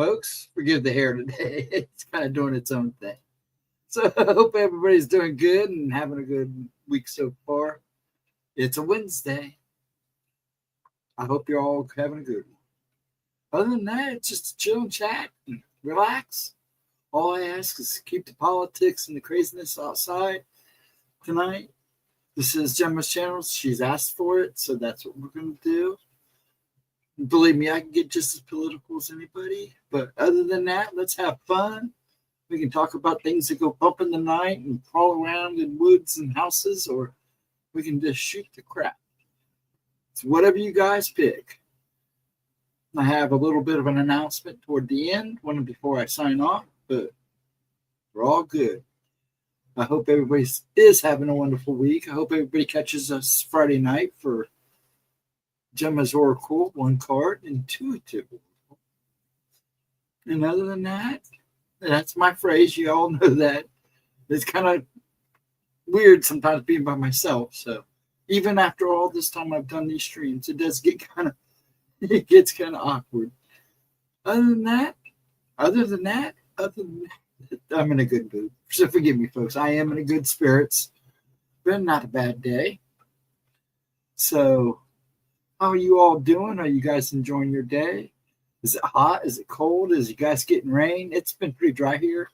folks. Forgive the hair today. It's kind of doing its own thing. So I hope everybody's doing good and having a good week so far. It's a Wednesday. I hope you're all having a good one. Other than that, it's just a chill and chat and relax. All I ask is keep the politics and the craziness outside tonight. This is Gemma's channel. She's asked for it, so that's what we're going to do. Believe me, I can get just as political as anybody. But other than that, let's have fun. We can talk about things that go bump in the night and crawl around in woods and houses, or we can just shoot the crap. It's whatever you guys pick. I have a little bit of an announcement toward the end, one before I sign off, but we're all good. I hope everybody is having a wonderful week. I hope everybody catches us Friday night for Gemma's Oracle, 1 card, intuitive. And other than that, that's my phrase. You all know that. It's kind of weird sometimes being by myself. So even after all this time I've done these streams, it gets kind of awkward. Other than that, I'm in a good mood. So forgive me, folks. I am in a good spirits. Been not a bad day. So how are you all doing? Are you guys enjoying your day? Is it hot? Is it cold? Is you guys getting rain? It's been pretty dry here.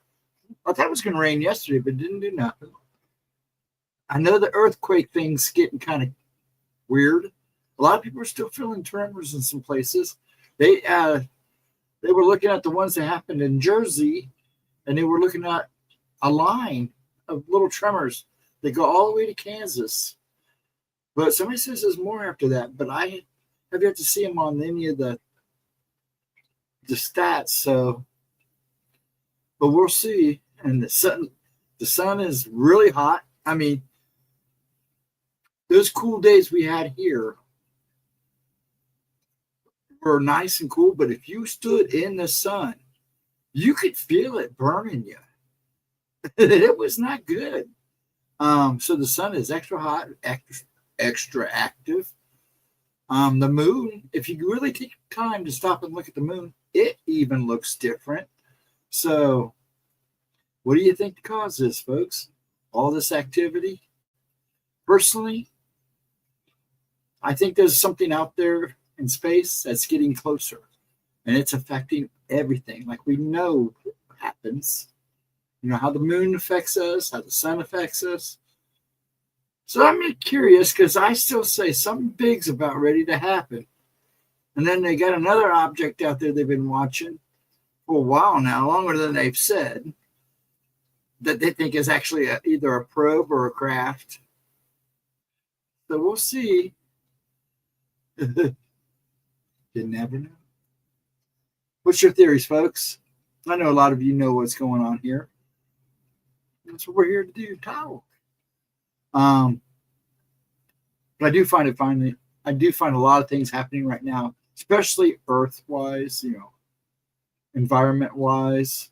I thought it was going to rain yesterday, but it didn't do nothing. I know the earthquake thing's getting kind of weird. A lot of people are still feeling tremors in some places. They were looking at the ones that happened in Jersey, and they were looking at a line of little tremors that go all the way to Kansas. But somebody says there's more after that, but I have yet to see them on any of the stats. So, but we'll see. And the sun is really hot. I mean, those cool days we had here were nice and cool, but if you stood in the sun, you could feel it burning you. It was not good. So the sun is extra hot, extra active. The moon, if you really take time to stop and look at the moon, it even looks different. So what do you think the cause is, folks? All this activity? Personally, I think there's something out there in space that's getting closer, and it's affecting everything. Like we know what happens. You know how the moon affects us, how the sun affects us. So I'm curious because I still say something big's about ready to happen. And then they got another object out there they've been watching for a while now, longer than they've said, that they think is actually either a probe or a craft. So we'll see. You never know. What's your theories, folks? I know a lot of you know what's going on here. That's what we're here to do, talk. But I do find a lot of things happening right now, especially Earth-wise, environment-wise.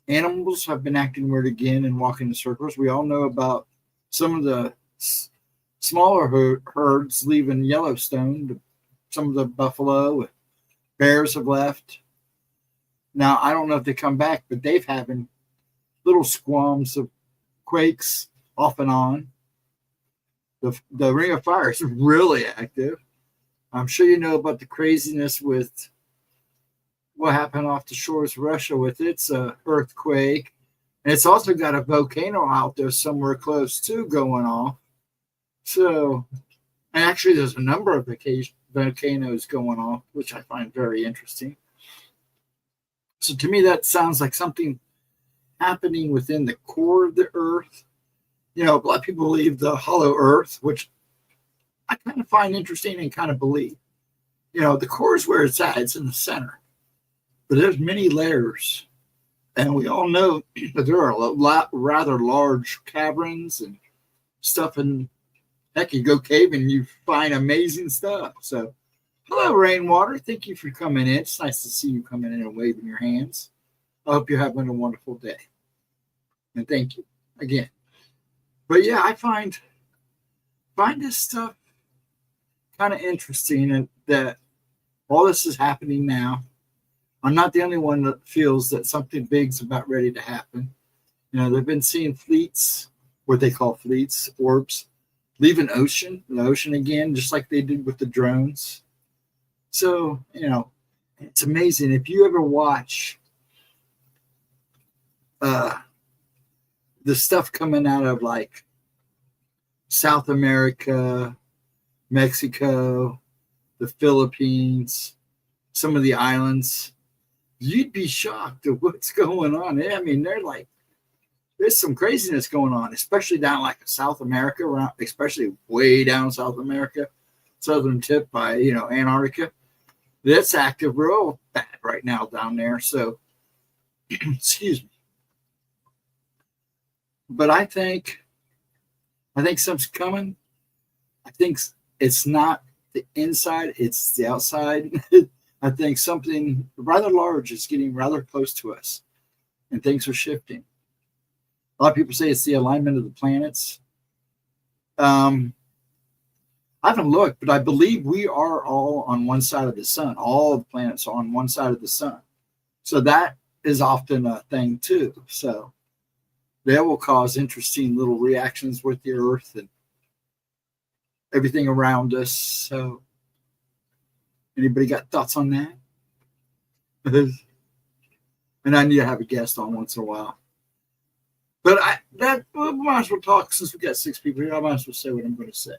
Animals have been acting weird again and walking in circles. We all know about some of the smaller herds leaving Yellowstone. Some of the buffalo, bears have left. Now, I don't know if they come back, but they've having little squalms of quakes off and on. The Ring of Fire is really active. I'm sure you know about the craziness with what happened off the shores of Russia with its earthquake. And it's also got a volcano out there somewhere close to going off. So, and actually there's a number of volcanoes going off, which I find very interesting. So to me, that sounds like something happening within the core of the earth. A lot of people believe the hollow earth, which I kind of find interesting and kind of believe. The core is where it's at. It's in the center. But there's many layers. And we all know that there are a lot rather large caverns and stuff. And heck, you go caving, you find amazing stuff. So, hello, Rainwater. Thank you for coming in. It's nice to see you coming in and waving your hands. I hope you're having a wonderful day. And thank you again. But yeah, I find this stuff kind of interesting, and that all this is happening now. I'm not the only one that feels that something big's about ready to happen. You know, they've been seeing fleets, what they call fleets, orbs, leaving the ocean again, just like they did with the drones. So, you know, it's amazing. If you ever watch the stuff coming out of like South America, Mexico, the Philippines, some of the islands, you'd be shocked at what's going on. I mean, they're like, there's some craziness going on, especially down like South America, around, especially way down South America, southern tip by, you know, Antarctica. That's active real bad right now down there. So, excuse me. But I think something's coming. I think it's not the inside, it's the outside. I think something rather large is getting rather close to us, and things are shifting. A lot of people say it's the alignment of the planets. I haven't looked, but I believe we are all on one side of the sun. All the planets are on one side of the sun. So that is often a thing too. So that will cause interesting little reactions with the Earth and everything around us. So anybody got thoughts on that? And I need to have a guest on once in a while. But we might as well talk, since we got 6 people here. I might as well say what I'm going to say.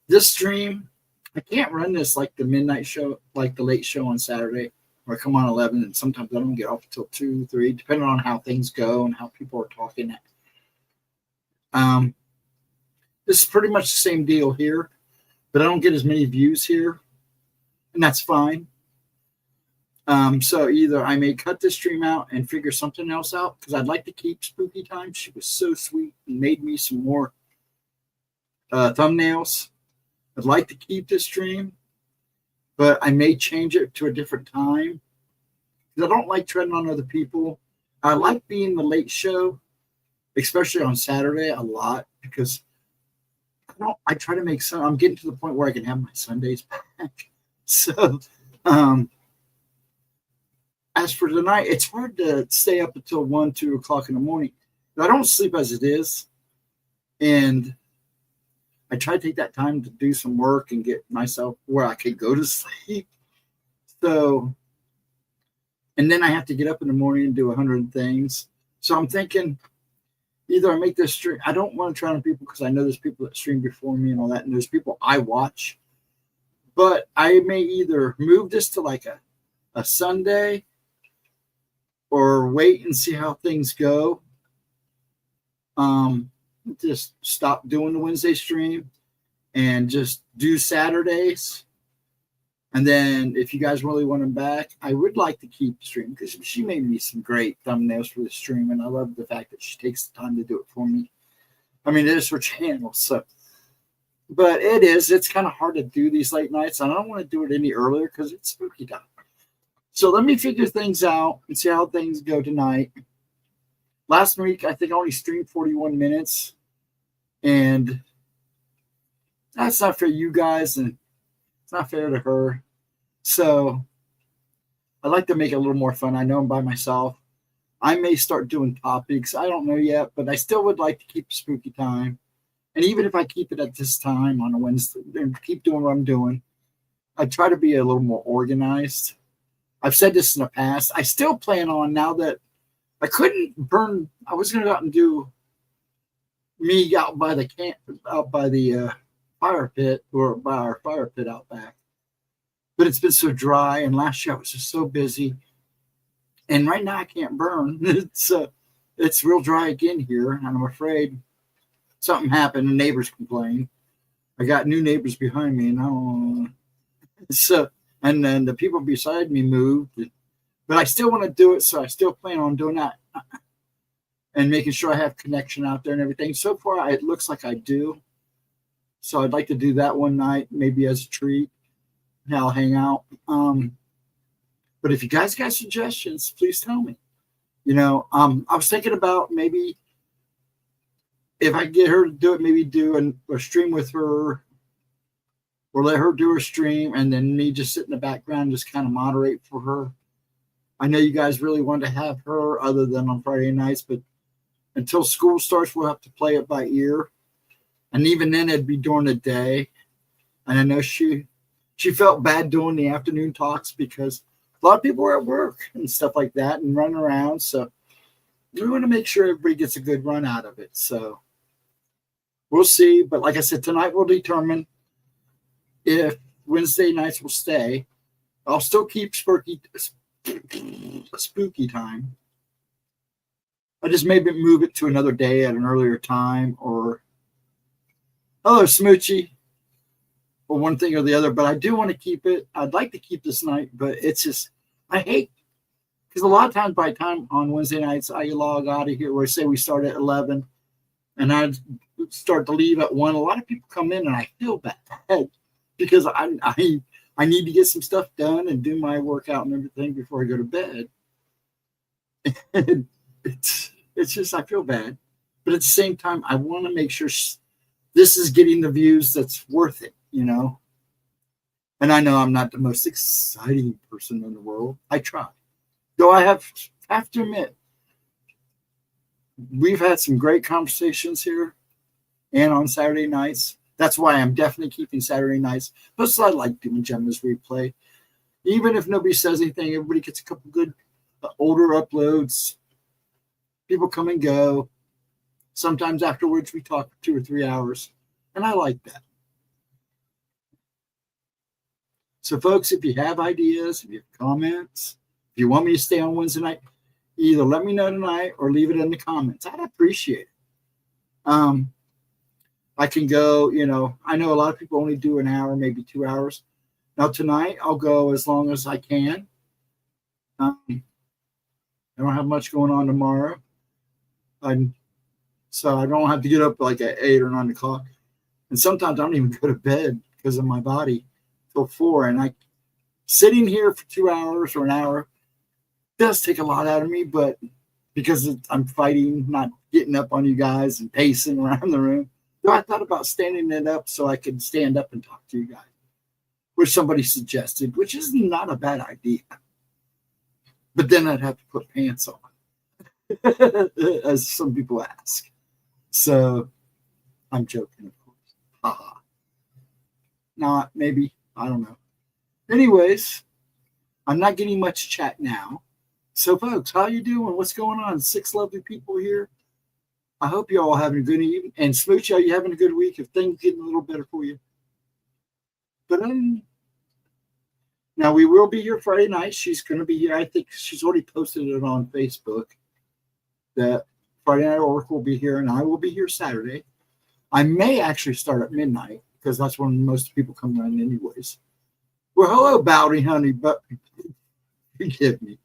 This stream, I can't run this like the midnight show, like the late show on Saturday, where I come on 11, and sometimes I don't get off until 2, 3, depending on how things go and how people are talking. This is pretty much the same deal here, but I don't get as many views here, and that's fine. So either I may cut this stream out and figure something else out, because I'd like to keep Spooky Time. She was so sweet and made me some more thumbnails. I'd like to keep this stream, but I may change it to a different time, because I don't like treading on other people. I like being the late show, especially on Saturday, a lot, because I try to make some. I'm getting to the point where I can have my Sundays back. So, as for tonight, it's hard to stay up until 1, 2 o'clock in the morning. I don't sleep as it is, and I try to take that time to do some work and get myself where I can go to sleep. So, and then I have to get up in the morning and do 100 things. So I'm thinking either I make this stream. I don't want to try on people, because I know there's people that stream before me and all that, and there's people I watch. But I may either move this to like a Sunday, or wait and see how things go. Just stop doing the Wednesday stream and just do Saturdays. And then if you guys really want them back, I would like to keep the stream, because she made me some great thumbnails for the stream, and I love the fact that she takes the time to do it for me. I mean, it is her channel, so. But it's kind of hard to do these late nights. I don't want to do it any earlier, because it's spooky time. So let me figure things out and see how things go tonight. Last week, I think I only streamed 41 minutes. And that's not fair to you guys, and it's not fair to her. So I'd like to make it a little more fun. I know I'm by myself. I may start doing topics. I don't know yet, but I still would like to keep Spooky Time. And even if I keep it at this time on a Wednesday and keep doing what I'm doing, I try to be a little more organized. I've said this in the past. I still plan on, now that I couldn't burn, I was going to go out and do me out by the fire pit, or by our fire pit out back. But it's been so dry, and last year I was just so busy. And right now I can't burn. It's real dry again here, and I'm afraid something happened. The neighbors complained. I got new neighbors behind me, and and then the people beside me moved. But I still want to do it, so I still plan on doing that and making sure I have connection out there and everything. So far, it looks like I do. So I'd like to do that one night, maybe as a treat. I'll hang out. But if you guys got suggestions, please tell me. I was thinking about maybe if I get her to do it, maybe do a stream with her, or let her do her stream, and then me just sit in the background, just kind of moderate for her. I know you guys really want to have her other than on Friday nights, but until school starts, we'll have to play it by ear. And even then, it'd be during the day. And I know she felt bad doing the afternoon talks because a lot of people are at work and stuff like that and running around. So we want to make sure everybody gets a good run out of it. So we'll see. But like I said, tonight will determine if Wednesday nights will stay. I'll still keep spooky time. I just maybe move it to another day at an earlier time, or hello Smoochie, or one thing or the other. But I do want to keep it. I'd like to keep this night, but it's just I hate, because a lot of times by the time on Wednesday nights I log out of here, where say we start at 11 and I start to leave at 1. A lot of people come in and I feel bad because I need to get some stuff done and do my workout and everything before I go to bed. It's just I feel bad, but at the same time I want to make sure this is getting the views that's worth it, you know. And I know I'm not the most exciting person in the world. I try, though. I have to admit, we've had some great conversations here and on Saturday nights. That's why I'm definitely keeping Saturday nights. Plus, I like doing Gemma's replay. Even if nobody says anything, everybody gets a couple good older uploads. People come and go. Sometimes afterwards we talk for 2 or 3 hours, and I like that. So, folks, if you have ideas, if you have comments, if you want me to stay on Wednesday night, either let me know tonight or leave it in the comments. I'd appreciate it. I can go, you know, I know a lot of people only do an hour, maybe 2 hours. Now, tonight I'll go as long as I can. I don't have much going on tomorrow. So I don't have to get up like at 8 or 9 o'clock. And sometimes I don't even go to bed because of my body till 4. And sitting here for 2 hours or an hour does take a lot out of me, but because I'm fighting, not getting up on you guys and pacing around the room. So I thought about standing it up so I could stand up and talk to you guys, which somebody suggested, which is not a bad idea. But then I'd have to put pants on, as some people ask. So I'm joking, of course. Haha. Not maybe. I don't know. Anyways, I'm not getting much chat now. So, folks, how you doing? What's going on? 6 lovely people here. I hope you're all having a good evening. And Smooch, are you having a good week? If things getting a little better for you. But now we will be here Friday night. She's going to be here. I think she's already posted it on Facebook that Friday Night Oracle will be here, and I will be here Saturday. I may actually start at midnight because that's when most people come in anyways. Well, hello, Bounty Honey, but forgive me.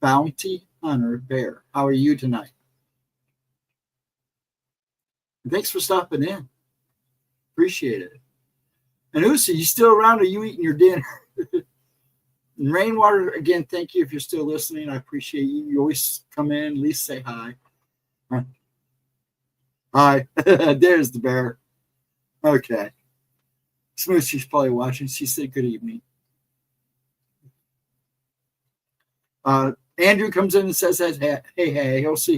Bounty Hunter Bear. How are you tonight? And thanks for stopping in. Appreciate it. And Usa, you still around, or you eating your dinner? And Rainwater, again, thank you if you're still listening. I appreciate you. You always come in, at least say hi. Hi. There's the bear. Okay. Smooth, she's probably watching. She said good evening. Andrew comes in and says, hey. He'll see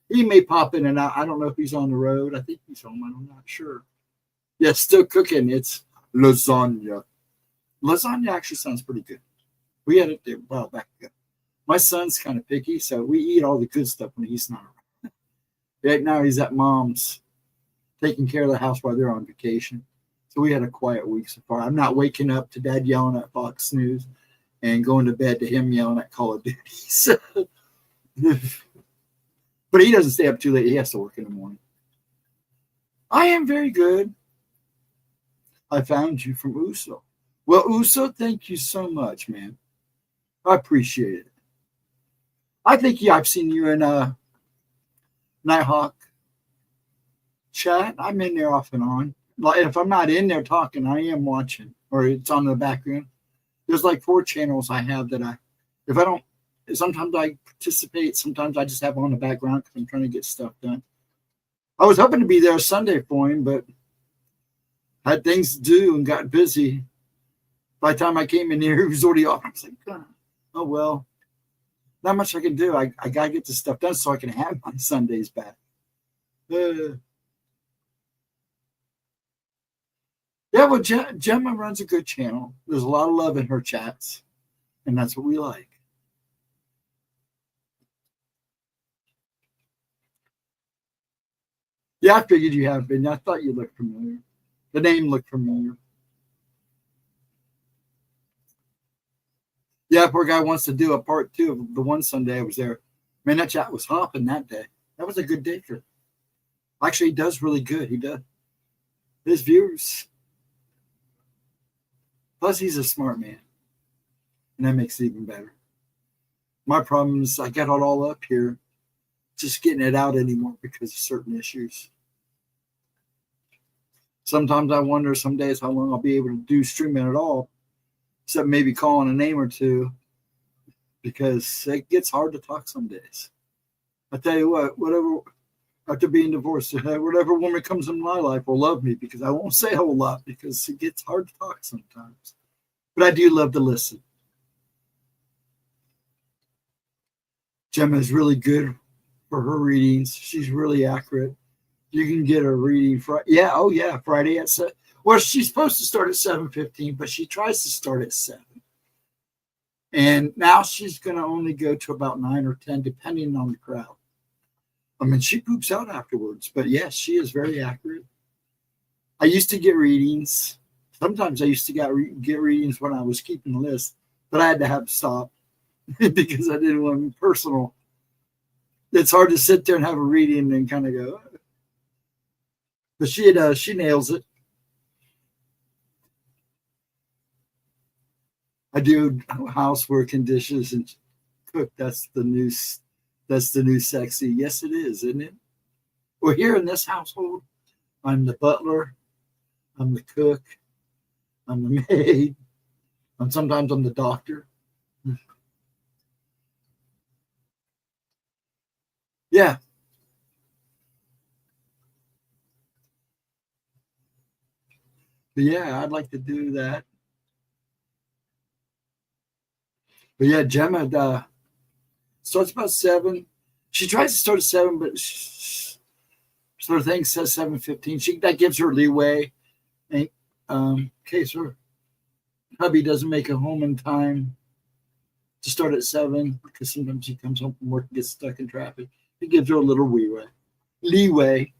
he may pop in and out. I don't know if he's on the road. I think he's home. I'm not sure. Yeah, still cooking. It's lasagna. Lasagna actually sounds pretty good. We had it there a while back ago. My son's kind of picky, so we eat all the good stuff when he's not around. Right now he's at mom's taking care of the house while they're on vacation. So we had a quiet week so far. I'm not waking up to Dad yelling at Fox News and going to bed to him yelling at Call of Duty. So, but he doesn't stay up too late. He has to work in the morning. I am very good. I found you from Uso. Well, Uso, thank you so much, man. I appreciate it. I think, yeah, I've seen you in Nighthawk chat. I'm in there off and on. Like, if I'm not in there talking, I am watching, or it's on the background. There's like 4 channels I have that sometimes I participate, sometimes I just have on the background because I'm trying to get stuff done. I was hoping to be there Sunday for him, but had things to do and got busy. By the time I came in here, he was already off. I was like, oh, well. not much I can do. I got to get this stuff done so I can have my Sundays back. Yeah, well, Gemma runs a good channel. There's a lot of love in her chats, and that's what we like. Yeah, I figured you have been. I thought you looked familiar. The name looked familiar. Yeah, poor guy wants to do a part 2 of the one Sunday I was there. Man, that chat was hopping that day. That was a good day for him. Actually, he does really good. He does. His viewers. Plus, he's a smart man. And that makes it even better. My problem is I got it all up here. Just getting it out anymore because of certain issues. Sometimes I wonder some days how long I'll be able to do streaming at all. Except maybe calling a name or two. Because it gets hard to talk some days. I tell you what, whatever, after being divorced, whatever woman comes in my life will love me because I won't say a whole lot because it gets hard to talk sometimes. But I do love to listen. Gemma is really good for her readings. She's really accurate. You can get a reading Friday at 7. Well, she's supposed to start at 7:15, but she tries to start at 7. And now she's going to only go to about 9 or 10, depending on the crowd. I mean, she poops out afterwards, but yes, she is very accurate. I used to get readings. Sometimes I used to get readings when I was keeping the list, but I had to have to stop because I didn't want to be personal. It's hard to sit there and have a reading and kind of go, but she does. She nails it. I do housework and dishes and cook. That's the new sexy. Yes, it is, isn't it? Well, here in this household, I'm the butler, I'm the cook, I'm the maid, and sometimes I'm the doctor. Yeah. But yeah, I'd like to do that. But yeah, Gemma starts about 7. She tries to start at 7, but sort of thing says 7:15. That gives her leeway. Okay, sir. Hubby doesn't make it home in time to start at 7 because sometimes he comes home from work and gets stuck in traffic. It gives her a little leeway.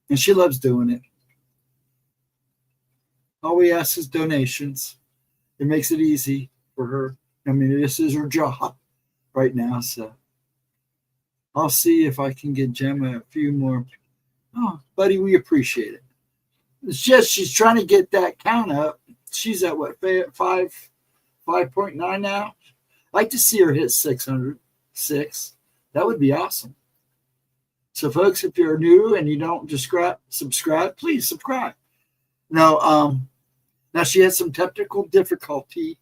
And she loves doing it. All we ask is donations. It makes it easy for her. I mean, this is her job right now, so I'll see if I can get Gemma a few more. Oh, buddy, we appreciate it. It's just she's trying to get that count up. She's at what, 5.9 now? I'd like to see her hit 606. That would be awesome. So, folks, if you're new and you don't subscribe, please subscribe. Now she had some technical difficulty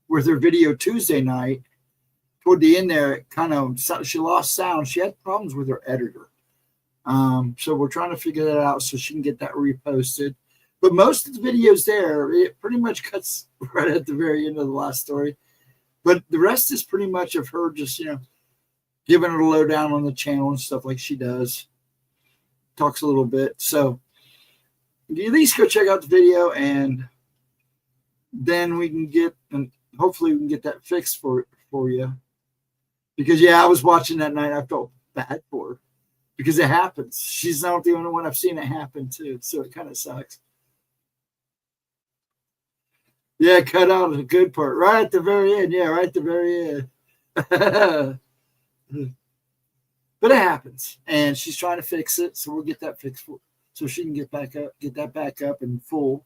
with her video Tuesday night. Toward the end there, she lost sound. She had problems with her editor. So we're trying to figure that out so she can get that reposted. But most of the videos there, it pretty much cuts right at the very end of the last story. But the rest is pretty much of her just, giving her a lowdown on the channel and stuff like she does. Talks a little bit. So at least go check out the video and then we can hopefully we can get that fixed for you. Because, I was watching that night. I felt bad for her because it happens. She's not the only one I've seen it happen to. So it kind of sucks. Yeah, cut out the good part. Right at the very end. Yeah, right at the very end. But it happens. And she's trying to fix it. So we'll get that fixed so she can get that back up in full.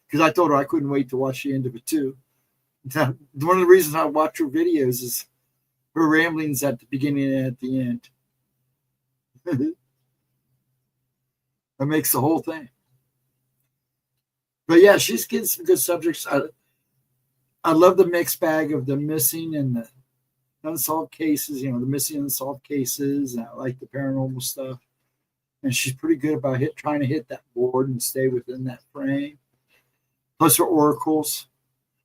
Because I told her I couldn't wait to watch the end of it too. One of the reasons I watch her videos is her ramblings at the beginning and at the end. That makes the whole thing. But yeah, she's getting some good subjects. I love the mixed bag of the missing and the unsolved cases, the missing and unsolved cases. And I like the paranormal stuff. And she's pretty good about trying to hit that board and stay within that frame. Plus her oracles.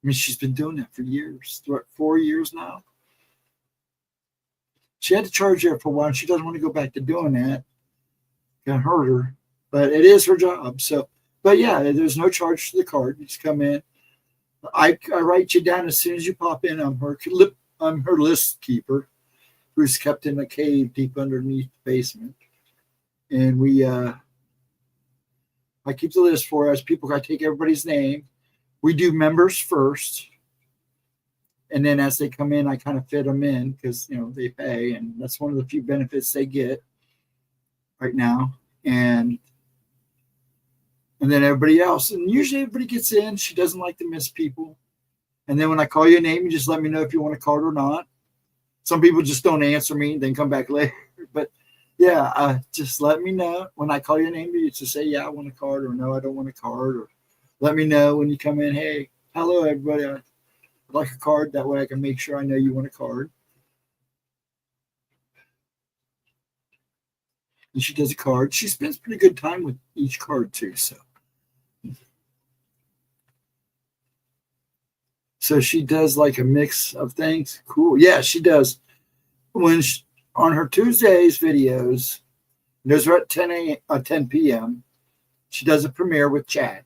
I mean, she's been doing that for years. 4 years now. She had to charge there for a while, and she doesn't want to go back to doing that. Gonna hurt her, but it is her job. So, but yeah, there's no charge to the card. You just come in. I write you down as soon as you pop in. I'm her list keeper, who's kept in a cave deep underneath the basement, and I keep the list for us. People, I take everybody's name. We do members first, and then as they come in, I kind of fit them in because they pay, and that's one of the few benefits they get right now. And then everybody else, and usually everybody gets in. She doesn't like to miss people. And then when I call your name, you just let me know if you want a card or not. Some people just don't answer me, then come back later. But yeah, just let me know when I call your name. You just say, yeah, I want a card, or no, I don't want a card. Or let me know when you come in, hey, hello, everybody. I'd like a card. That way I can make sure I know you want a card. And she does a card. She spends pretty good time with each card too. So she does like a mix of things. Cool. Yeah, she does. On her Tuesdays videos, those are at 10 p.m. She does a premiere with chat.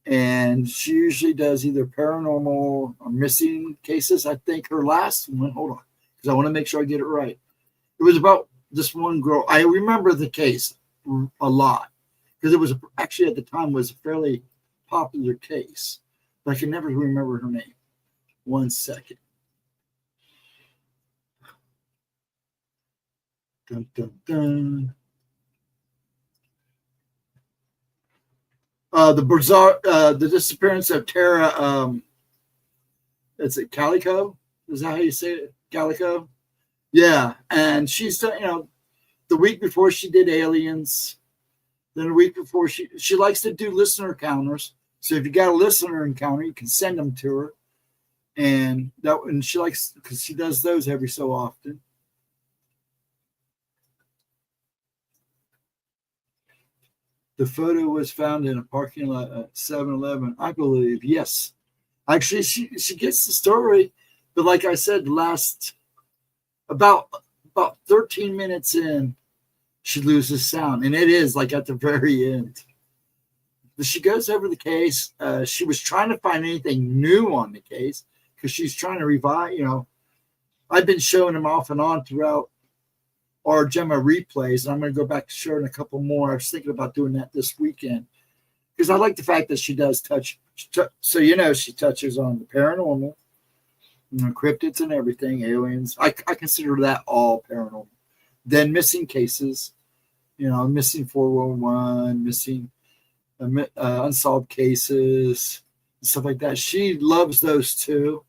And she usually does either paranormal or missing cases. I think her last one, hold on, because I want to make sure I get it right. It was about this one girl. I remember the case a lot because it was actually at the time was a fairly popular case, but I can never remember her name. One second. Dun, dun, dun. The disappearance of Tara. Is it Calico? Is that how you say it? Calico? Yeah, and she's done. The week before she did aliens. Then the week before she likes to do listener encounters. So if you got a listener encounter, you can send them to her, and she likes because she does those every so often. The photo was found in a parking lot at 7-Eleven, I believe. Yes, actually, she gets the story, but like I said, last about 13 minutes in, she loses sound, and it is like at the very end. But she goes over the case. She was trying to find anything new on the case because she's trying to revive. I've been showing them off and on throughout our Gemma replays, and I'm going to go back to showing a couple more. I was thinking about doing that this weekend because I like the fact that she does touch. So she touches on the paranormal, cryptids and everything, aliens. I consider that all paranormal. Then missing cases, missing 411, missing unsolved cases, stuff like that. She loves those too.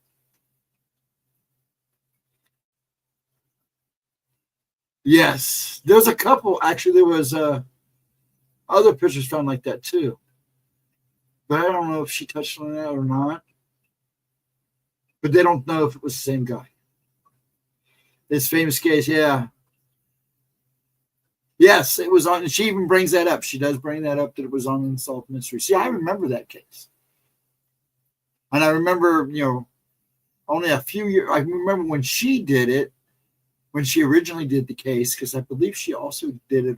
Yes, there's a couple. Actually, there was other pictures found like that too. But I don't know if she touched on that or not. But they don't know if it was the same guy. This famous case, yeah. Yes, it was on. She even brings that up. She does bring that up that it was on Unsolved Mystery. See, I remember that case. And I remember, only a few years. I remember when she did it, when she originally did the case, because I believe she also did it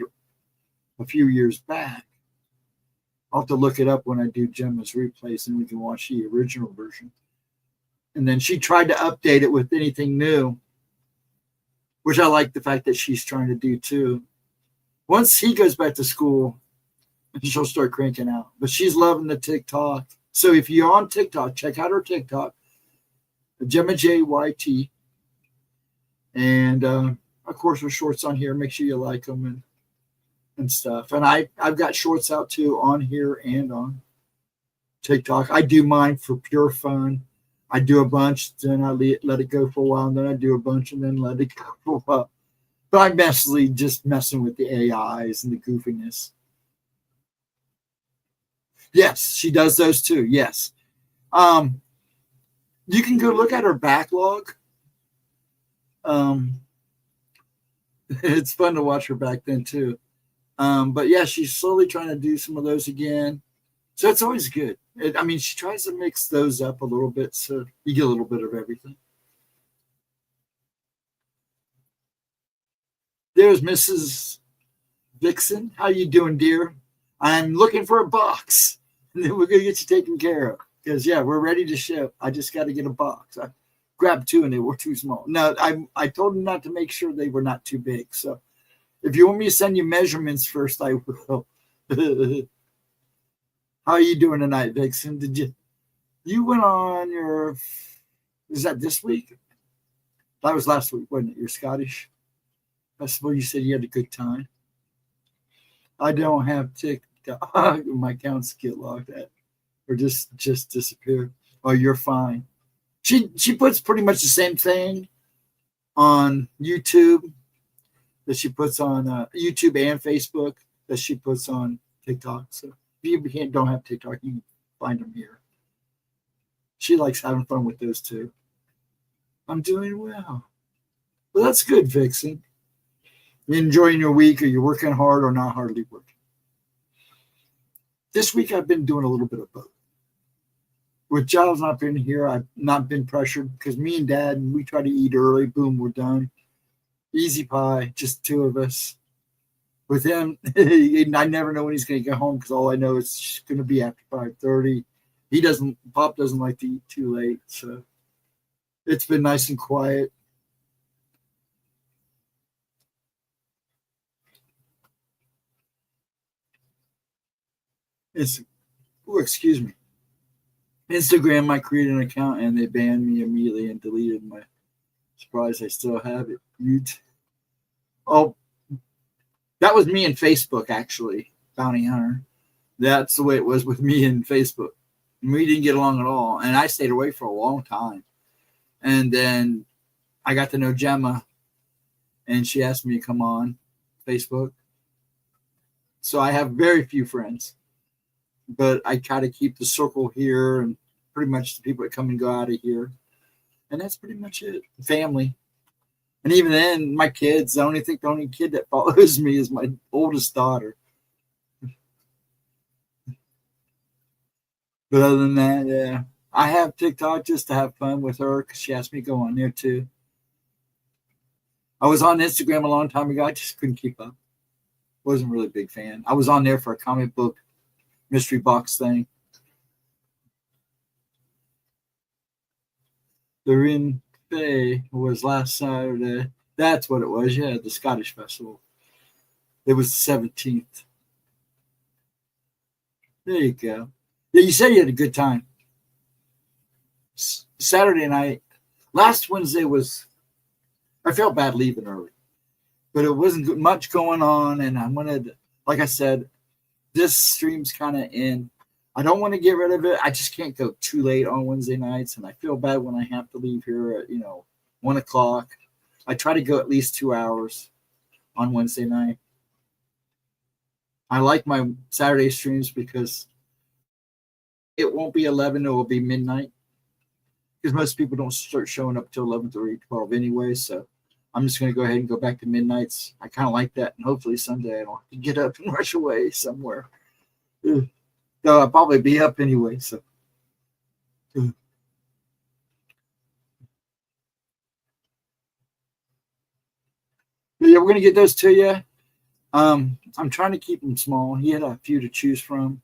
a few years back. I'll have to look it up when I do Gemma's replays and we can watch the original version. And then she tried to update it with anything new, which I like the fact that she's trying to do too. Once he goes back to school, she'll start cranking out. But she's loving the TikTok. So if you're on TikTok, check out her TikTok, GemmaJadeParanormal. And of course, her shorts on here. Make sure you like them and stuff. And I've got shorts out too on here and on TikTok. I do mine for pure fun. I do a bunch, then I let it go for a while, and then I do a bunch, and then let it go for a while. But I'm mostly just messing with the AIs and the goofiness. Yes, she does those too. Yes. You can go look at her backlog. It's fun to watch her back then too. But yeah, she's slowly trying to do some of those again. So it's always good. She tries to mix those up a little bit so you get a little bit of everything. There's Mrs. Vixen. How you doing, dear? I'm looking for a box. And then we're going to get you taken care of. Because, yeah, we're ready to ship. I just got to get a box. I grabbed 2 and they were too small. No, I told them not to make sure they were not too big. So if you want me to send you measurements first, I will. How are you doing tonight, Vixen? You went on your, is that this week? That was last week, wasn't it? Your Scottish festival. You said you had a good time. I don't have TikTok. My accounts get locked at or just disappear. Oh, you're fine. She puts pretty much the same thing on YouTube that she puts on YouTube and Facebook that she puts on TikTok. So if you don't have TikTok, you can find them here. She likes having fun with those two. I'm doing well. Well, that's good, Vixen. You enjoying your week? Are you working hard or not hardly working? This week I've been doing a little bit of both. With Giles not being here, I've not been pressured because me and Dad, we try to eat early. Boom, we're done. Easy pie, just 2 of us. With him, I never know when he's going to get home because all I know is it's going to be after 5:30. Pop doesn't like to eat too late, so it's been nice and quiet. Excuse me. Instagram, I created an account and they banned me immediately and deleted my. Surprised I still have it. Oh, that was me and Facebook, actually, Bounty Hunter. That's the way it was with me and Facebook. We didn't get along at all, and I stayed away for a long time. And then I got to know Gemma, and she asked me to come on Facebook. So I have very few friends, but I try to keep the circle here and pretty much the people that come and go out of here. And that's pretty much it. Family. And even then, my kids, the only kid that follows me is my oldest daughter. But other than that, yeah. I have TikTok just to have fun with her because she asked me to go on there too. I was on Instagram a long time ago. I just couldn't keep up. Wasn't really a big fan. I was on there for a comic book mystery box thing. They're in Fae was last Saturday. That's what it was. Yeah, the Scottish Festival. It was the 17th. There you go. Yeah, you said you had a good time. Saturday night. Last Wednesday was. I felt bad leaving early, but it wasn't much going on, and I wanted, like I said, this stream's kind of in. I don't want to get rid of it. I just can't go too late on Wednesday nights, and I feel bad when I have to leave here at 1 o'clock. I try to go at least 2 hours on Wednesday night. I like my Saturday streams because it won't be 11; it will be midnight. Because most people don't start showing up till 11:30, 12 anyway. So I'm just going to go ahead and go back to midnights. I kind of like that, and hopefully someday I don't have to get up and rush away somewhere. Though I'll probably be up anyway. So. Yeah, we're going to get those to you. I'm trying to keep them small. He had a few to choose from.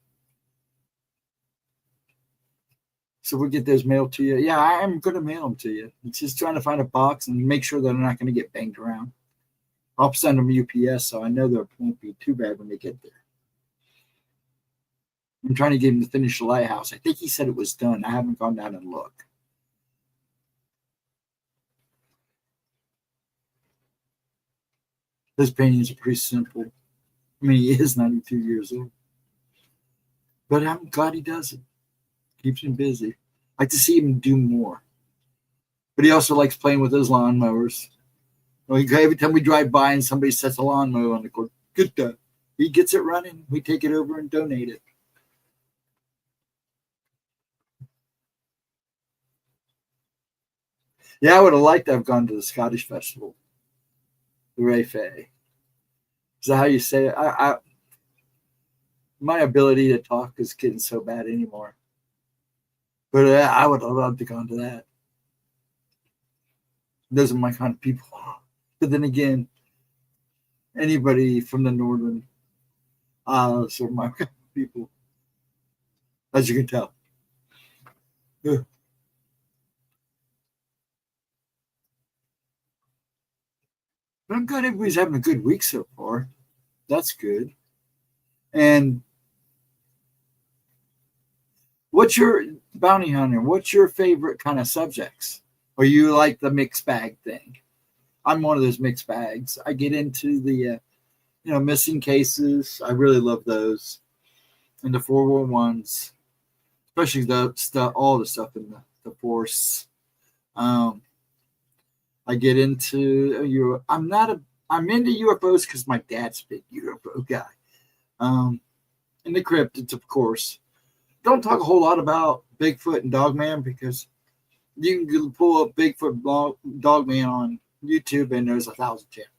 So we'll get those mailed to you. Yeah, I'm going to mail them to you. It's just trying to find a box and make sure that they're not going to get banged around. I'll send them UPS, so I know they won't be too bad when they get there. I'm trying to get him to finish the lighthouse. I think he said it was done. I haven't gone down and looked. His paintings are pretty simple. I mean, he is 92 years old. But I'm glad he does it. Keeps him busy. I like to see him do more. But he also likes playing with his lawnmowers. Every time we drive by and somebody sets a lawnmower on the court, good stuff. He gets it running. We take it over and donate it. Yeah, I would have liked to have gone to the Scottish Festival. The Ray Fae. Is that how you say it? My ability to talk is getting so bad anymore. But I would have loved to go to that. Those are my kind of people. But then again, anybody from the northern islands are my people, as you can tell. Yeah. But I'm glad everybody's having a good week so far. That's good. And what's your bounty hunter? What's your favorite kind of subjects? Or you like the mixed bag thing? I'm one of those mixed bags. I get into the missing cases. I really love those, and the 411s, especially the stuff, all the stuff in the force. I get into I'm into UFOs because my dad's a big UFO guy. And the cryptids, of course. Don't talk a whole lot about Bigfoot and Dogman because you can pull up Bigfoot Dogman on YouTube and there's 1,000 channels.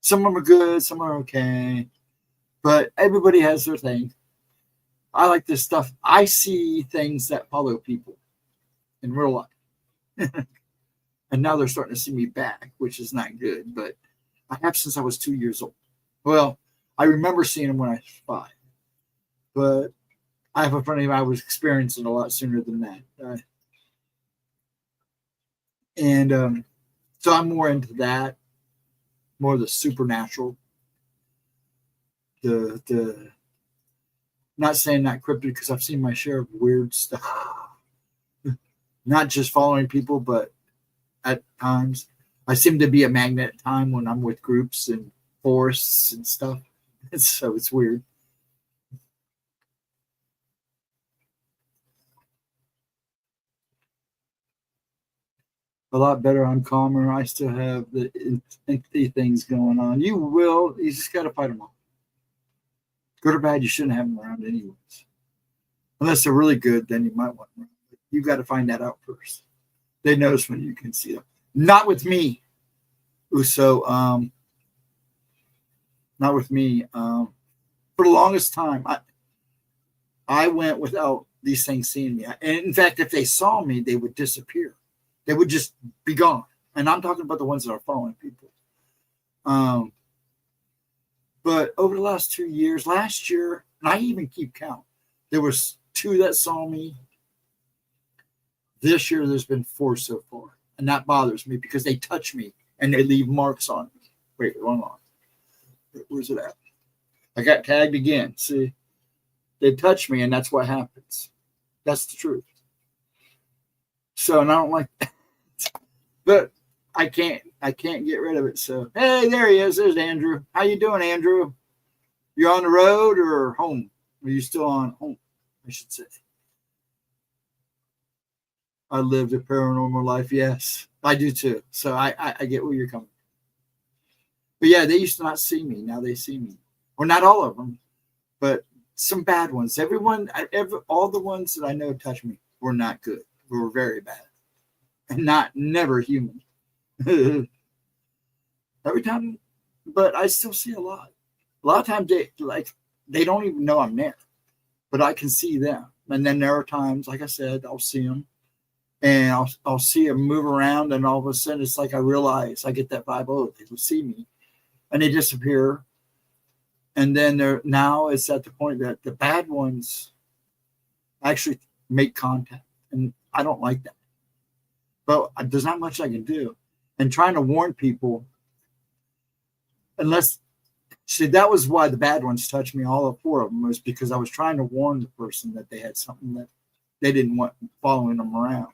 Some of them are good, some are okay, but everybody has their thing. I like this stuff. I see things that follow people in real life. And now they're starting to see me back, which is not good, but I have since I was 2 years old. Well, I remember seeing them when I was 5, but I have a friend of mine I was experiencing a lot sooner than that. So I'm more into that, more of the supernatural. The not saying not cryptid because I've seen my share of weird stuff. Not just following people, but at times I seem to be a magnet at time when I'm with groups and forests and stuff. So it's weird. A lot better. I'm calmer. I still have the entity things going on. You just got to fight them all. Good or bad, you shouldn't have them around anyways. Unless they're really good, then you might want them. You got to find that out first. They notice when you can see them. Not with me. So, not with me. For the longest time, I went without these things seeing me. And in fact, if they saw me, they would disappear. They would just be gone. And I'm talking about the ones that are following people. But over the last 2 years, last year, and I even keep count, there was 2 that saw me. This year, there's been 4 so far. And that bothers me because they touch me and they leave marks on me. Wait, hold on. Where's it at? I got tagged again. See, they touch me and that's what happens. That's the truth. So, and I don't like that. But I can't get rid of it. So, hey, there he is. There's Andrew. How you doing, Andrew? You on the road or home? Are you still on home, I should say? I lived a paranormal life. Yes, I do too. So I get where you're coming. But yeah, they used to not see me. Now they see me. Or not all of them, but some bad ones. All the ones that I know touched me were not good. Were very bad. And never human. Every time, but I still see a lot. A lot of times they don't even know I'm there, but I can see them. And then there are times, like I said, I'll see them, and I'll see them move around, and all of a sudden it's like I realize I get that vibe. Oh, they will see me, and they disappear. And then now it's at the point that the bad ones actually make contact, and I don't like that. But there's not much I can do. And trying to warn people, that was why the bad ones touched me, all 4 of them, was because I was trying to warn the person that they had something that they didn't want following them around.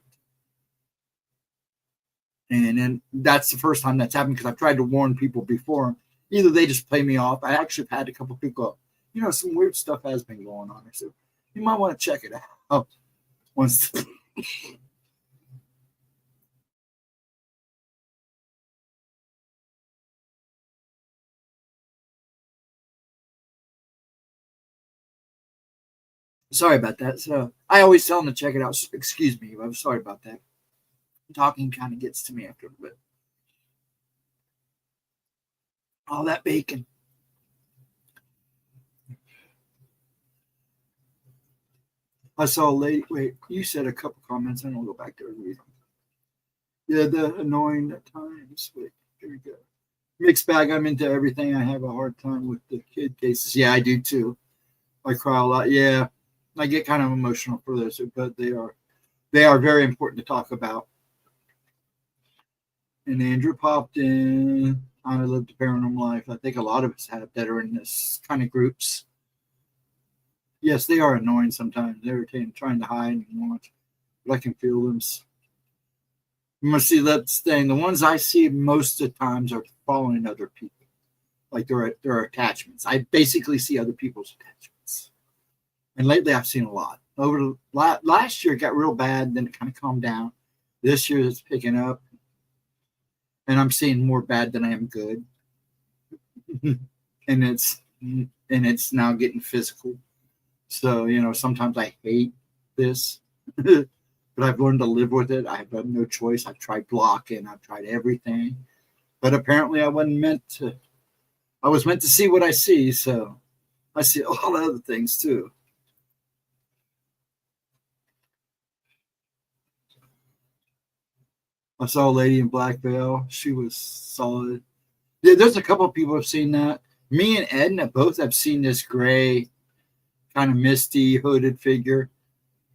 And then that's the first time that's happened because I've tried to warn people before. Either they just play me off. I actually have had a couple of people go, some weird stuff has been going on. I said, you might want to check it out. Once. Sorry about that. So I always tell them to check it out. Excuse me. I'm sorry about that. Talking kind of gets to me after a bit. All that bacon. I saw a lady. Wait, you said a couple comments. I'm going to go back there and read them. Yeah, the annoying at times. Wait, here we go. mixed bag. I'm into everything. I have a hard time with the kid cases. Yeah, I do too. I cry a lot. Yeah, I get kind of emotional for those, but they are very important to talk about. And Andrew popped in. I lived a paranormal life. I think a lot of us have that are in this kind of groups. Yes, they are annoying sometimes. They're trying to hide and watch, but I can feel them. You must see that's the thing. The ones I see most of the times are following other people, like their attachments. I basically see other people's attachments, and lately I've seen a lot. Over last year, it got real bad, then it kind of calmed down. This year, it's picking up, and I'm seeing more bad than I am good, and it's now getting physical. So sometimes I hate this. But I've learned to live with it. I have no choice. I've tried blocking. I've tried everything. But apparently I wasn't meant to. I was meant to see what I see. So I see a lot of other things too. I saw a lady in black veil. She was solid. Yeah, there's a couple of people who have seen that. Me and Edna both have seen this gray, kind of misty, hooded figure.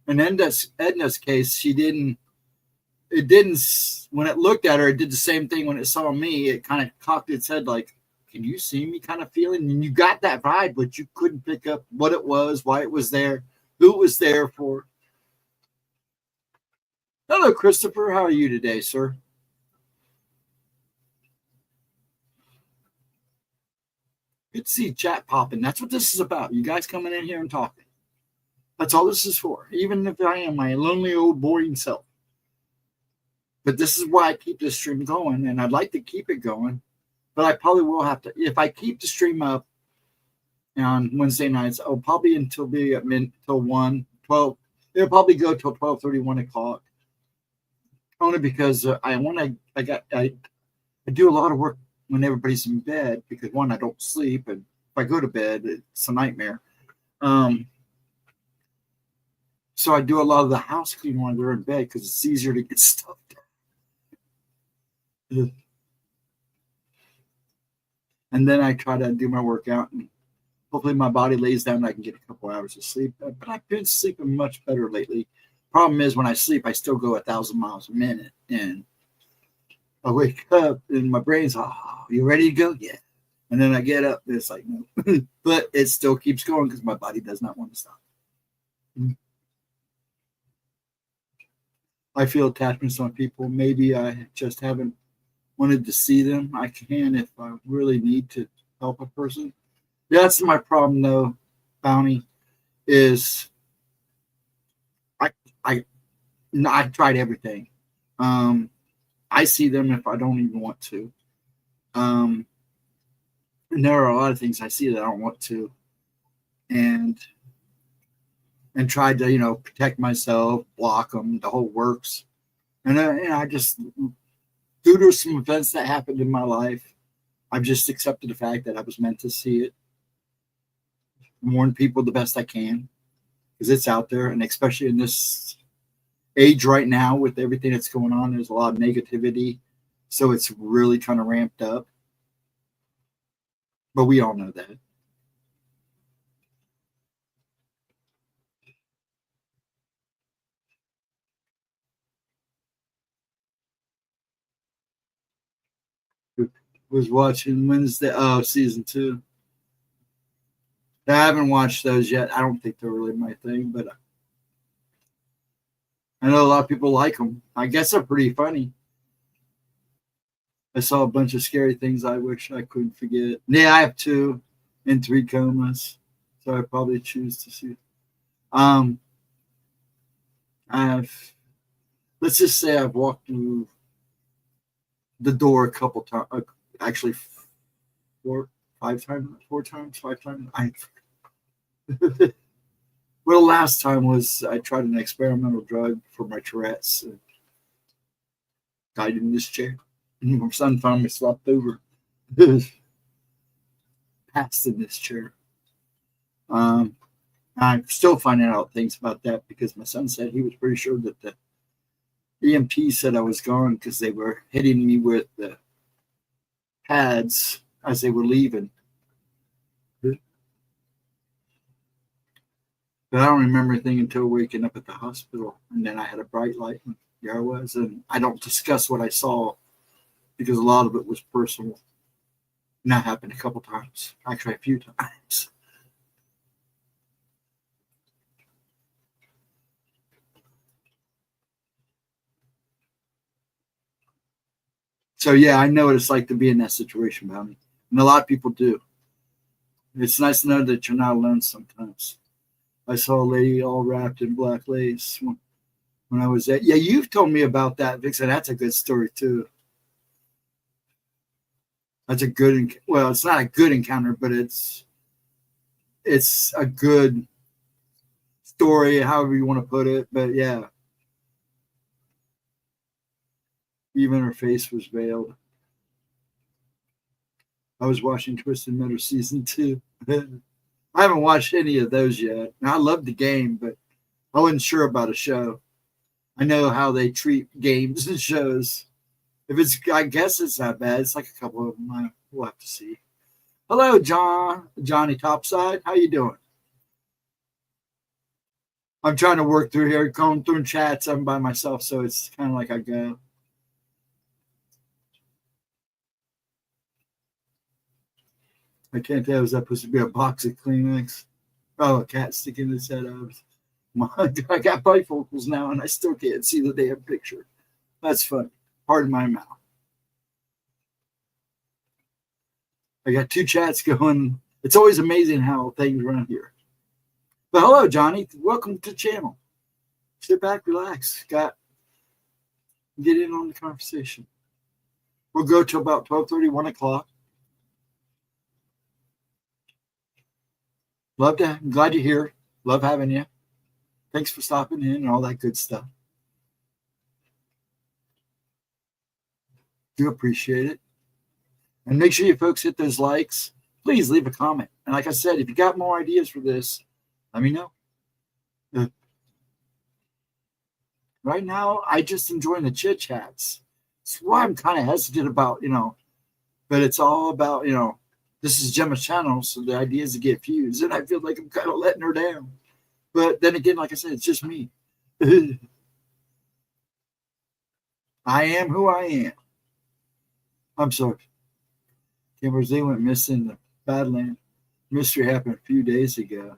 In Edna's case, when it looked at her, it did the same thing when it saw me. It kind of cocked its head like, can you see me kind of feeling? And you got that vibe, but you couldn't pick up what it was, why it was there, who it was there for. Hello, Christopher. How are you today, sir? Good to see chat popping. That's what this is about. You guys coming in here and talking. That's all this is for, even if I am my lonely old boring self. But this is why I keep this stream going, and I'd like to keep it going. But I probably will have to, if I keep the stream up on Wednesday nights, I'll probably until 1, 12. It'll probably go till 12:30, 1 o'clock. Only because I do a lot of work when everybody's in bed because one, I don't sleep, and if I go to bed, it's a nightmare. So I do a lot of the house cleaning when they're in bed because it's easier to get stuff done. And then I try to do my workout, and hopefully my body lays down and I can get a couple hours of sleep. But I've been sleeping much better lately. Problem is, when I sleep, I still go 1,000 miles a minute, and I wake up and my brain's, you ready to go? Yeah. And then I get up and it's like, no. But it still keeps going because my body does not want to stop. I feel attachments on people. Maybe I just haven't wanted to see them. I can if I really need to help a person. That's my problem, though, Bounty, is I've tried everything. I see them if I don't even want to. And there are a lot of things I see that I don't want to. And tried to, protect myself, block them, the whole works. And I just, due to some events that happened in my life, I've just accepted the fact that I was meant to see it. Warn people the best I can because it's out there. And especially in this age right now with everything that's going on, there's a lot of negativity. So it's really kind of ramped up. But we all know that. Was watching Wednesday. Oh, season 2. I haven't watched those yet. I don't think they're really my thing, but I know a lot of people like them. I guess they're pretty funny. I saw a bunch of scary things I wish I couldn't forget. Yeah, I have 2 and 3 comas, so I probably choose to see. Let's just say I've walked through the door a couple times. Actually, 4 times. Well, last time was I tried an experimental drug for my Tourette's. And died in this chair. My son finally slopped over. Passed in this chair. I'm still finding out things about that because my son said he was pretty sure that the EMP said I was gone because they were hitting me with the pads as they were leaving. But I don't remember anything until waking up at the hospital. And then I had a bright light, and there I was. And I don't discuss what I saw because a lot of it was personal. And that happened a couple times, actually a few times. So yeah, I know what it's like to be in that situation, Bounty. And a lot of people do. It's nice to know that you're not alone sometimes. I saw a lady all wrapped in black lace when I was at. Yeah, you've told me about that, Vixen. That's a good story too. That's a good. Well, it's not a good encounter, but it's a good story, however you want to put it. But yeah, even her face was veiled. I was watching Twisted Metal season 2. I haven't watched any of those yet. I love the game, but I wasn't sure about a show. I know how they treat games and shows. If it's, I guess it's not bad. It's like a couple of them. We'll have to see. Hello, Johnny Topside. How you doing? I'm trying to work through here, going through chats. I'm by myself, so it's kind of like I go. I can't tell. Was that supposed to be a box of Kleenex? Oh, a cat sticking his head out. I got bifocals now, and I still can't see the damn picture. That's funny. Pardon my mouth. I got 2 chats going. It's always amazing how things run here. But hello, Johnny. Welcome to the channel. Sit back, relax. Get in on the conversation. We'll go to about 12:30, 1 o'clock. I'm glad you're here. Love having you. Thanks for stopping in and all that good stuff. Do appreciate it. And make sure you folks hit those likes. Please leave a comment. And like I said, if you got more ideas for this, let me know. Right now, I just enjoying the chit chats. That's why I'm kind of hesitant about, but it's all about, this is Gemma's channel, so the idea is to get views. And I feel like I'm kind of letting her down. But then again, like I said, it's just me. I am who I am. I'm sorry. Kimber's they went missing the Badland. Mystery happened a few days ago.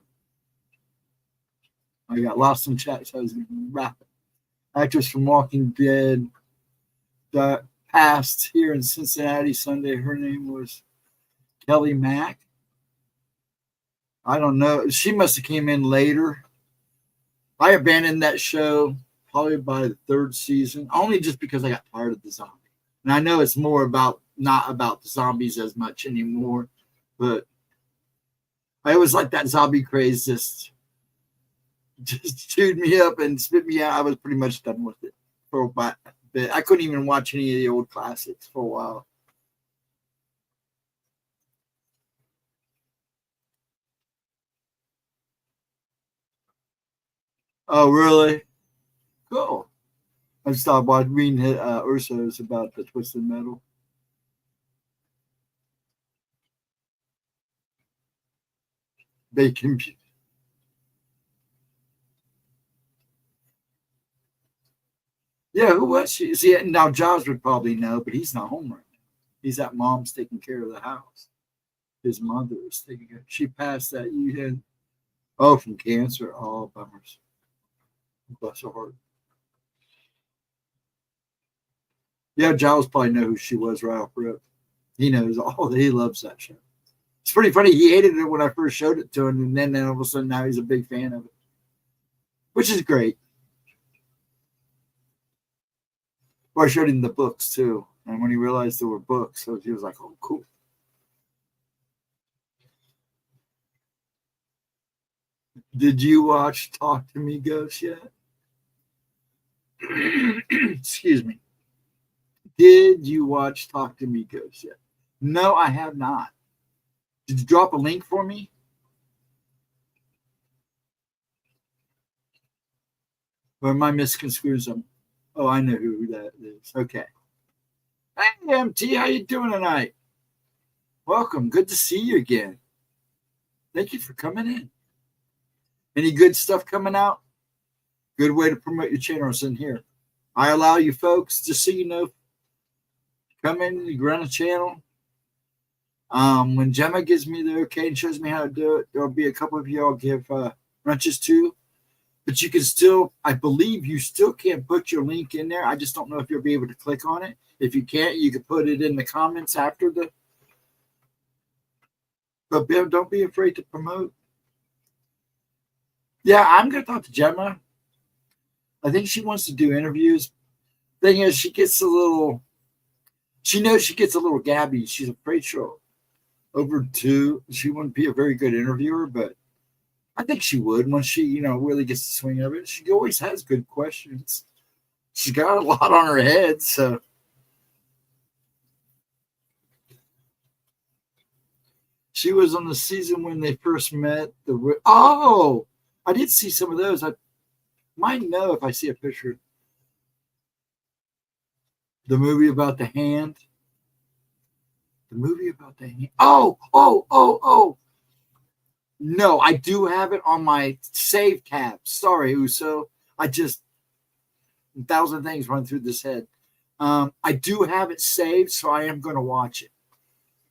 I got lost in chat, so I was rapping. Actress from Walking Dead that passed here in Cincinnati Sunday. Her name was Kelly Mack. I don't know. She must have came in later. I abandoned that show probably by the 3rd season, only just because I got tired of the zombie. And I know it's more about not about the zombies as much anymore, but I always like that zombie craze just chewed me up and spit me out. I was pretty much done with it for a bit. I couldn't even watch any of the old classics for a while. Oh, really? Cool. I stopped watching reading Urso's about the Twisted Metal. Bacon. Yeah, who was she? See, now Jaws would probably know, but he's not home right now. He's at mom's taking care of the house. His mother is taking care. She passed that. You had, from cancer. Oh, bummers. Bless her heart. Yeah, Giles probably know who she was right off rip. He knows all. He loves that show. It's pretty funny. He hated it when I first showed it to him, and then all of a sudden now he's a big fan of it, which is great. Well, I showed him the books too, and when he realized there were books, so he was like, "Oh, cool." Did you watch Talk to Me Ghost yet? Excuse me. Did you watch Talk to Me Ghost yet? No, I have not. Did you drop a link for me? Or am I misconstruing something? Oh, I know who that is. Okay. Hey, MT, how you doing tonight? Welcome. Good to see you again. Thank you for coming in. Any good stuff coming out? Good way to promote your channels in here. I allow you folks, just so you know, come in, you run a channel. When Gemma gives me the okay and shows me how to do it, there'll be a couple of you I'll give wrenches to. But you can still, I believe you still can't put your link in there. I just don't know if you'll be able to click on it. If you can't, you can put it in the comments after the. But don't be afraid to promote. Yeah, I'm going to talk to Gemma. I think she wants to do interviews. Thing is, she knows she gets a little gabby. She's afraid she'll overdo. She wouldn't be a very good interviewer, but I think she would once she, really gets the swing of it. She always has good questions. She's got a lot on her head, so. She was on the season when they first met. I did see some of those. I might know if I see a picture. The movie about the hand. The movie about the hand. Oh. No, I do have it on my save tab. Sorry, Uso. 1,000 things run through this head. I do have it saved, so I am going to watch it.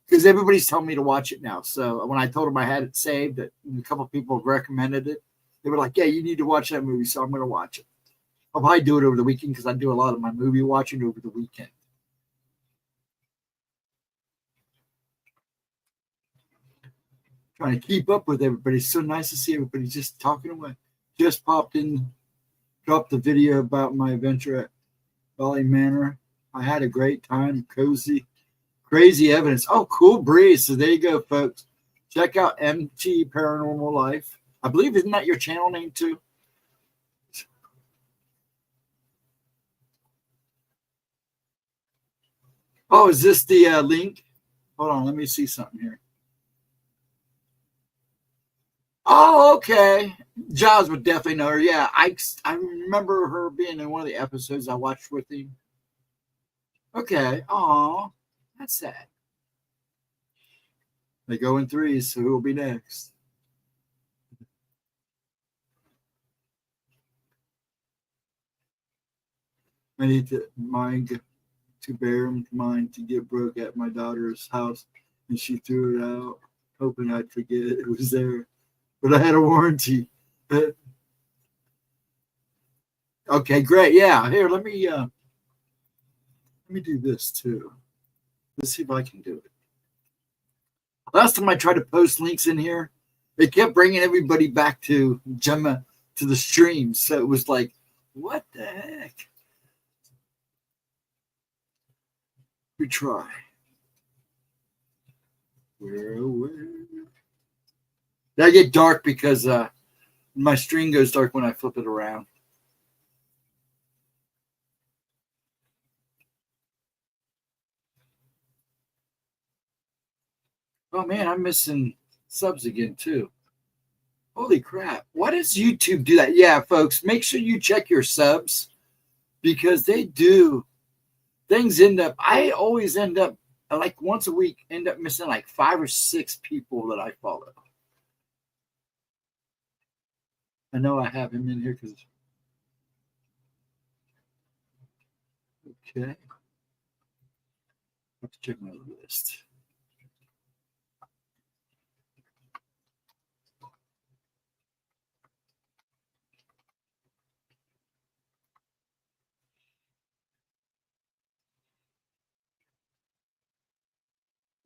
Because everybody's telling me to watch it now. So when I told them I had it saved, a couple of people recommended it. They were like, yeah, you need to watch that movie. So I'm going to watch it. I'll probably do it over the weekend because I do a lot of my movie watching over the weekend. Trying to keep up with everybody. It's so nice to see everybody just talking away. Just popped in, dropped the video about my adventure at Valley Manor. I had a great time, cozy. Crazy evidence. Oh, cool breeze. So there you go, folks. Check out MT Paranormal Life. I believe, isn't that your channel name too? Oh, is this the link? Hold on, let me see something here. Oh, okay. Jaws would definitely know her. Yeah, I remember her being in one of the episodes I watched with him. Okay. Oh, that's sad. They go in threes, so who will be next? I need to bear in mind to get broke at my daughter's house, and she threw it out, hoping I'd forget it was there. But I had a warranty. Okay, great. Yeah, here, let me do this too. Let's see if I can do it. Last time I tried to post links in here, it kept bringing everybody back to Gemma to the stream. So it was like, what the heck? We try. Where? I get dark because my screen goes dark when I flip it around. Oh man, I'm missing subs again too. Holy crap. Why does YouTube do that? Yeah, folks, make sure you check your subs because they do. Things I always end up, like once a week, end up missing like 5 or 6 people that I follow. I know I have him in here because. Okay. Let's check my list.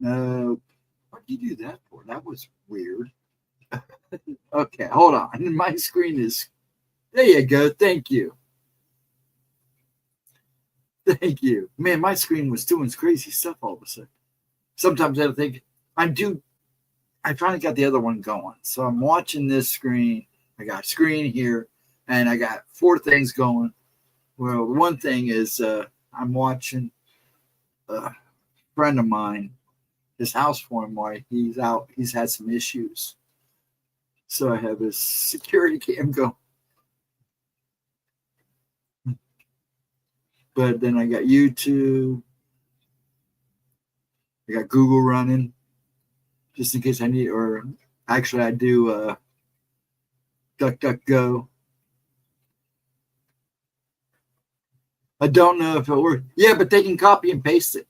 No. What did you do that for? That was weird. Okay, hold on. My screen is. There you go. Thank you. Thank you. Man, my screen was doing crazy stuff all of a sudden. Sometimes I think I finally got the other one going. So I'm watching this screen. I got screen here, and I got 4 things going. Well, one thing is I'm watching a friend of mine, his house phone while he's out. He's had some issues. So I have his security cam going. But then I got YouTube. I got Google running. just in case I need, or actually I do DuckDuckGo. I don't know if it'll work. Yeah, but they can copy and paste it.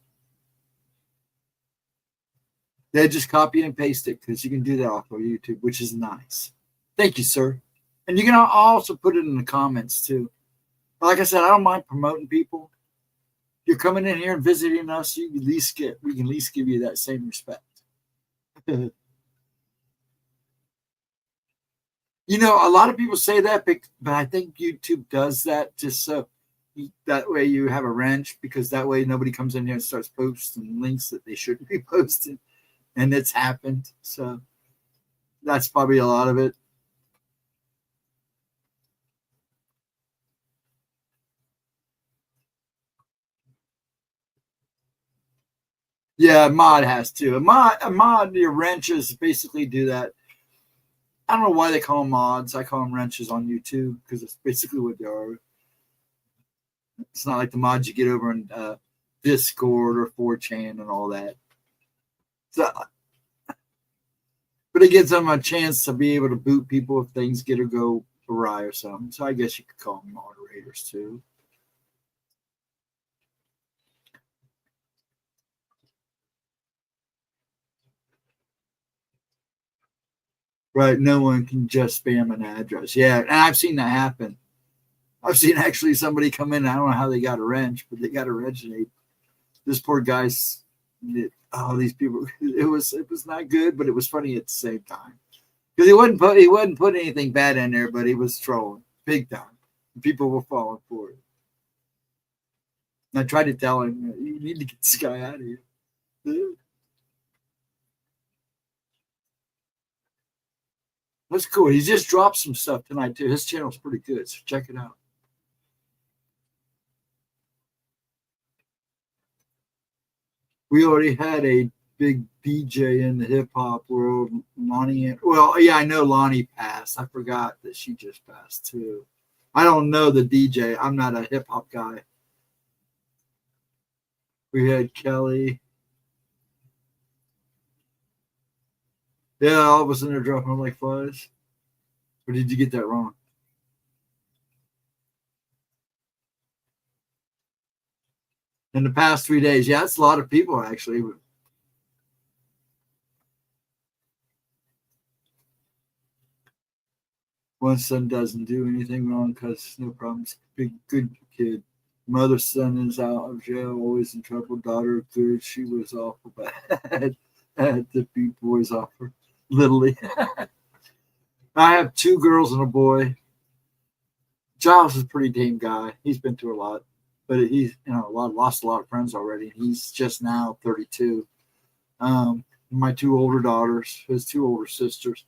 They just copy and paste it because you can do that off of YouTube, which is nice. Thank you, sir. And you can also put it in the comments too. Like I said, I don't mind promoting people. If you're coming in here and visiting us, we can at least give you that same respect. You know, a lot of people say that, but I think YouTube does that just so that way you have a wrench, because that way nobody comes in here and starts posting links that they shouldn't be posting. And it's happened. So that's probably a lot of it. Yeah, a mod has to. A mod, your wrenches basically do that. I don't know why they call them mods. I call them wrenches on YouTube because it's basically what they are. It's not like the mods you get over in Discord or 4chan and all that. So, but it gives them a chance to be able to boot people if things get or go awry or something. So I guess you could call them moderators too. Right, no one can just spam an address. Yeah, and I've seen that happen. I've seen actually somebody come in. I don't know how they got a wrench, but they got a wrench. And this poor guy's. These people. It was not good, but it was funny at the same time because he wasn't putting anything bad in there, but he was trolling big time. People were falling for it. And I tried to tell him, you need to get this guy out of here. That's cool. He just dropped some stuff tonight too. His channel's pretty good, so check it out. We already had a big DJ in the hip hop world, Lonnie. Well, yeah, I know Lonnie passed. I forgot that she just passed too. I don't know the DJ. I'm not a hip hop guy. We had Kelly. Yeah, all of a sudden they're dropping like flies. Or did you get that wrong? In the past 3 days, yeah, that's a lot of people actually. One son doesn't do anything wrong because no problems. Big good kid. Mother's son is out of jail, always in trouble. Daughter good. She was awful bad. Had to beat boys off her, literally. I have 2 girls and a boy. Giles is a pretty tame guy. He's been through a lot, but he's lost a lot of friends already. He's just now 32. My 2 older daughters, his 2 older sisters.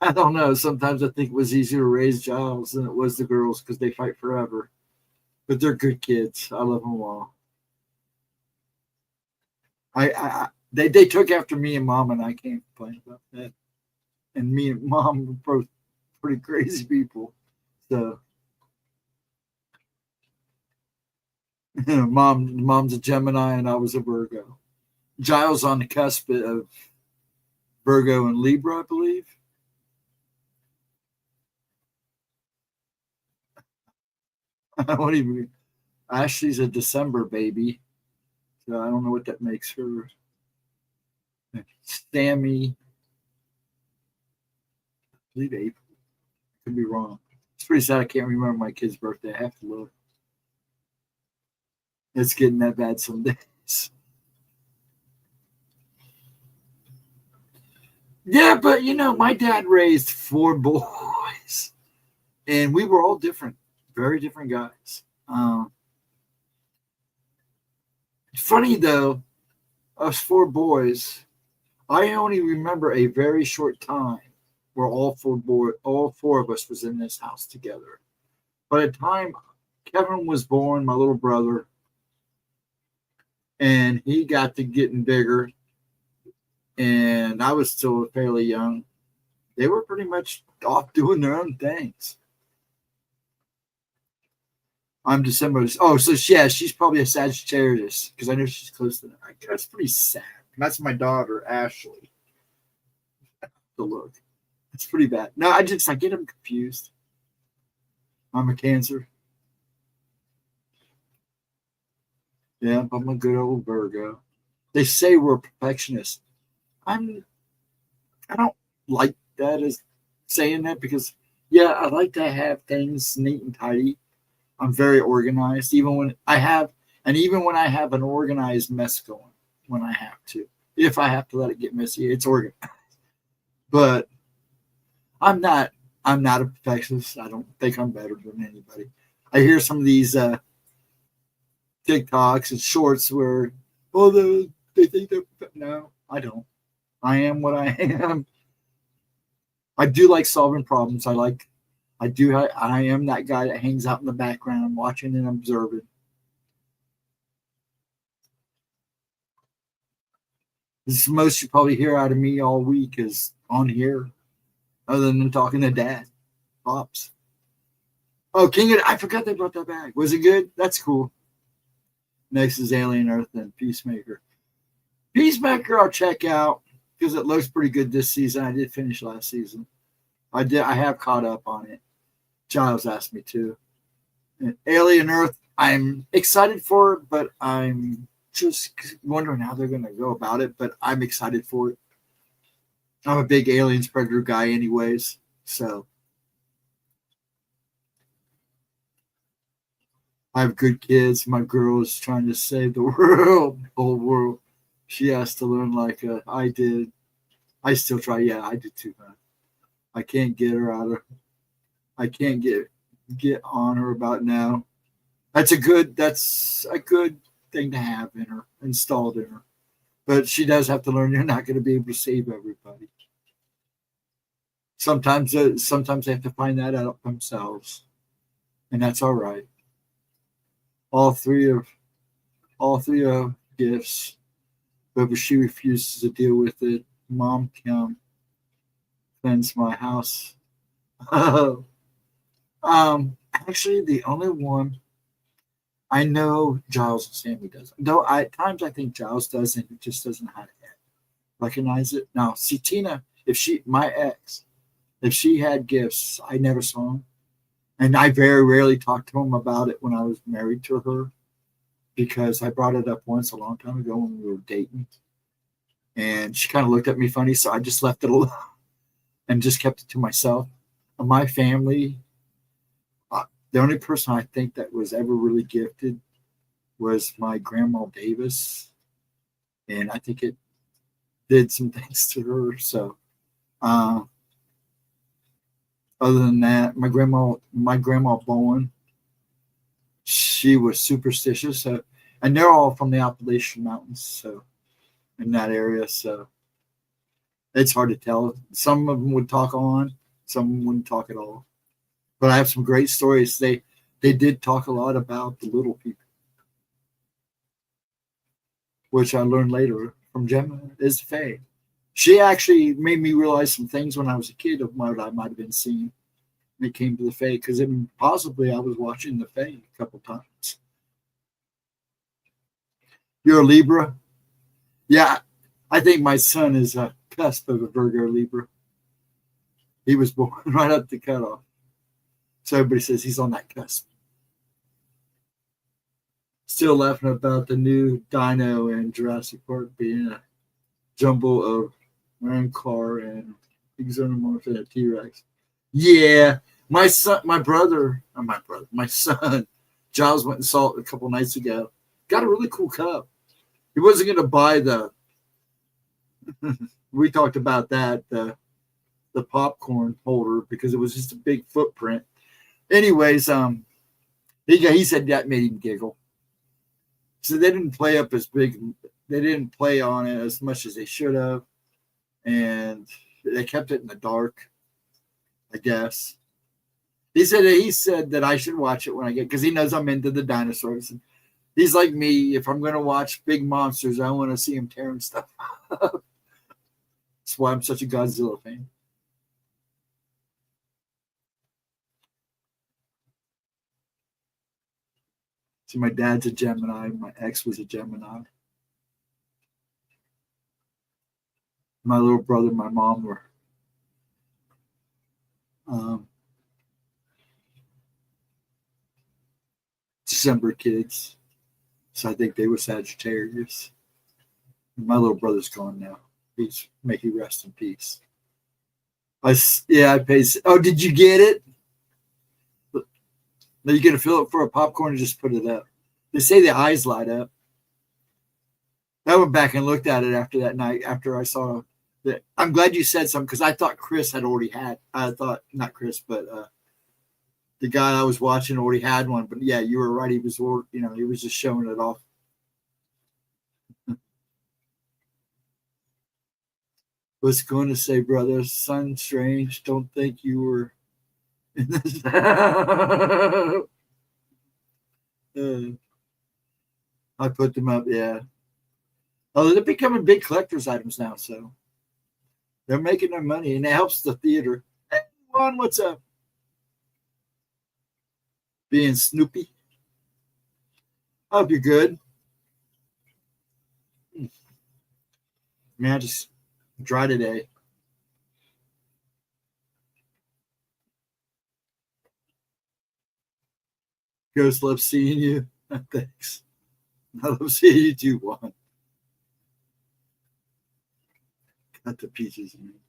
I don't know. Sometimes I think it was easier to raise Giles than it was the girls because they fight forever. But they're good kids. I love them all. They took after me and Mom, and I can't complain about that. And me and Mom were both pretty crazy people. So Mom's a Gemini, and I was a Virgo. Giles on the cusp of Virgo and Libra, I believe. What do you mean? Ashley's a December baby, so I don't know what that makes her. Sammy, I believe April. Could be wrong. It's pretty sad. I can't remember my kid's birthday. I have to look. It's getting that bad some days. Yeah, but my dad raised 4 boys, and we were all different, very different guys. Funny though, us 4 boys, I only remember a very short time where all 4 of us was in this house together. By the time Kevin was born, my little brother, and he got to getting bigger, and I was still fairly young, they were pretty much off doing their own things. I'm December. Oh, so yeah, she's probably a Sagittarius because I know she's close to that. That's pretty sad That's my daughter, Ashley. The look. It's pretty bad. No, I get them confused. I'm a Cancer. Yeah, I'm a good old Virgo. They say we're perfectionists. I'm. I don't like that as saying that because, yeah, I like to have things neat and tidy. I'm very organized, even when I have an organized mess going, when I have to. If I have to let it get messy, it's organized. But I'm not. I'm not a perfectionist. I don't think I'm better than anybody. I hear some of these TikToks and shorts where, oh, they think they're no, I don't. I am what I am. I do like solving problems. I am that guy that hangs out in the background watching and observing. This is the most you probably hear out of me all week is on here, other than talking to Dad, Pops. Oh, I forgot they brought that back. Was it good? That's cool. Next is Alien Earth and Peacemaker. Peacemaker I'll check out because it looks pretty good this season. I did finish last season. I have caught up on it. Giles asked me to. And Alien Earth, I'm excited for it, but I'm just wondering how they're going to go about it. But I'm excited for it. I'm a big Aliens Predator guy, anyways. So I have good kids. My girl is trying to save the world, the whole world. She has to learn like I did. I still try. Yeah, I did too, man. I can't get her out of. I can't get on her about now. That's a good thing to have in her, installed in her. But she does have to learn you're not going to be able to save everybody. Sometimes they have to find that out themselves, and that's all right. All three of gifts, but if she refuses to deal with it, Mom can cleanse my house. Actually, the only one I know Giles and Sammy does. Though at times I think Giles does, and he just doesn't know how to recognize it. Now, see Tina, my ex, if she had gifts, I never saw them, and I very rarely talked to him about it when I was married to her, because I brought it up once a long time ago when we were dating, and she kind of looked at me funny, so I just left it alone and just kept it to myself. My family, the only person I think that was ever really gifted was my grandma Davis, and I think it did some things to her. So, other than that, my grandma Bowen, she was superstitious. So, and they're all from the Appalachian Mountains, so in that area. So it's hard to tell. Some of them would talk on, some wouldn't talk at all. But I have some great stories. They did talk a lot about the little people, which I learned later from Gemma is Fae. She actually made me realize some things when I was a kid of what I might have been seeing when it came to the Fae, because possibly I was watching the Fae a couple times. You're a Libra? Yeah, I think my son is a cusp of a Virgo Libra. He was born right up the cutoff. So everybody says he's on that cusp. Still laughing about the new dino in Jurassic Park being a jumble of Rancor and Xenomorph and a T-Rex. Yeah, my son, my son, Giles went and saw it a couple nights ago. Got a really cool cup. He wasn't going to buy the. We talked about that the popcorn holder because it was just a big footprint. Anyways, he said that made him giggle. So they didn't play up as big. They didn't play on it as much as they should have, and they kept it in the dark, I guess. He said that I should watch it when I get, because he knows I'm into the dinosaurs. And he's like me. If I'm going to watch big monsters, I want to see him tearing stuff up. That's why I'm such a Godzilla fan. See, my dad's a Gemini. My ex was a Gemini. My little brother and my mom were um, December kids. So I think they were Sagittarius. My little brother's gone now. May he rest in peace. I paid. Oh, did you get it? Are you gonna fill it for a popcorn and just put it up? They say the eyes light up. I went back and looked at it after that night. After I saw that, I'm glad you said something because I thought Chris had already had. I thought not Chris, but the guy I was watching already had one. But yeah, you were right. He was, he was just showing it off. Was going to say, brother, son, strange. Don't think you were in this. I put them up, yeah. Oh, they're becoming big collector's items now, so they're making their money, and it helps the theater. Hey, Juan, what's up? Being Snoopy. I hope you're good. Man, just dry today. Ghost loves seeing you. Thanks. I love seeing you too, Juan. Got the peaches and mangoes.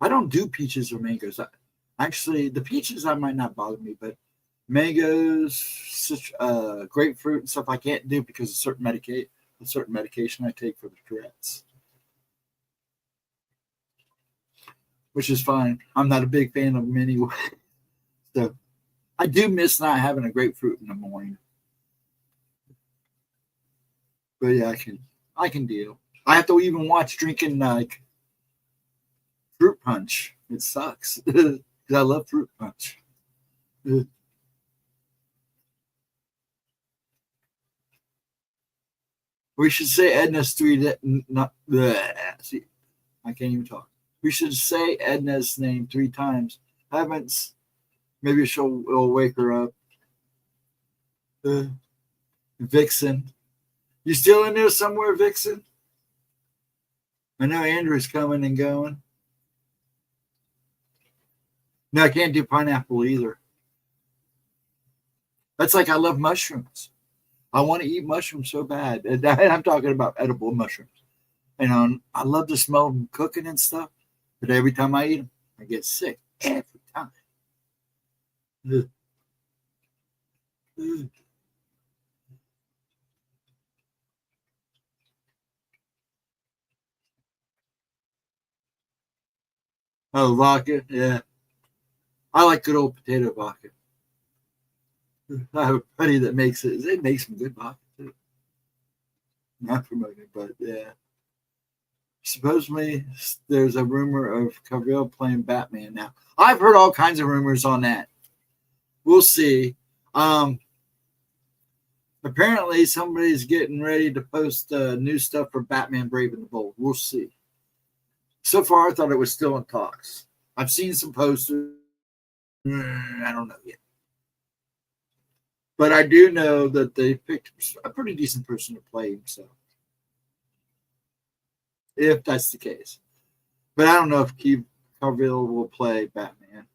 I don't do peaches or mangoes. Actually, the peaches I might not bother me, but mangoes, grapefruit and stuff I can't do because of certain medication I take for the Tourette's, which is fine. I'm not a big fan of them anyway. So I do miss not having a grapefruit in the morning. But yeah, I can deal. I have to even watch drinking like fruit punch. It sucks because I love fruit punch. We should say Edna's not. See, I can't even talk. We should say Edna's name 3 times. Haven't. Maybe it'll wake her up. Vixen. You still in there somewhere, Vixen? I know Andrew's coming and going. No, I can't do pineapple either. That's like I love mushrooms. I want to eat mushrooms so bad. And I'm talking about edible mushrooms. I love the smell of them cooking and stuff. But every time I eat them, I get sick. Every time. Ugh. Ugh. Oh, vodka. Yeah. I like good old potato vodka. I have a buddy that makes it. It makes some good vodka too. Not promoting, but yeah. Supposedly, there's a rumor of Cavill playing Batman now. I've heard all kinds of rumors on that. We'll see. Apparently, somebody's getting ready to post new stuff for Batman Brave and the Bold. We'll see. So far, I thought it was still in talks. I've seen some posters. I don't know yet. But I do know that they picked a pretty decent person to play him. So, if that's the case. But I don't know if Cavill will play Batman.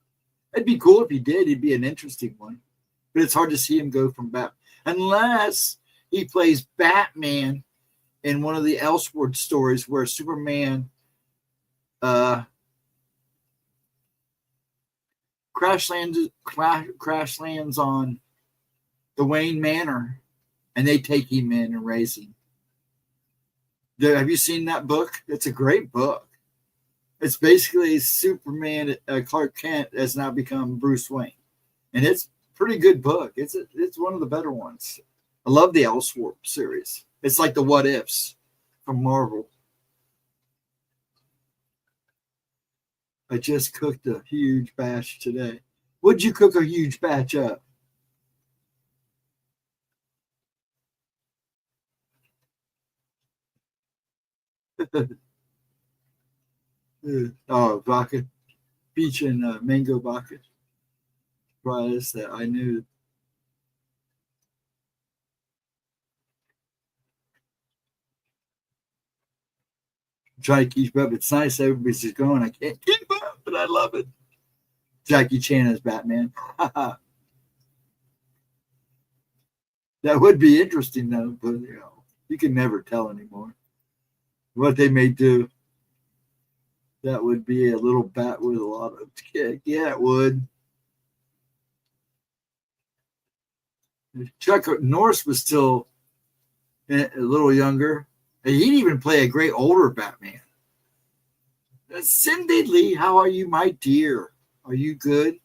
It'd be cool if he did. He'd be an interesting one. But it's hard to see him go from Batman. Unless he plays Batman in one of the Elseworld stories where Superman crash lands on the Wayne Manor and they take him in and raise him. Have you seen that book? It's a great book. It's basically Superman, Clark Kent has now become Bruce Wayne. And it's a pretty good book. It's one of the better ones. I love the Elseworld series. It's like the What Ifs from Marvel. I just cooked a huge batch today. Would you cook a huge batch up? Oh, vodka, peach and mango vodka. Surprised that I knew. trying to keep up. It's nice everybody's just going, I can't keep up, but I love it. Jackie Chan as Batman. That would be interesting, though, but you can never tell anymore what they may do. That would be a little bat with a lot of kick. Yeah, it would. Chuck Norris was still a little younger. He'd even play a great older Batman. Cindy Lee, how are you, my dear? Are you good?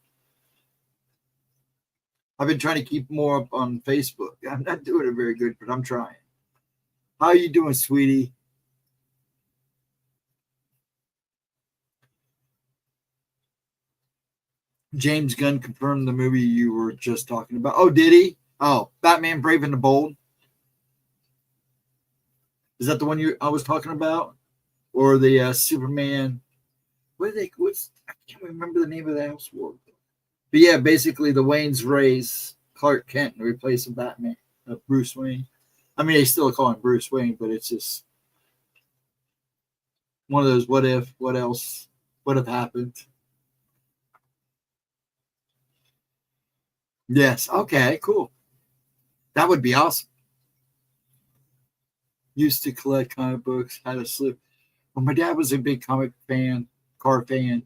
I've been trying to keep more up on Facebook. I'm not doing it very good, but I'm trying. How are you doing, sweetie? James Gunn confirmed the movie you were just talking about. Oh, did he? Oh, Batman Brave and the Bold. Is that the one I was talking about? Or the Superman? I can't remember the name of the house. But yeah, basically the Wayne's raise Clark Kent and replace the Batman, Bruce Wayne. I mean, they still call him Bruce Wayne, but it's just one of those what if, what else, what have happened. Yes. Okay, cool. That would be awesome. Used to collect comic books, had a slip. Well, my dad was a big comic fan, car fan.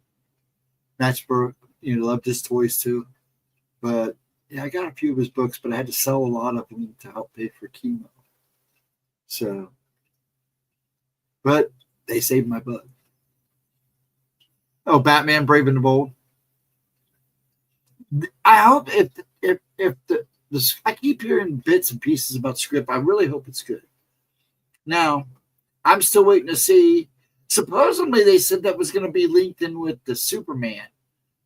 Matchbook, loved his toys too. But yeah, I got a few of his books, but I had to sell a lot of them to help pay for chemo. So, but they saved my butt. Oh, Batman Brave and the Bold. I hope if the I keep hearing bits and pieces about the script. I really hope it's good. Now, I'm still waiting to see. Supposedly, they said that was going to be linked in with the Superman,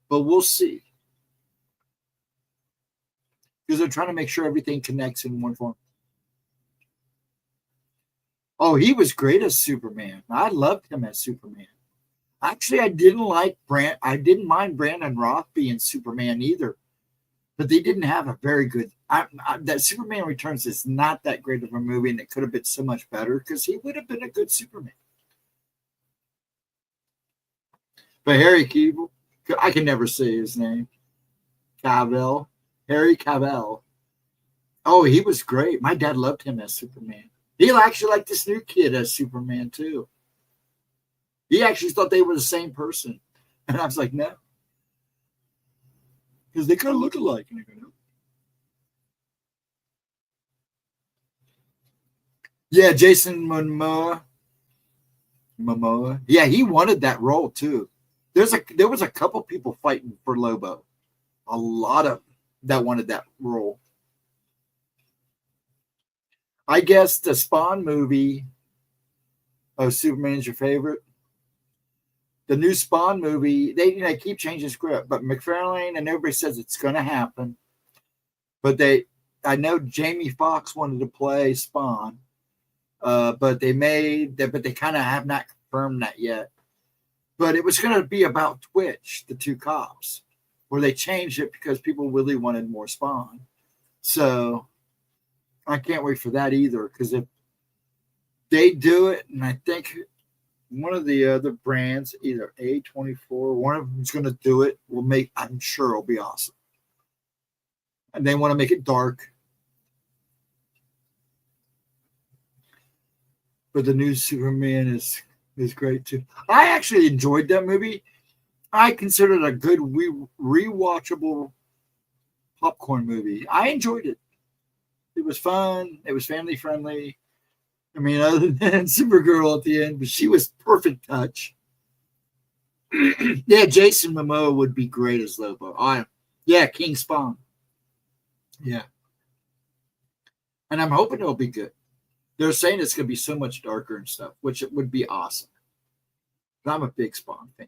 but we'll see. Because they're trying to make sure everything connects in one form. Oh, he was great as Superman. I loved him as Superman. Actually, I didn't mind Brandon Roth being Superman either. But they didn't have a very good. That Superman Returns is not that great of a movie, and it could have been so much better because he would have been a good Superman. But Harry Cavill, I can never say his name. Cavill, Harry Cavill. Oh, he was great. My dad loved him as Superman. He actually liked this new kid as Superman too. He actually thought they were the same person, and I was like, no. Because they kind of look alike. Yeah, Jason Momoa. Yeah, he wanted that role too. There was a couple people fighting for Lobo. A lot of that wanted that role. I guess the Spawn movie. Oh, Superman's your favorite. The new Spawn movie, they keep changing script, but McFarlane and everybody says it's going to happen. But I know Jamie Foxx wanted to play Spawn, but they kind of have not confirmed that yet. But it was going to be about Twitch, the two cops, where they changed it because people really wanted more Spawn. So I can't wait for that either, because if they do it, and I think one of the other brands, either A24, one of them is going to do it. I'm sure it'll be awesome. And they want to make it dark. But the new Superman is great too. I actually enjoyed that movie. I consider it a good rewatchable popcorn movie. I enjoyed it. It was fun. It was family friendly. I mean, other than Supergirl at the end, but she was perfect touch. Yeah, Jason Momoa would be great as Lobo. Yeah, King Spawn. Yeah. And I'm hoping it'll be good. They're saying it's going to be so much darker and stuff, which it would be awesome. But I'm a big Spawn fan.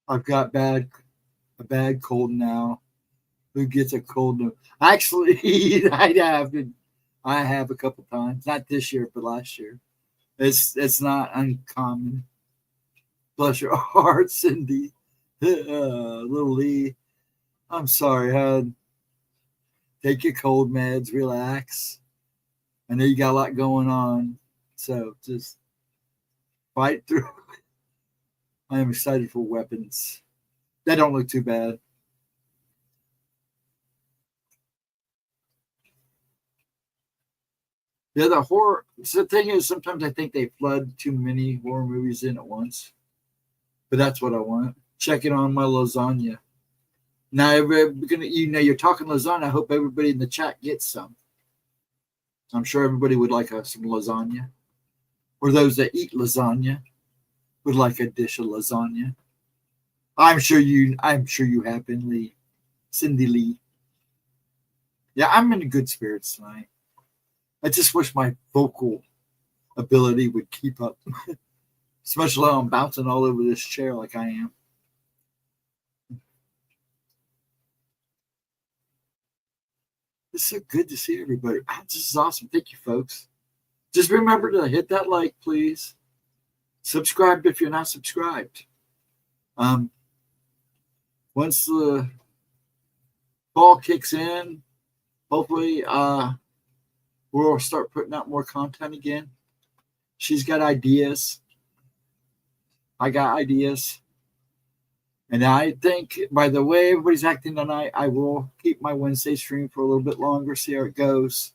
I've got a bad cold now. Who gets a cold? Actually, I have a couple times. Not this year, but last year. It's not uncommon. Bless your heart, Cindy. Little Lee. I'm sorry, hon. Take your cold meds, relax. I know you got a lot going on, so just fight through. I am excited for weapons. That don't look too bad. Yeah, the horror. So the thing is, sometimes I think they flood too many horror movies in at once, but that's what I want. Check it on my lasagna. Now, you're talking lasagna. I hope everybody in the chat gets some. I'm sure everybody would like some lasagna, or those that eat lasagna would like a dish of lasagna. I'm sure you have been, Lee. Cindy Lee. Yeah, I'm in good spirits tonight. I just wish my vocal ability would keep up, especially how I'm bouncing all over this chair like I am. It's so good to see everybody. This is awesome. Thank you, folks. Just remember to hit that like, please. Subscribe if you're not subscribed. Once the fall kicks in, hopefully we'll start putting out more content again. She's got ideas. I got ideas. And I think by the way everybody's acting tonight, I will keep my Wednesday stream for a little bit longer, see how it goes.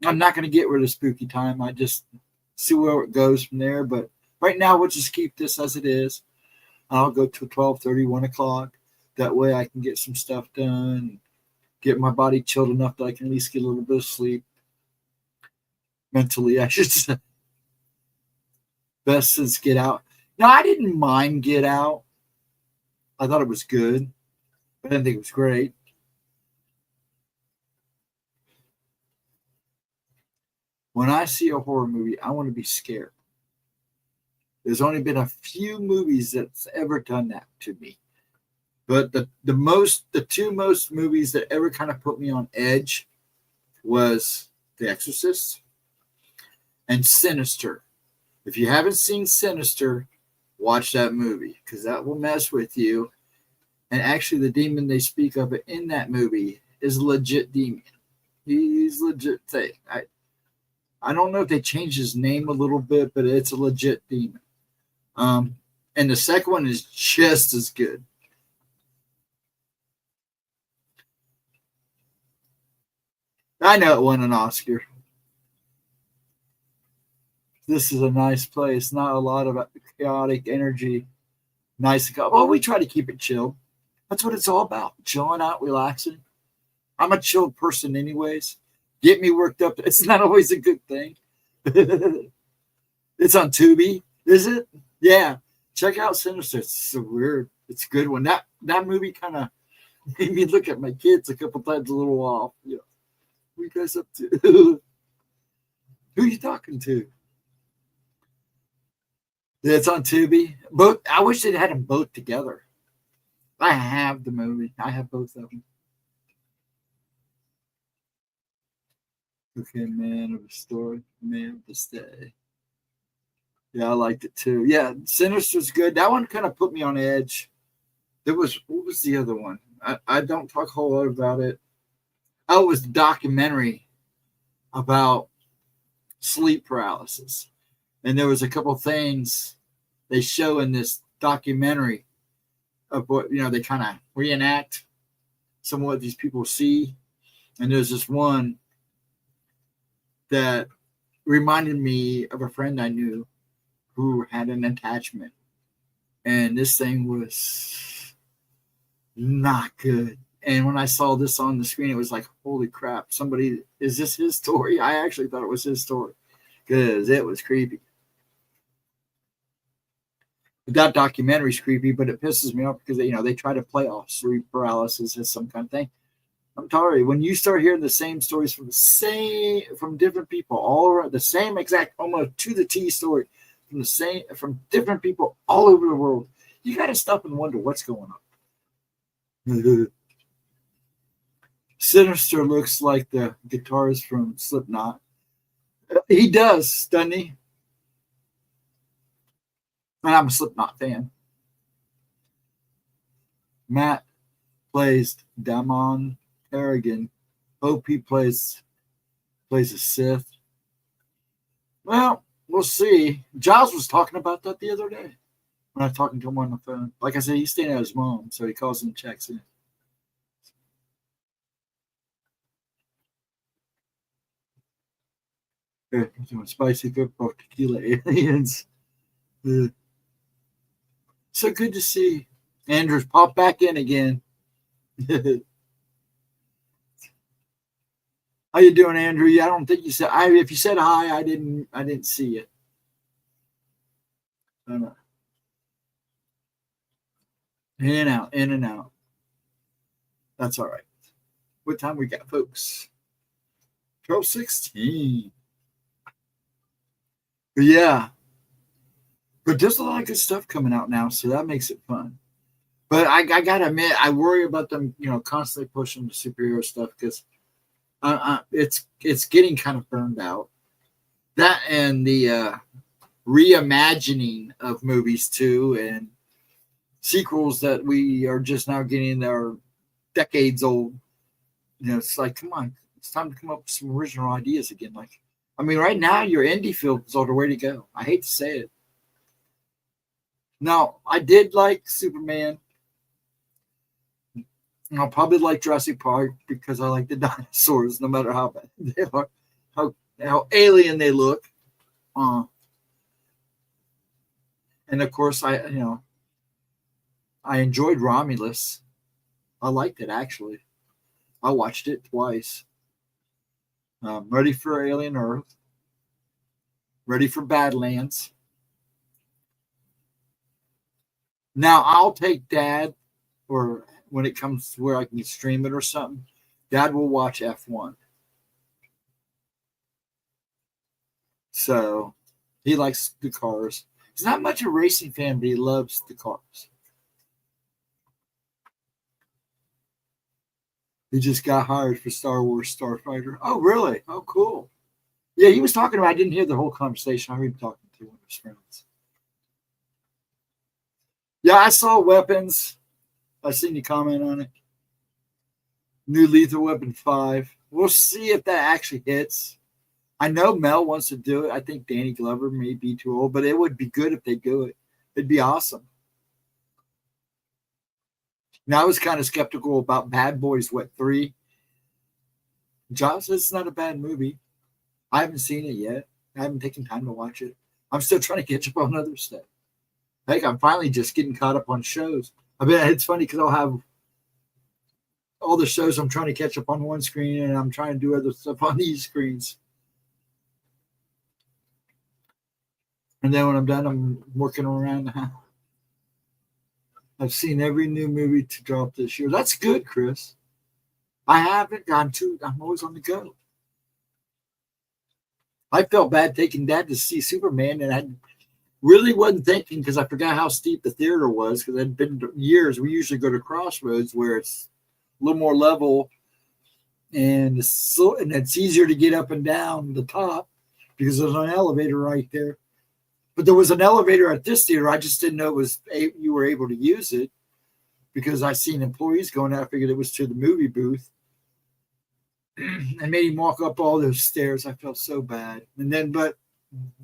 I'm not going to get rid of spooky time. I just see where it goes from there. But right now, we'll just keep this as it is. I'll go to 12:30, 1 o'clock. That way I can get some stuff done, get my body chilled enough that I can at least get a little bit of sleep. Mentally, I should say. Best since Get Out. Now, I didn't mind Get Out. I thought it was good. I didn't think it was great. When I see a horror movie, I want to be scared. There's only been a few movies that's ever done that to me. But the two most movies that ever kind of put me on edge was The Exorcist and Sinister. If you haven't seen Sinister, watch that movie because that will mess with you. And actually, the demon they speak of in that movie is a legit demon. He's legit thing. I don't know if they changed his name a little bit, but it's a legit demon. And the second one is just as good. I know it won an Oscar. This is a nice place. Not a lot of chaotic energy. Nice. Well, we try to keep it chill. That's what it's all about. Chilling out, relaxing. I'm a chilled person anyways. Get me worked up. It's not always a good thing. It's on Tubi, is it? Yeah. Check out Sinister. It's so weird. It's a good one. That movie kind of made me look at my kids a couple times a little while. Yeah. What are you guys up to? Who are you talking to? Yeah, it's on Tubi. Both. I wish they'd had them both together. I have the movie. I have both of them. Okay, Man of the Story, Man of the Stay. Yeah, I liked it too. Yeah, Sinister's good. That one kind of put me on edge. What was the other one? I don't talk a whole lot about it. Oh, it was the documentary about sleep paralysis. And there was a couple things they show in this documentary of what, they kind of reenact some of what these people see. And there's this one that reminded me of a friend I knew who had an attachment. And this thing was not good. And when I saw this on the screen, it was like, holy crap, is this his story? I actually thought it was his story because it was creepy. That documentary's creepy, but it pisses me off because they try to play off sleep paralysis as some kind of thing. I'm sorry, when you start hearing the same stories from different people all around, the same exact, almost to the T story from different people all over the world, you got to stop and wonder what's going on. Sinister looks like the guitarist from Slipknot. He does, doesn't he? And I'm a Slipknot fan. Matt plays Damon Harrigan. Hope he plays plays a Sith. Well, we'll see. Giles was talking about that the other day when I was talking to him on the phone. Like I said, he's staying at his mom, so he calls and checks in. Here, doing spicy football tequila aliens. So good to see Andrews pop back in again. How you doing, Andrew? I don't think you said. If you said hi, I didn't see it. I don't know. In and out, in and out. That's all right. What time we got, folks? 12:16. But yeah. But there's a lot of good stuff coming out now, so that makes it fun. But I gotta admit, I worry about them, constantly pushing the superhero stuff because it's getting kind of burned out. That and the reimagining of movies too, and sequels that we are just now getting that are decades old. It's like, come on, it's time to come up with some original ideas again. Like, I mean, right now your indie films are the way to go. I hate to say it. Now, I did like Superman. I'll probably like Jurassic Park because I like the dinosaurs, no matter how bad they are, how alien they look. And of course, I enjoyed Romulus. I liked it actually. I watched it twice. Ready for Alien Earth. Ready for Badlands. Now I'll take Dad, or when it comes to where I can stream it or something, Dad will watch F1. So he likes the cars. He's not much a racing fan, but he loves the cars. He just got hired for Star Wars Starfighter. Oh, really? Oh, cool. Yeah, he was talking about, I didn't hear the whole conversation. I heard him talking to one of his friends. Yeah, I saw Weapons. I seen you comment on it. New Lethal Weapon 5. We'll see if that actually hits. I know Mel wants to do it. I think Danny Glover may be too old, but it would be good if they do it. It'd be awesome. Now I was kind of skeptical about Bad Boys 3. Josh says it's not a bad movie. I haven't seen it yet. I haven't taken time to watch it. I'm still trying to catch up on other stuff. I think I'm finally just getting caught up on shows. I mean, it's funny because I'll have all the shows I'm trying to catch up on one screen, and I'm trying to do other stuff on these screens. And then when I'm done, I'm working around the house. I've seen every new movie to drop this year. That's good, Chris. I haven't gone to. I'm always on the go. I felt bad taking Dad to see Superman, and I really wasn't thinking because I forgot how steep the theater was because it had been years. We usually go to Crossroads where it's a little more level and it's easier to get up and down the top because there's an elevator right there. But there was an elevator at this theater. I just didn't know you were able to use it because I seen employees going out. I figured it was to the movie booth. I made him walk up all those stairs. I felt so bad. But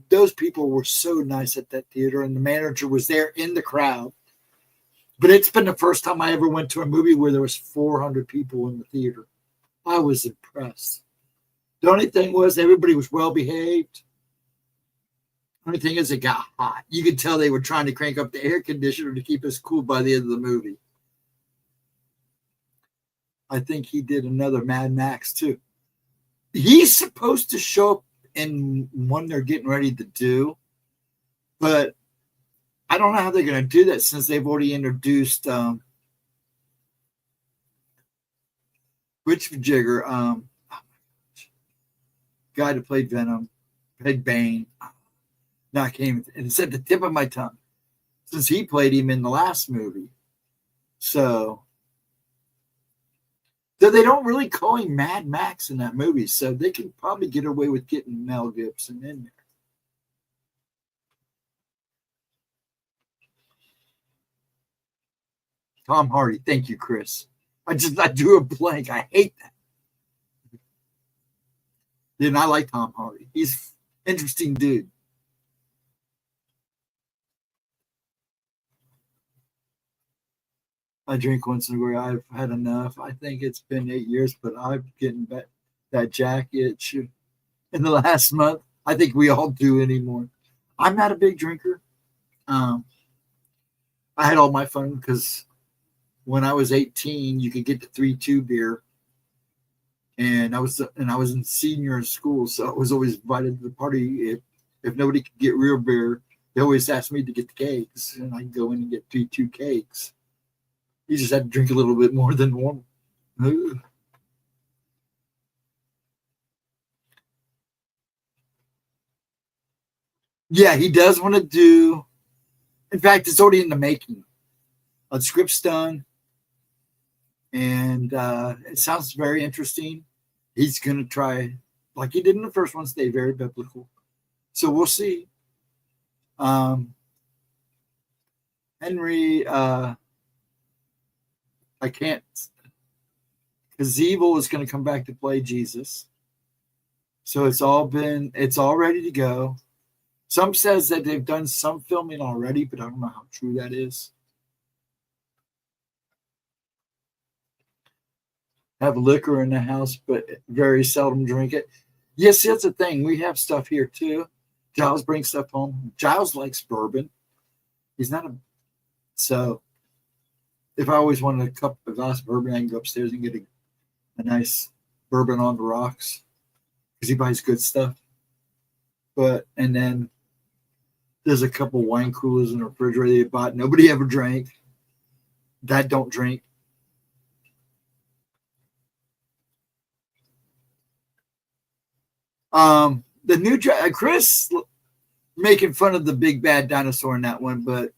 those people were so nice at that theater, and the manager was there in the crowd. But it's been the first time I ever went to a movie where there was 400 people in the theater. I was impressed. The only thing was everybody was well behaved. The only thing is it got hot. You could tell they were trying to crank up the air conditioner to keep us cool by the end of the movie. I think he did another Mad Max too. He's supposed to show up in one they're getting ready to do, but I don't know how they're going to do that since they've already introduced Rich Jigger, guy that played Venom, played Bane. Now I can't even, it's at the tip of my tongue since he played him in the last movie. So they don't really call him Mad Max in that movie, so they can probably get away with getting Mel Gibson in there. Tom Hardy. Thank you, Chris. I drew a blank. I hate that. Then I like Tom Hardy. He's an interesting dude. I drink once in a while. I've had enough. I think it's been 8 years, but I'm getting back that jacket in the last month. I think we all do anymore. I'm not a big drinker. I had all my fun because when I was 18, you could get the 3-2 beer, and I was in senior school, so I was always invited to the party. If nobody could get real beer, they always asked me to get the cakes, and I'd go in and get 3-2 cakes. You just had to drink a little bit more than normal. Yeah, he does want to do. In fact, it's already in the making. The script's done, and it sounds very interesting. He's going to try, like he did in the first one, stay very biblical. So we'll see. Henry, I can't, because Evil is going to come back to play Jesus. So it's all ready to go. Some says that they've done some filming already, but I don't know how true that is. Have liquor in the house, but very seldom drink it. Yes, that's the thing. We have stuff here too. Giles brings stuff home. Giles likes bourbon. He's not a so. If I always wanted a glass of bourbon, I can go upstairs and get a nice bourbon on the rocks because he buys good stuff. And then there's a couple wine coolers in the refrigerator they bought. Nobody ever drank. That don't drink. The new Chris making fun of the big bad dinosaur in that one, but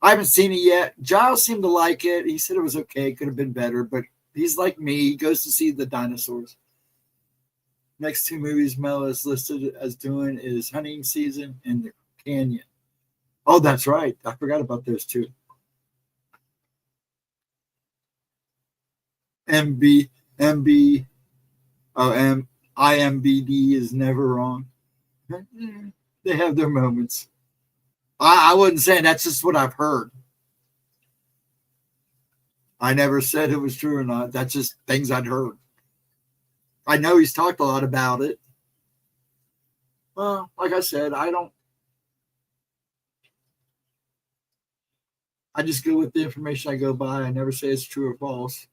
I haven't seen it yet. Giles seemed to like it. He said it was okay. Could have been better, but he's like me. He goes to see the dinosaurs. Next 2 movies Mel is listed as doing is Hunting Season and The Canyon. Oh, that's right. I forgot about those 2. IMBD is never wrong. They have their moments. I wasn't saying that's just what I've heard. I never said it was true or not. That's just things I'd heard. I know he's talked a lot about it. Well, like I said, I just go with the information I go by. I never say it's true or false.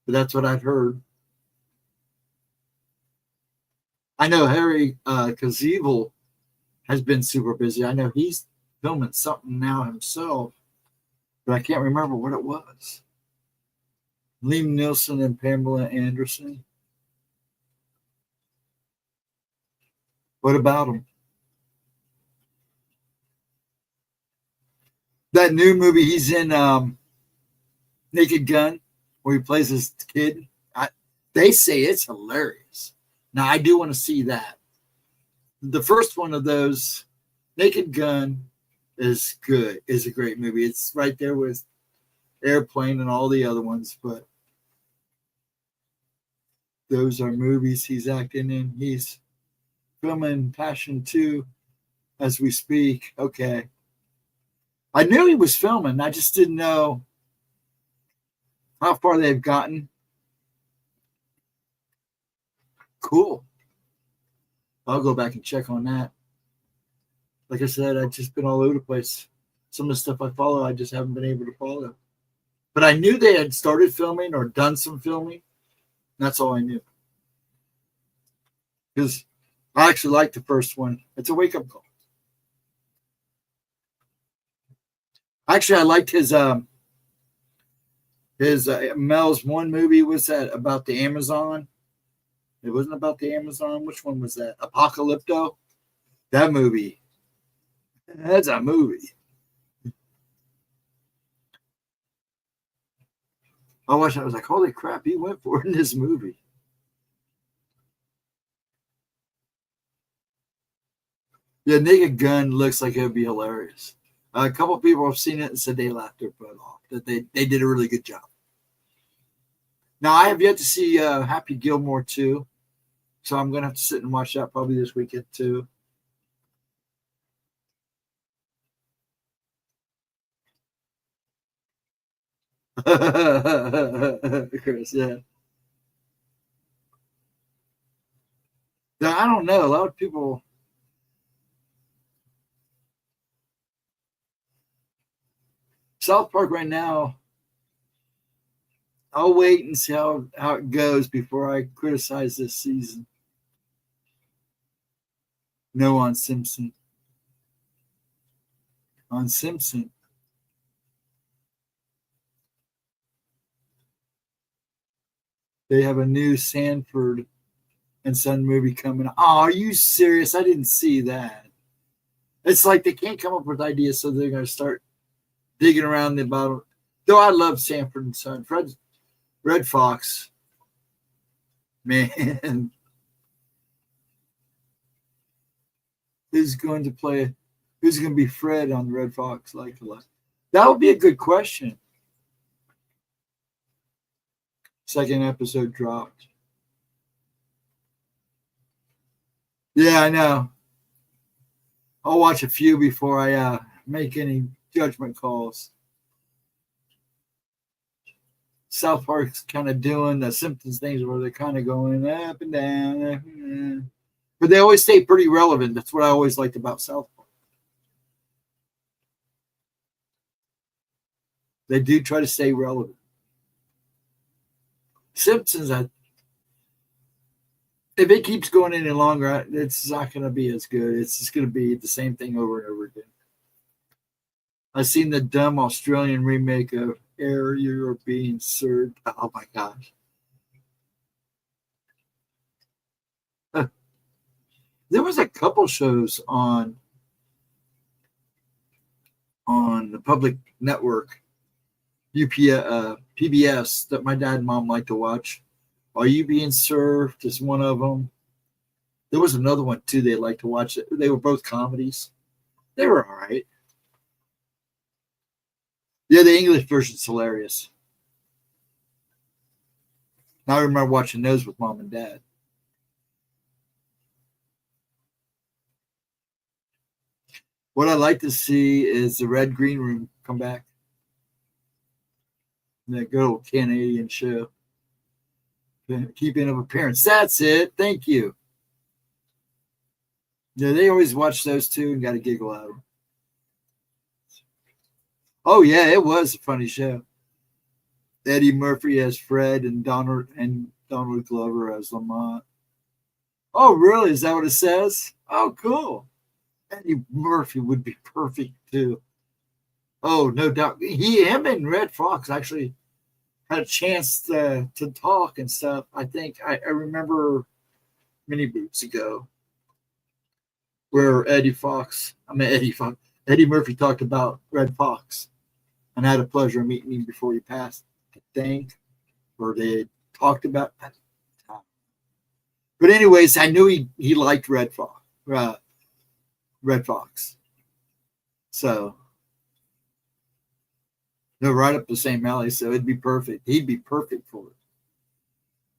But that's what I've heard. I know Harry Cavill has been super busy. I know he's filming something now himself, but I can't remember what it was. Liam Neeson and Pamela Anderson. What about him? That new movie he's in, Naked Gun, where he plays his kid. They say it's hilarious. Now, I do want to see that. The first one of those, Naked Gun, is good. Is a great movie. It's right there with Airplane and all the other ones, but those are movies he's acting in. He's filming Passion 2 as we speak. Okay. I knew he was filming. I just didn't know how far they've gotten. Cool. I'll go back and check on that. Like I said, I've just been all over the place. Some of the stuff I follow, I just haven't been able to follow. But I knew they had started filming or done some filming. That's all I knew. Because I actually liked the first one. It's a wake-up call. Actually, I liked his Mel's one movie was that about the Amazon. It wasn't about the Amazon. Which one was that? Apocalypto? That movie. That's a movie. I watched it. I was like, holy crap, he went for it in this movie. Yeah, Naked Gun looks like it would be hilarious. A couple of people have seen it and said they laughed their butt off. That they did a really good job. Now, I have yet to see Happy Gilmore 2. So I'm going to have to sit and watch that probably this weekend too. Chris, yeah. Now, I don't know. A lot of people. South Park right now, I'll wait and see how it goes before I criticize this season. No, on Simpson. On Simpson. They have a new Sanford and Son movie coming. Oh, are you serious? I didn't see that. It's like they can't come up with ideas, so they're going to start digging around the bottom. Though I love Sanford and Son. Red Fox. Man. Who's going to be Fred on the Red Fox? That would be a good question. Second episode dropped. Yeah, I know. I'll watch a few before I make any judgment calls. South Park's kind of doing the Simpsons things where they're kind of going up and down. But they always stay pretty relevant. That's what I always liked about South Park. They do try to stay relevant. Simpsons, if it keeps going any longer, it's not going to be as good. It's just going to be the same thing over and over again. I've seen the dumb Australian remake of Air You're Being Served. Oh my gosh. There was a couple shows on the public network, PBS, that my dad and mom like to watch. Are You Being Served is one of them. There was another one too they like to watch. They were both comedies. They were all right. Yeah, the English version's hilarious. I remember watching those with mom and dad. What I'd like to see is the Red Green Room come back. That good old Canadian show. Keeping Up Appearance. That's it. Thank you. Yeah, they always watch those too and got a giggle out of them. Oh yeah, it was a funny show. Eddie Murphy as Fred and Donald Glover as Lamont. Oh, really? Is that what it says? Oh, cool. Eddie Murphy would be perfect too. Oh, no doubt. Him and Red Fox actually had a chance to talk and stuff. I think I remember many boots ago where Eddie Murphy talked about Red Fox, and I had a pleasure of meeting him before he passed, I think, or they talked about that. But anyways, I knew he liked Red Fox. So they're right up the same alley, so it'd be perfect. He'd be perfect for it.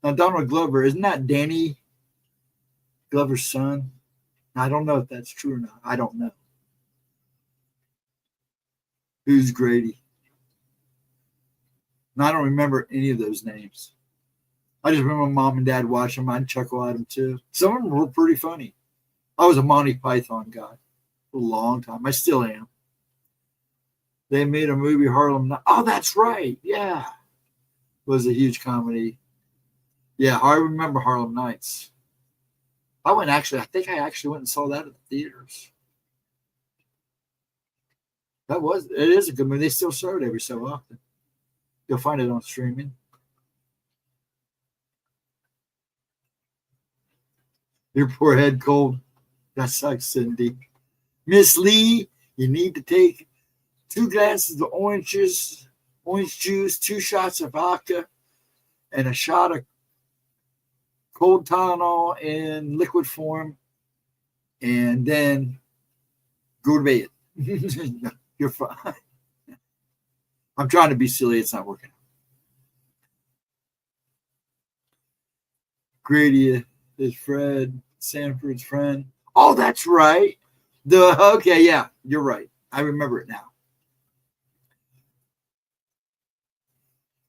Now, Donald Glover, isn't that Danny Glover's son? I don't know if that's true or not. I don't know. Who's Grady? And I don't remember any of those names. I just remember mom and dad watching them. I'd chuckle at them too. Some of them were pretty funny. I was a Monty Python guy for a long time. I still am. They made a movie, Harlem Nights. Oh, that's right. Yeah. It was a huge comedy. Yeah, I remember Harlem Nights. I think I actually went and saw that at the theaters. It is a good movie. They still show it every so often. You'll find it on streaming. Your poor head cold. That sucks, Cindy. Miss Lee, you need to take 2 glasses of orange juice, 2 shots of vodka, and a shot of cold Tylenol in liquid form, and then go to bed. You're fine. I'm trying to be silly. It's not working. Grady is Fred Sanford's friend. Oh, that's right. Okay, yeah, you're right. I remember it now.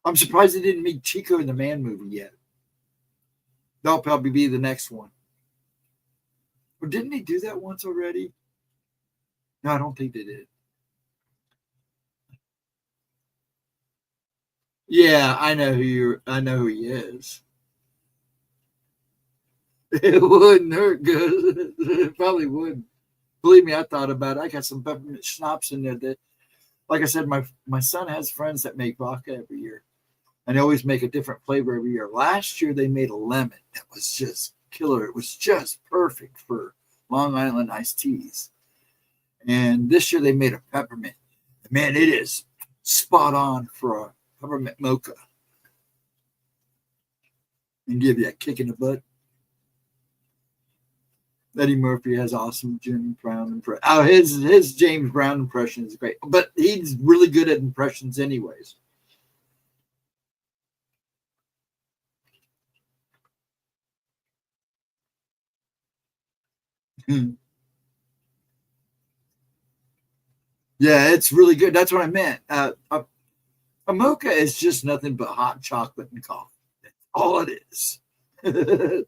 I'm surprised they didn't make Chico and the Man movie yet. That'll probably be the next one. Or didn't they do that once already? No, I don't think they did. Yeah, I know who he is. It wouldn't hurt good. It probably wouldn't. Believe me, I thought about it. I got some peppermint schnapps in there that, like I said, my son has friends that make vodka every year. And they always make a different flavor every year. Last year they made a lemon that was just killer. It was just perfect for Long Island iced teas. And this year they made a peppermint. Man, it is spot on for a peppermint mocha. And give you a kick in the butt. Eddie Murphy has awesome James Brown impression. Oh, his James Brown impression is great. But he's really good at impressions anyways. Yeah, it's really good. That's what I meant. A mocha is just nothing but hot chocolate and coffee. That's all it is.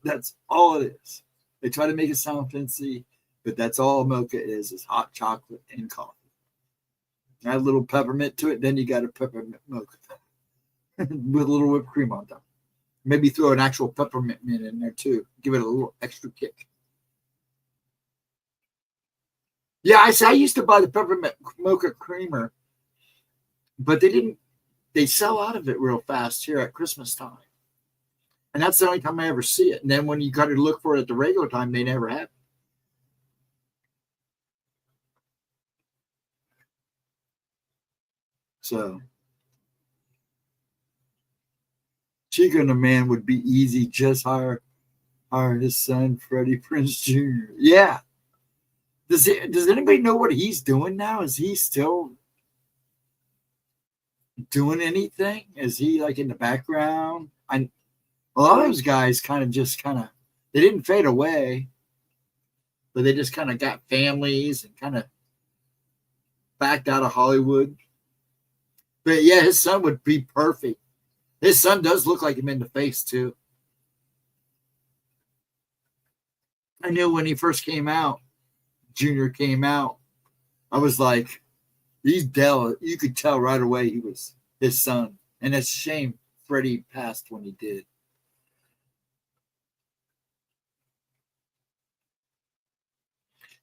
That's all it is. They try to make it sound fancy, but that's all a mocha is hot chocolate and coffee. Add a little peppermint to it, then you got a peppermint mocha with a little whipped cream on top. Maybe throw an actual peppermint mint in there too. Give it a little extra kick. Yeah, I used to buy the peppermint mocha creamer, but they sell out of it real fast here at Christmas time. And that's the only time I ever see it. And then when you got to look for it at the regular time, they never have it. So Chico and the Man would be easy. Just hire his son, Freddie Prinze Jr. Yeah. Does anybody know what he's doing now? Is he still doing anything? Is he like in the background? A lot of those guys kind of they didn't fade away, but they just kind of got families and kind of backed out of Hollywood. But yeah, his son would be perfect. His son does look like him in the face too. I knew when he first came out, Junior came out, I was like, you could tell right away he was his son. And it's a shame Freddie passed when he did.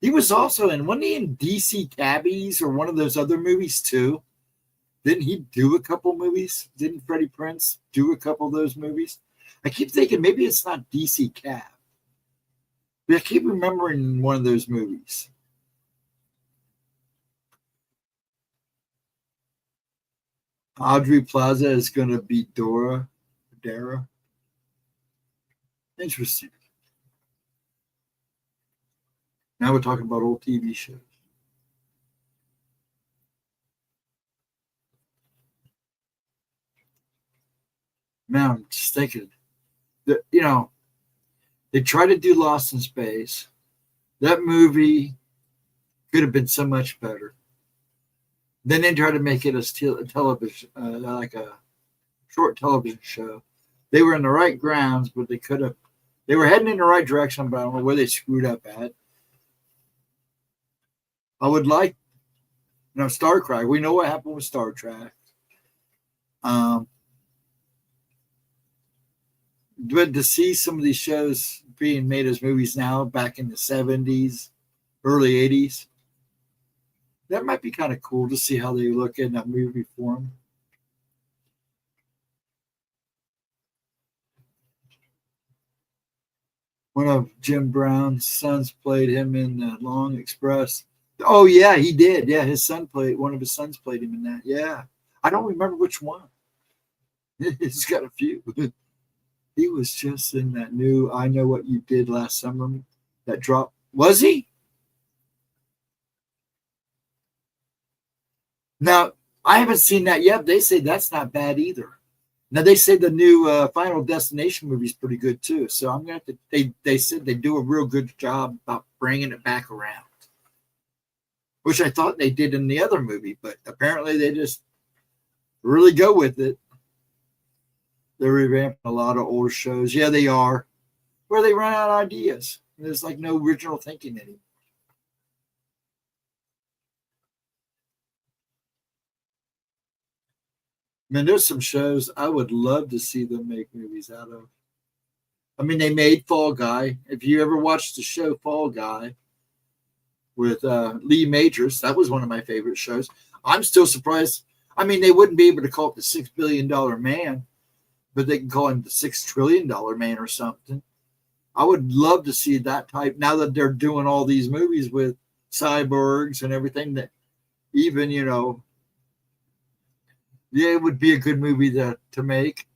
He was also wasn't he in DC Cabbies or one of those other movies too? Didn't he do a couple movies? Didn't Freddie Prinze do a couple of those movies? I keep thinking maybe it's not DC Cab. But I keep remembering one of those movies. Audrey Plaza is going to be Dara. Interesting. Now we're talking about old TV shows. Man, I'm just thinking that, they try to do Lost in Space. That movie could have been so much better. Then they tried to make it a television, like a short television show. They were in the right grounds, but they were heading in the right direction, but I don't know where they screwed up at. I would like, Star Trek. We know what happened with Star Trek. But to see some of these shows being made as movies now, back in the 70s, early 80s, that might be kind of cool to see how they look in that movie form. One of Jim Brown's sons played him in the Long Express. Oh, yeah, he did. Yeah, one of his sons played him in that. Yeah. I don't remember which one. He's got a few. He was just in that new I Know What You Did Last Summer that dropped. Was he? Now, I haven't seen that yet. They say that's not bad either. Now they say the new Final Destination movie is pretty good too. So I'm gonna have to. They said they do a real good job about bringing it back around, which I thought they did in the other movie, but apparently they just really go with it. They're revamping a lot of old shows. Yeah, they are. Where they run out of ideas. There's like no original thinking anymore. Man, there's some shows I would love to see them make movies out of. I mean, they made Fall Guy. If you ever watched the show Fall Guy with Lee Majors, that was one of my favorite shows. I'm still surprised. I mean, they wouldn't be able to call it the $6 billion man, but they can call him the $6 trillion man or something. I would love to see that type. Now that they're doing all these movies with cyborgs and everything, that even, yeah, it would be a good movie to make.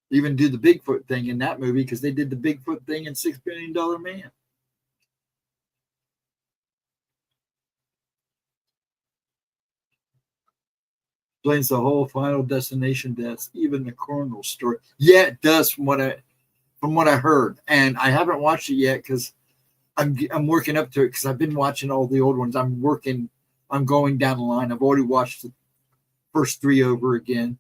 Even do the Bigfoot thing in that movie, because they did the Bigfoot thing in $6 Billion Man. Explains the whole Final Destination deaths, even the Coronal story. Yeah, it does from what I heard, and I haven't watched it yet because I'm working up to it because I've been watching all the old ones. I'm going down the line. I've already watched the first 3 over again,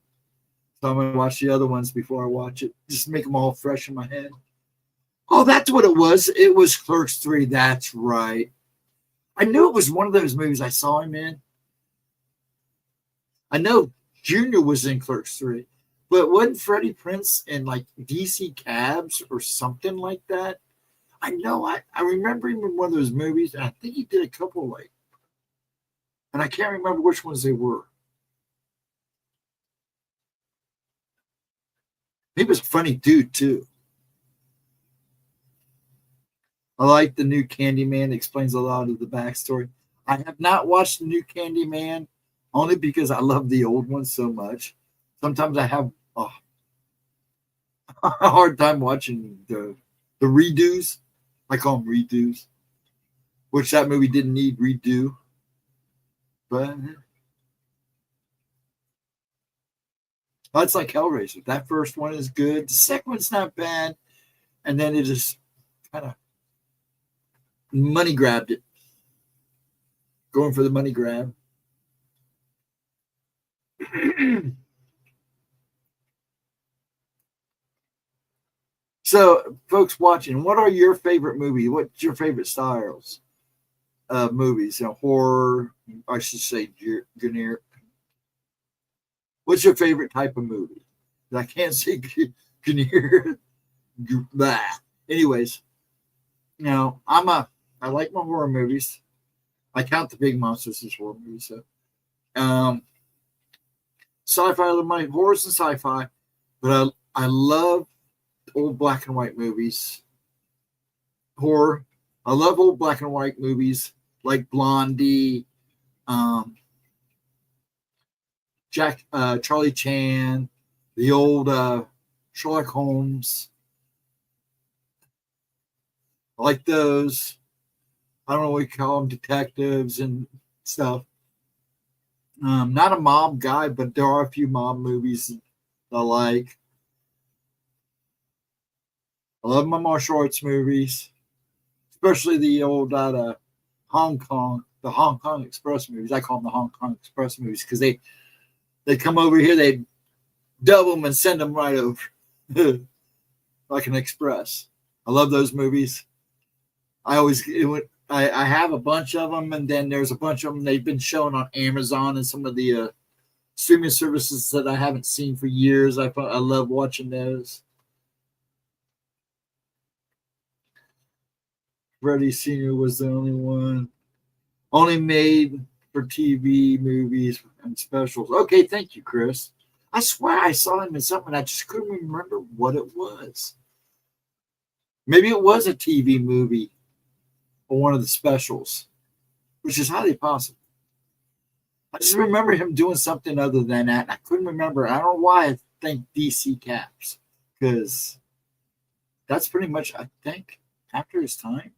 so I'm gonna watch the other ones before I watch it, just to make them all fresh in my head. Oh, that's what it was. It was Clerks 3. That's right. I knew it was one of those movies I saw him in. I know Junior was in Clerks 3, but wasn't Freddie Prinze in like DC Cabs or something like that? I know. I remember him in one of those movies, and I think he did a couple and I can't remember which ones they were. He was a funny dude too. I like the new Candyman. It explains a lot of the backstory. I have not watched the new Candyman only because I love the old one so much. Sometimes I have a hard time watching the redos. I call them redos, which that movie didn't need redo. But that's like Hellraiser. That first one is good. The second one's not bad. And then it just kind of money grabbed it. Going for the money grab. So, folks watching, what are your favorite movies? What's your favorite styles of movies? Horror, I should say, genre. What's your favorite type of movie? I can't say genre. Anyways, I like my horror movies. I count the big monsters as horror movies. So, sci-fi, I love my horrors and sci-fi, but I love old black and white movies. Horror, I love old black and white movies like Blondie, Charlie Chan, the old Sherlock Holmes. I like those. I don't know what you call them, detectives and stuff. Not a mob guy, but there are a few mob movies I like. I love my martial arts movies, especially the old Hong Kong Express movies. I call them the Hong Kong Express movies because they come over here, they dub them and send them right over like an express. I love those movies. I have a bunch of them, and then there's a bunch of them they've been shown on Amazon and some of the streaming services that I haven't seen for years. I love watching those. Freddy Sr. was the only one. Only made for TV, movies, and specials. Okay, thank you, Chris. I swear I saw him in something. I just couldn't remember what it was. Maybe it was a TV movie or one of the specials, which is highly possible. I just remember him doing something other than that. I couldn't remember. I don't know why I think DC Caps, because that's pretty much, I think, after his time.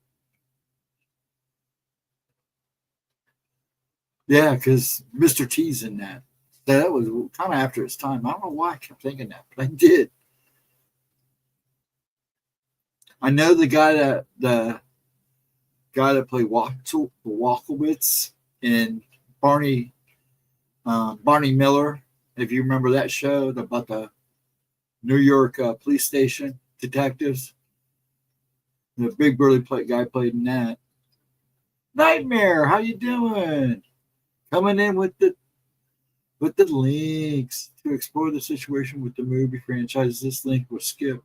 Yeah, because Mr. T's in that. That was kind of after its time. I don't know why I kept thinking that, but I did. I know the guy that played Walkowitz in Barney Barney Miller. If you remember that show about the New York police station detectives, the big burly guy played in that. Nightmare, how you doing? Coming in with the links to explore the situation with the movie franchise. This link was skipped.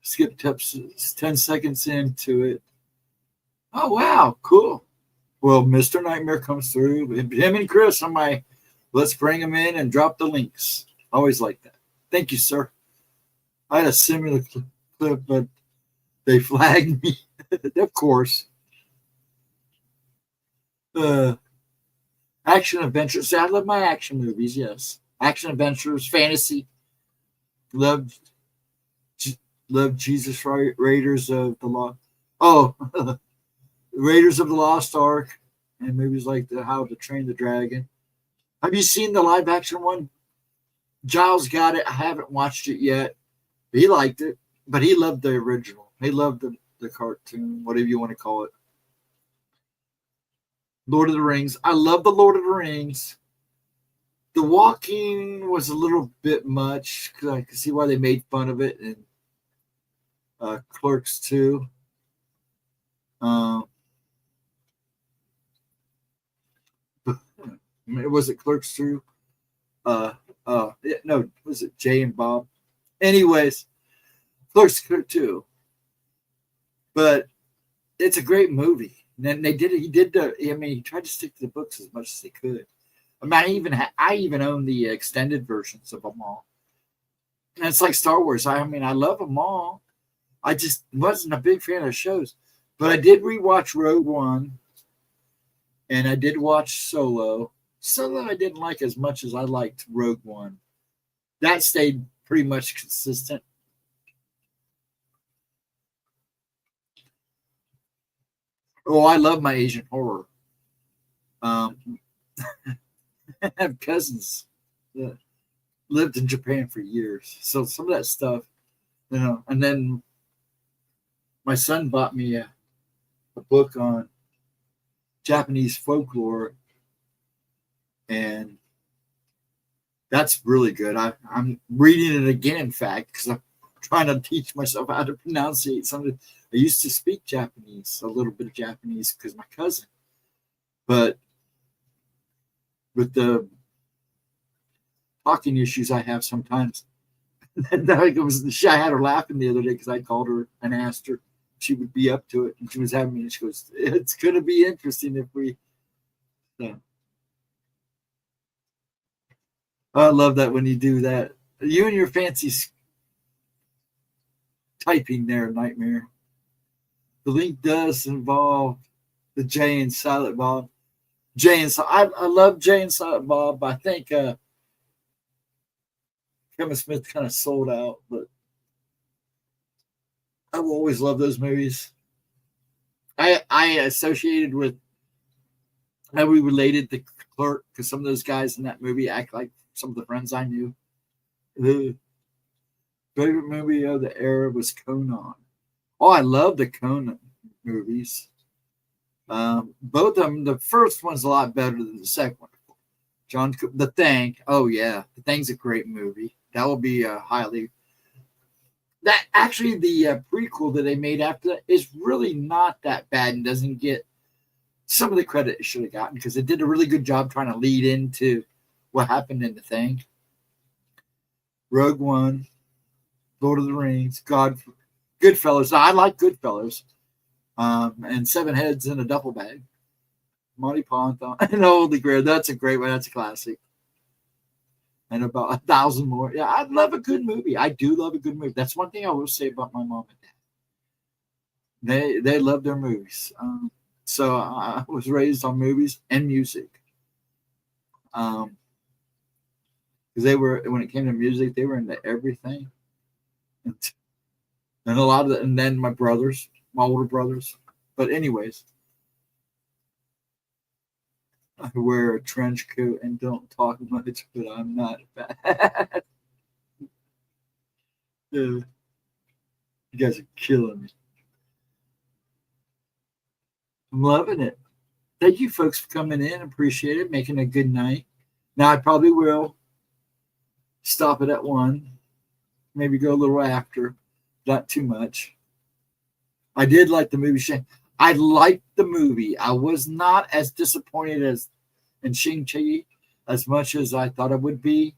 Skip tips 10 seconds into it. Oh wow, cool. Well, Mr. Nightmare comes through. Him and Chris on my let's bring him in and drop the links. Always like that. Thank you, sir. I had a similar clip, but they flagged me. Of course. Action adventures. I love my action movies, yes. Action adventures, fantasy. Love Jesus Raiders of the Lost. Oh, Raiders of the Lost Ark, and movies like How to Train the Dragon. Have you seen the live action one? Giles got it. I haven't watched it yet. He liked it, but he loved the original. He loved the cartoon, whatever you want to call it. Lord of the Rings. I love the Lord of the Rings. The walking was a little bit much because I can see why they made fun of it in Clerks 2. Was it Clerks 2? No, was it Jay and Bob? Anyways, Clerks 2. But it's a great movie. And they did it. He tried to stick to the books as much as he could. I mean, I even own the extended versions of them all. And it's like Star Wars. I love them all. I just wasn't a big fan of shows. But I did rewatch Rogue One. And I did watch Solo. Solo I didn't like as much as I liked Rogue One. That stayed pretty much consistent. Oh, I love my Asian horror. I have cousins that lived in Japan for years. So some of that stuff, and then my son bought me a book on Japanese folklore, and that's really good. I'm reading it again, in fact, because I'm trying to teach myself how to pronunciate something. I used to speak Japanese, a little bit of Japanese, because my cousin. But with the talking issues I have sometimes, I had her laughing the other day because I called her and asked her if she would be up to it, and she was having me, and she goes, "It's going to be interesting if we." I love that when you do that. You and your fancy typing there, Nightmare. The link does involve the Jay and Silent Bob. I love Jay and Silent Bob. I think Kevin Smith kind of sold out, but I will always love those movies. I associated with how we related to Clerk because some of those guys in that movie act like some of the friends I knew. The favorite movie of the era was Conan. Oh, I love the Conan movies. Both of them. The first one's a lot better than the second one. The Thing. Oh yeah, The Thing's a great movie. That will be highly. That actually the prequel that they made after that is really not that bad and doesn't get some of the credit it should have gotten because it did a really good job trying to lead into what happened in The Thing. Rogue One, Lord of the Rings, Goodfellas. I like Goodfellas. And Seven Heads in a Duffel Bag. Monty Python and Holy Grail. That's a great one. That's a classic. And about 1,000 more. Yeah, I love a good movie. I do love a good movie. That's one thing I will say about my mom and dad. They love their movies. So I was raised on movies and music. Because they were, when it came to music, they were into everything. And a lot of and then my older brothers. But anyways, I wear a trench coat and don't talk much, but I'm not bad. You guys are killing me. I'm loving it. Thank you, folks, for coming in. Appreciate it. Making a good night. Now, I probably will stop it at 1. Maybe go a little after. Not too much. I did like the movie. I liked the movie. I was not as disappointed as in Shang-Chi as much as I thought it would be.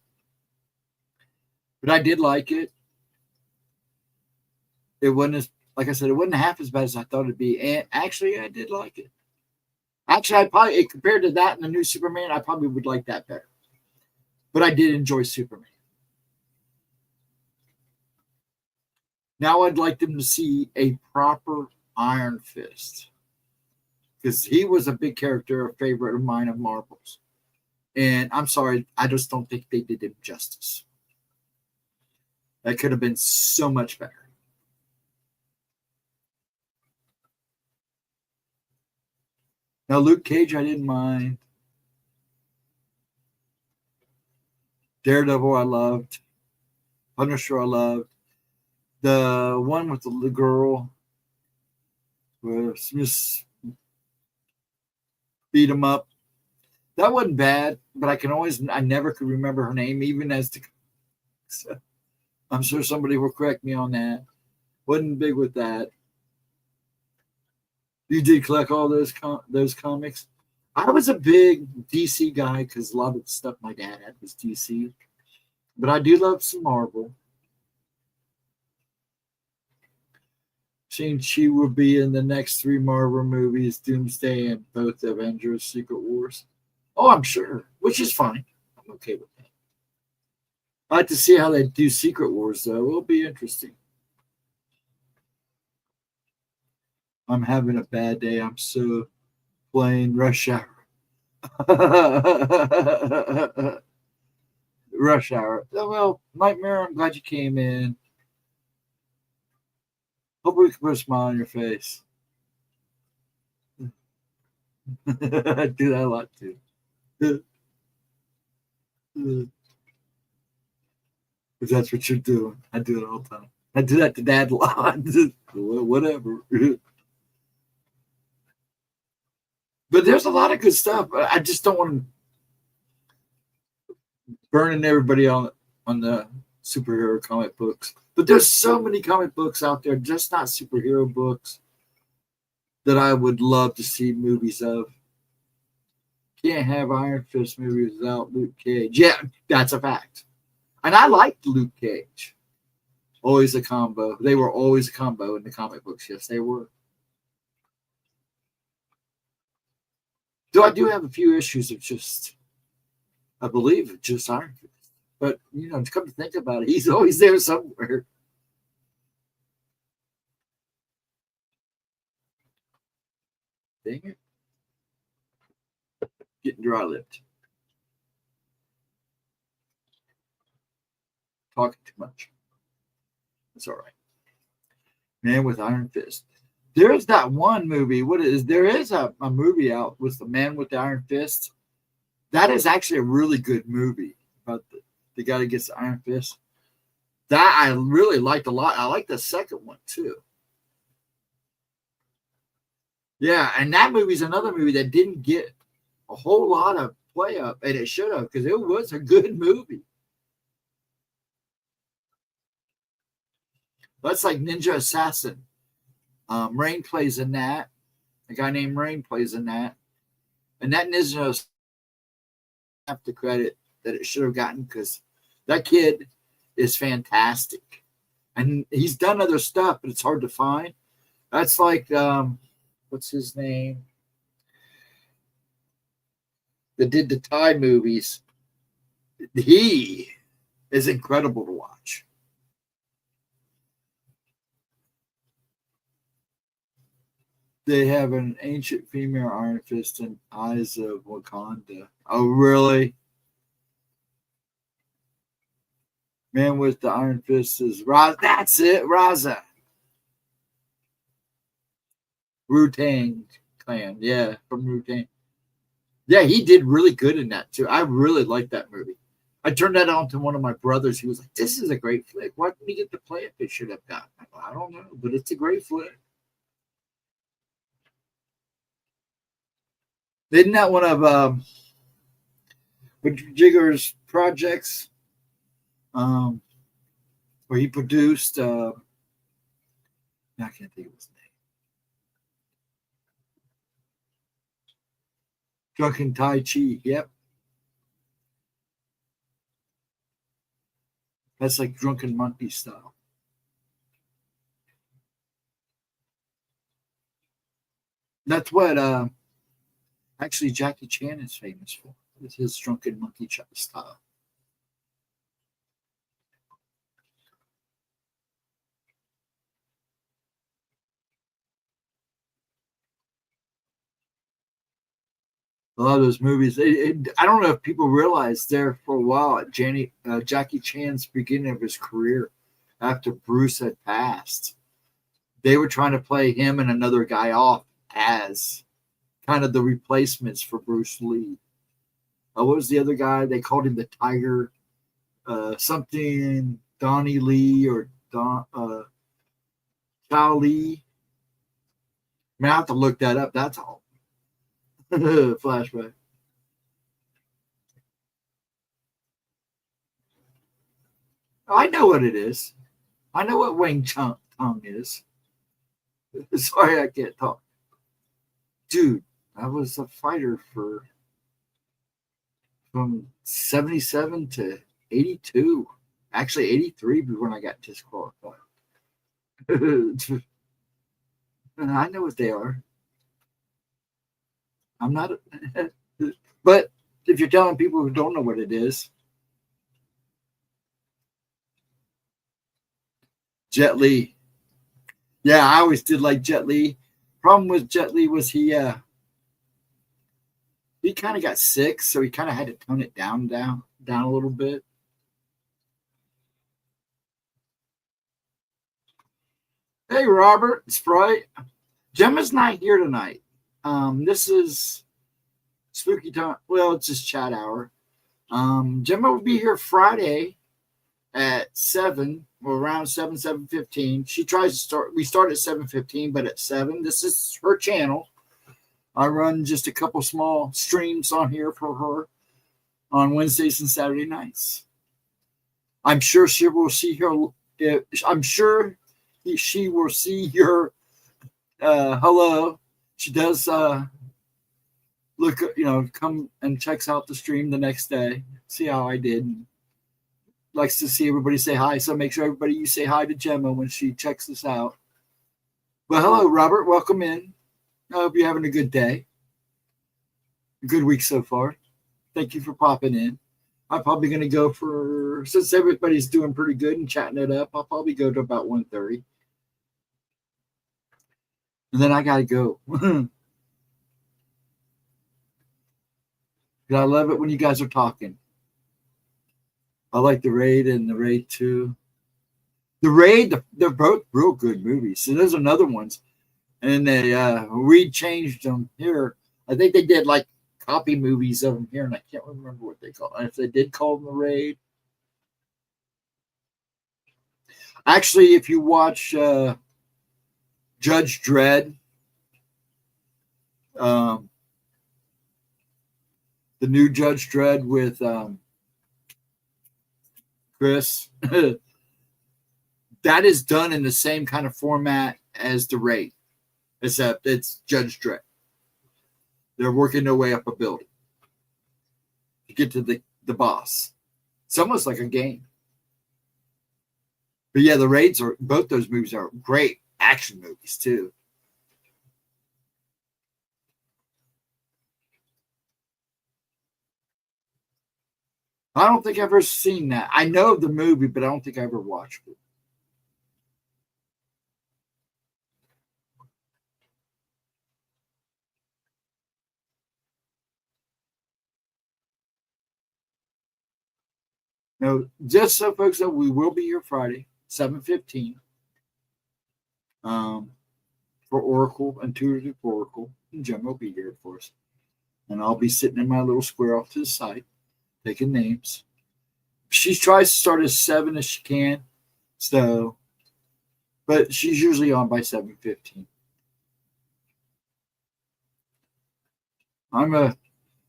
But I did like it. It wasn't as, like I said, it wasn't half as bad as I thought it'd be. And actually, I did like it. Actually, I probably, compared to that and the new Superman, I probably would like that better. But I did enjoy Superman. Now I'd like them to see a proper Iron Fist. Because he was a big character, a favorite of mine of Marvel's. And I'm sorry, I just don't think they did him justice. That could have been so much better. Now, Luke Cage, I didn't mind. Daredevil, I loved. Punisher, I loved. The one with the girl where Smith beat him up. That wasn't bad, but I never could remember her name, even as the. So I'm sure somebody will correct me on that. Wasn't big with that. You did collect all those comics. I was a big DC guy because a lot of the stuff my dad had was DC. But I do love some Marvel. Shang-Chi will be in the next 3 Marvel movies, Doomsday and both Avengers Secret Wars. Oh, I'm sure, which is fine. I'm okay with that. I'd like to see how they do Secret Wars, though. It'll be interesting. I'm having a bad day. I'm so playing Rush Hour. Rush Hour. Well, Nightmare, I'm glad you came in. Hope we can put a smile on your face. I do that a lot too. If that's what you're doing, I do it all the time. I do that to Dad a lot. Whatever. But there's a lot of good stuff. I just don't want to burning everybody on the superhero comic books. But there's so many comic books out there, just not superhero books, that I would love to see movies of. Can't have Iron Fist movies without Luke Cage. Yeah, that's a fact. And I liked Luke Cage. Always a combo. They were always a combo in the comic books. Yes, they were. Though I do have a few issues of just, I believe it's just Iron Fist. But, to come to think about it, he's always there somewhere. Dang it. Getting dry-lipped. Talking too much. That's all right. Man with Iron Fist. There's that one movie. There is a movie out with the Man with the Iron Fist. That is actually a really good movie about the guy that gets the Iron Fist. That I really liked a lot. I like the second one too. Yeah, and that movie's another movie that didn't get a whole lot of play up, and it should have, because it was a good movie. That's like Ninja Assassin. Rain plays in that. A guy named Rain plays in that. And that Ninja have the credit that it should have gotten, because that kid is fantastic. And he's done other stuff, but it's hard to find. That's like, what's his name? That did the Thai movies. He is incredible to watch. They have an ancient female Iron Fist and Eyes of Wakanda. Oh, really? Man with the Iron Fist is Raza. That's it, Raza. Wu-Tang Clan. Yeah, from Wu-Tang. Yeah, he did really good in that too. I really liked that movie. I turned that on to one of my brothers. He was like, "This is a great flick. Why didn't he get to play it? It should have got." I don't know, but it's a great flick. Isn't that one of Jigger's projects um, where he produced? I can't think of his name. Drunken Tai Chi. Yep, that's like Drunken Monkey style. That's what actually Jackie Chan is famous for. Is his Drunken Monkey style. A lot of those movies. I don't know if people realize there for a while at Jackie Chan's beginning of his career, after Bruce had passed, they were trying to play him and another guy off as kind of the replacements for Bruce Lee. What was the other guy? They called him the Tiger, something Donnie Lee or Chow Lee. I mean, I have to look that up. That's all. Flashback. I know what it is. I know what Wing Chun Tongue is. Sorry, I can't talk. Dude, I was a fighter from 77 to 82. Actually, 83 when I got disqualified. I know what they are. I'm not, but if you're telling people who don't know what it is, Jet Li. Yeah, I always did like Jet Li. Problem with Jet Li was he kind of got sick, so he kind of had to tone it down a little bit. Hey, Robert, Sprite. Gemma's not here tonight. This is spooky time. Well, it's just chat hour. Gemma will be here Friday at 7 or around 7:15. She tries to start. We start at 7:15, but at 7. This is her channel. I run just a couple small streams on here for her on Wednesdays and Saturday nights. I'm sure she will see her. I'm sure she will see your hello. She does look, come and checks out the stream the next day, see how I did. Likes to see everybody say hi, so make sure everybody you say hi to Gemma when she checks this out. Well, hello, Robert. Welcome in. I hope you're having a good day. A good week so far. Thank you for popping in. I'm probably going to go since everybody's doing pretty good and chatting it up, I'll probably go to about 1:30. And then I got to go. I love it when you guys are talking. I like the Raid and the Raid 2. The Raid, they're both real good movies. So there's another ones. And they re-changed them here. I think they did like copy movies of them here, and I can't remember what they call it. If they did call them the Raid. Actually, if you watch Judge Dredd, the new Judge Dredd with Chris, that is done in the same kind of format as the Raid, except it's Judge Dredd. They're working their way up a building to get to the boss. It's almost like a game. But yeah, both those movies are great action movies too. I don't think I've ever seen that. I know of the movie, but I don't think I ever watched it. No, just so folks know, we will be here Friday, 7:15, for Oracle, Intuitive Oracle. And Jim will be here, of course. and I'll be sitting in my little square off to the side, taking names. She tries to start as 7 as she can, so, but she's usually on by 7:15.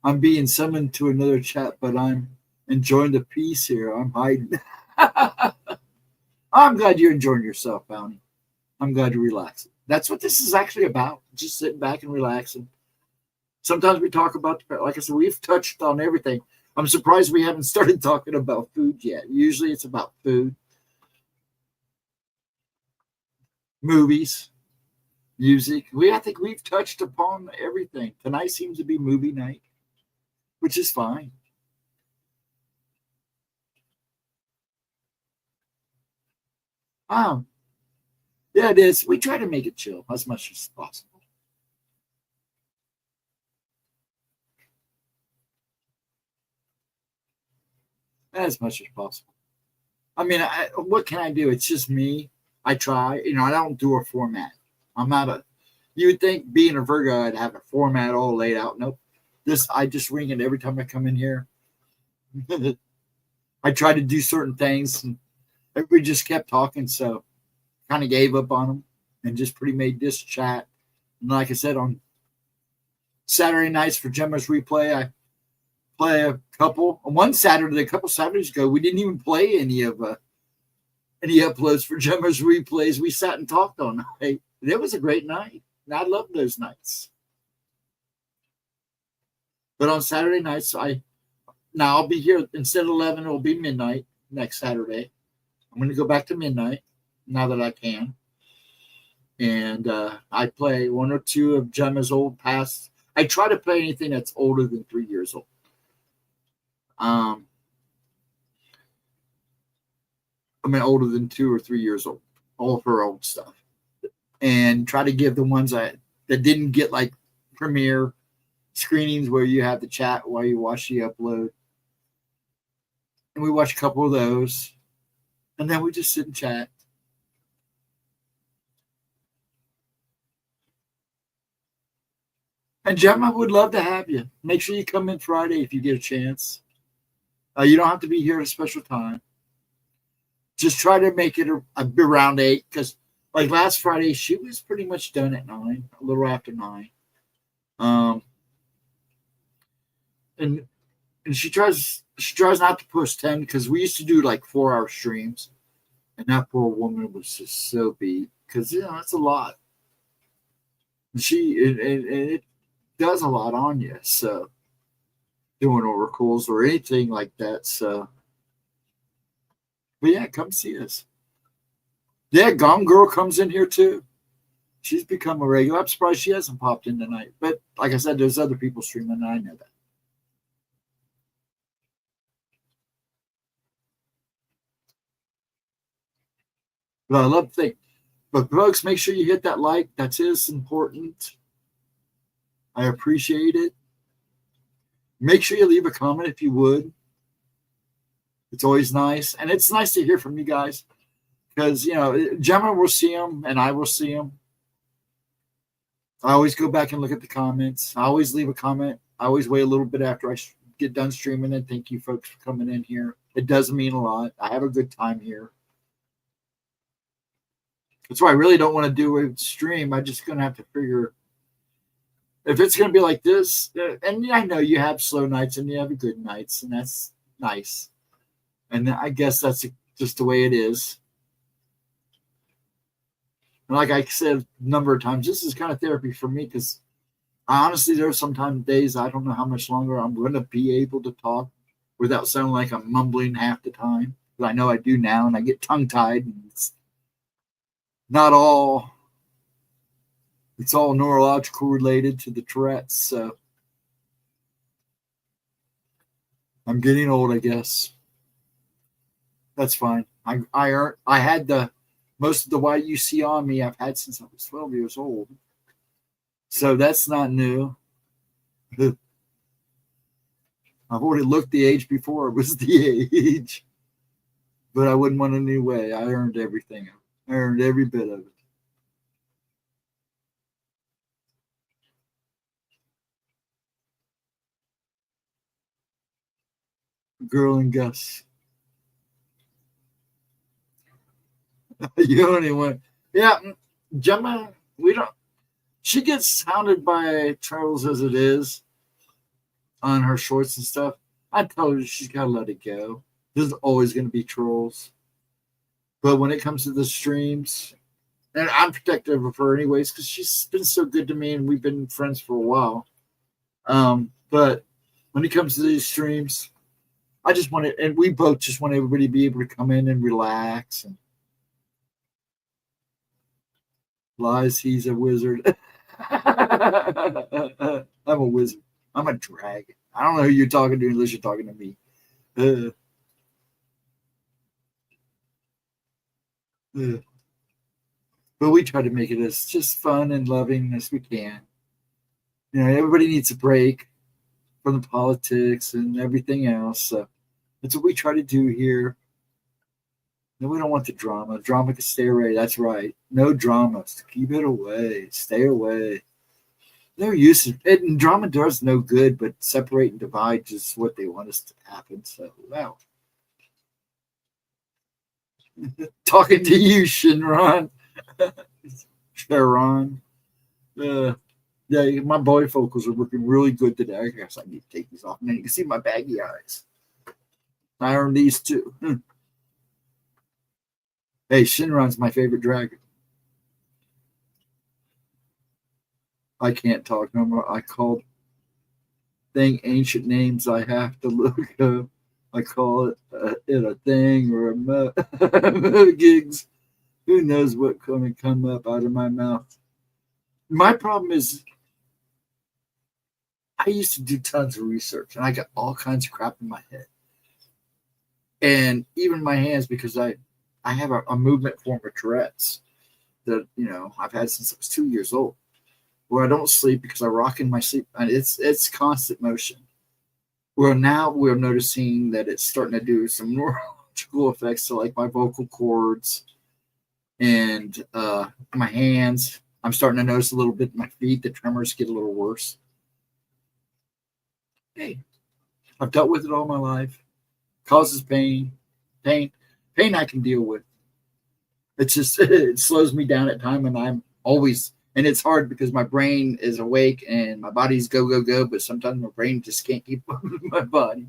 I'm being summoned to another chat, but I'm enjoying the peace here. I'm hiding. I'm glad you're enjoying yourself, Bounty. I'm glad you're relaxing. That's what this is actually about. Just sitting back and relaxing. Sometimes we talk about, like I said, we've touched on everything. I'm surprised we haven't started talking about food yet. Usually it's about food, movies, music. I think we've touched upon everything. Tonight seems to be movie night, which is fine. Yeah, it is. We try to make it chill as much as possible. As much as possible. I mean, what can I do? It's just me. I try. I don't do a format. I'm not a. You would think being a Virgo, I'd have a format all laid out. Nope. I just wing it every time I come in here. I try to do certain things, and everybody just kept talking, so kind of gave up on them and just pretty made this chat. And like I said, on Saturday nights for Gemma's replay, I play a couple. One Saturday, a couple Saturdays ago, we didn't even play any uploads for Gemma's replays. We sat and talked all night. It was a great night. And I love those nights. But on Saturday nights, I'll be here instead of 11. It'll be midnight next Saturday. I'm going to go back to midnight now that I can, and I play one or two of Gemma's old past. I try to play anything that's older than 3 years old. I mean, older than 2 or 3 years old. All of her old stuff, and try to give the ones that didn't get like premiere screenings where you have the chat while you watch the upload. And we watch a couple of those, and then we just sit and chat. And Gemma would love to have you. Make sure you come in Friday if you get a chance. You don't have to be here at a special time. Just try to make it around 8, because like last Friday, she was pretty much done at 9, a little after 9. And she tries not to push 10, because we used to do like 4-hour streams, and that poor woman was just so beat, because that's a lot. It does a lot on you, so doing oracles or anything like that. So, but yeah, come see us. Yeah, Gone Girl comes in here too. She's become a regular. I'm surprised she hasn't popped in tonight, but like I said, there's other people streaming, and I know that. But I love to think. But folks, make sure you hit that like. That is important. I appreciate it. Make sure you leave a comment if you would. It's always nice. And it's nice to hear from you guys, because, Gemma will see them and I will see them. I always go back and look at the comments. I always leave a comment. I always wait a little bit after I get done streaming, and thank you folks for coming in here. It does mean a lot. I have a good time here. That's why I really don't want to do a stream. I'm just going to have to figure if it's going to be like this. And I know you have slow nights and you have good nights, and that's nice. And I guess that's just the way it is. And like I said a number of times, this is kind of therapy for me, because honestly, there are sometimes days I don't know how much longer I'm going to be able to talk without sounding like I'm mumbling half the time. But I know I do now, and I get tongue-tied, and it's all neurological related to the Tourette's. So I'm getting old, I guess. That's fine. I had most of the why you see on me I've had since I was 12 years old. So that's not new. I've already looked the age before it was the age. But I wouldn't want a new way. I earned everything. I earned every bit of it. Girl and Gus. You only went. Yeah, Gemma, we don't. She gets hounded by trolls as it is on her shorts and stuff. I told her she's got to let it go. There's always going to be trolls. But when it comes to the streams, and I'm protective of her anyways because she's been so good to me and we've been friends for a while. But when it comes to these streams, I just want it, and we both just want everybody to be able to come in and relax. And lies, he's a wizard. I'm a wizard. I'm a dragon. I don't know who you're talking to unless you're talking to me. But we try to make it as just fun and loving as we can. You know, everybody needs a break from the politics and everything else. So that's what we try to do here. No, we don't want the drama. Drama can stay away. That's right. No dramas. Keep it away. Stay away. No use. And drama does no good, but separate and divide is what they want us to happen. So, wow. Talking to you, Shinron. Sharon. Yeah, my boy focals are working really good today. I guess I need to take these off. And then you can see my baggy eyes. I earned these too. Hey, Shinron's my favorite dragon. I can't talk no more. I called thing ancient names I have to look up. I call it a thing or a gigs. Who knows what going to come up out of my mouth? My problem is I used to do tons of research and I got all kinds of crap in my head. And even my hands, because I have a movement form of Tourette's that, you know, I've had since I was 2 years old, where I don't sleep because I rock in my sleep. And it's constant motion. Well, now we're noticing that it's starting to do some neurological effects to like my vocal cords and my hands. I'm starting to notice a little bit my feet. The tremors get a little worse. Hey, I've dealt with it all my life. Causes pain I can deal with. It's just it slows me down at time, and I'm always, and it's hard because my brain is awake and my body's go, but sometimes my brain just can't keep up with my body,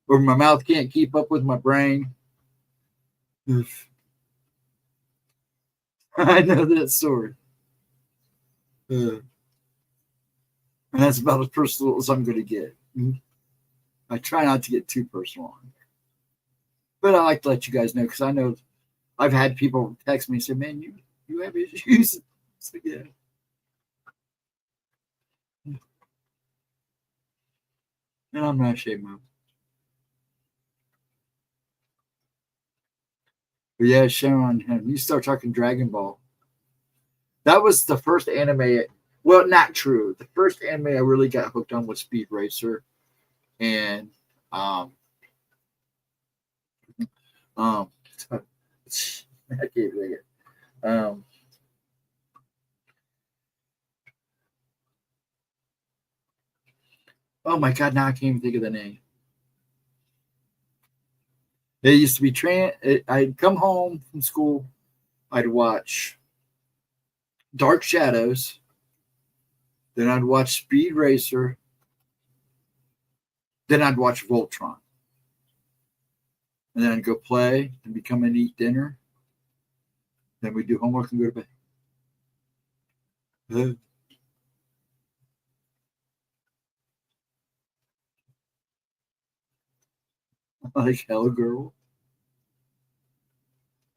or my mouth can't keep up with my brain. I know that story. And that's about as personal as I'm going to get. I try not to get too personal on there. But I like to let you guys know because I know I've had people text me and say, man, you have issues. So, yeah. And I'm not ashamed of it. But yeah, Sharon, you start talking Dragon Ball. That was the first anime. Well, not true. The first anime I really got hooked on was Speed Racer. And I can't believe it. Oh my god, now I can't even think of the name. It used to be I'd come home from school, I'd watch Dark Shadows, then I'd watch Speed Racer, then I'd watch Voltron. And then I'd go play and become and eat dinner. Then we'd do homework and go to bed. Like hell, girl.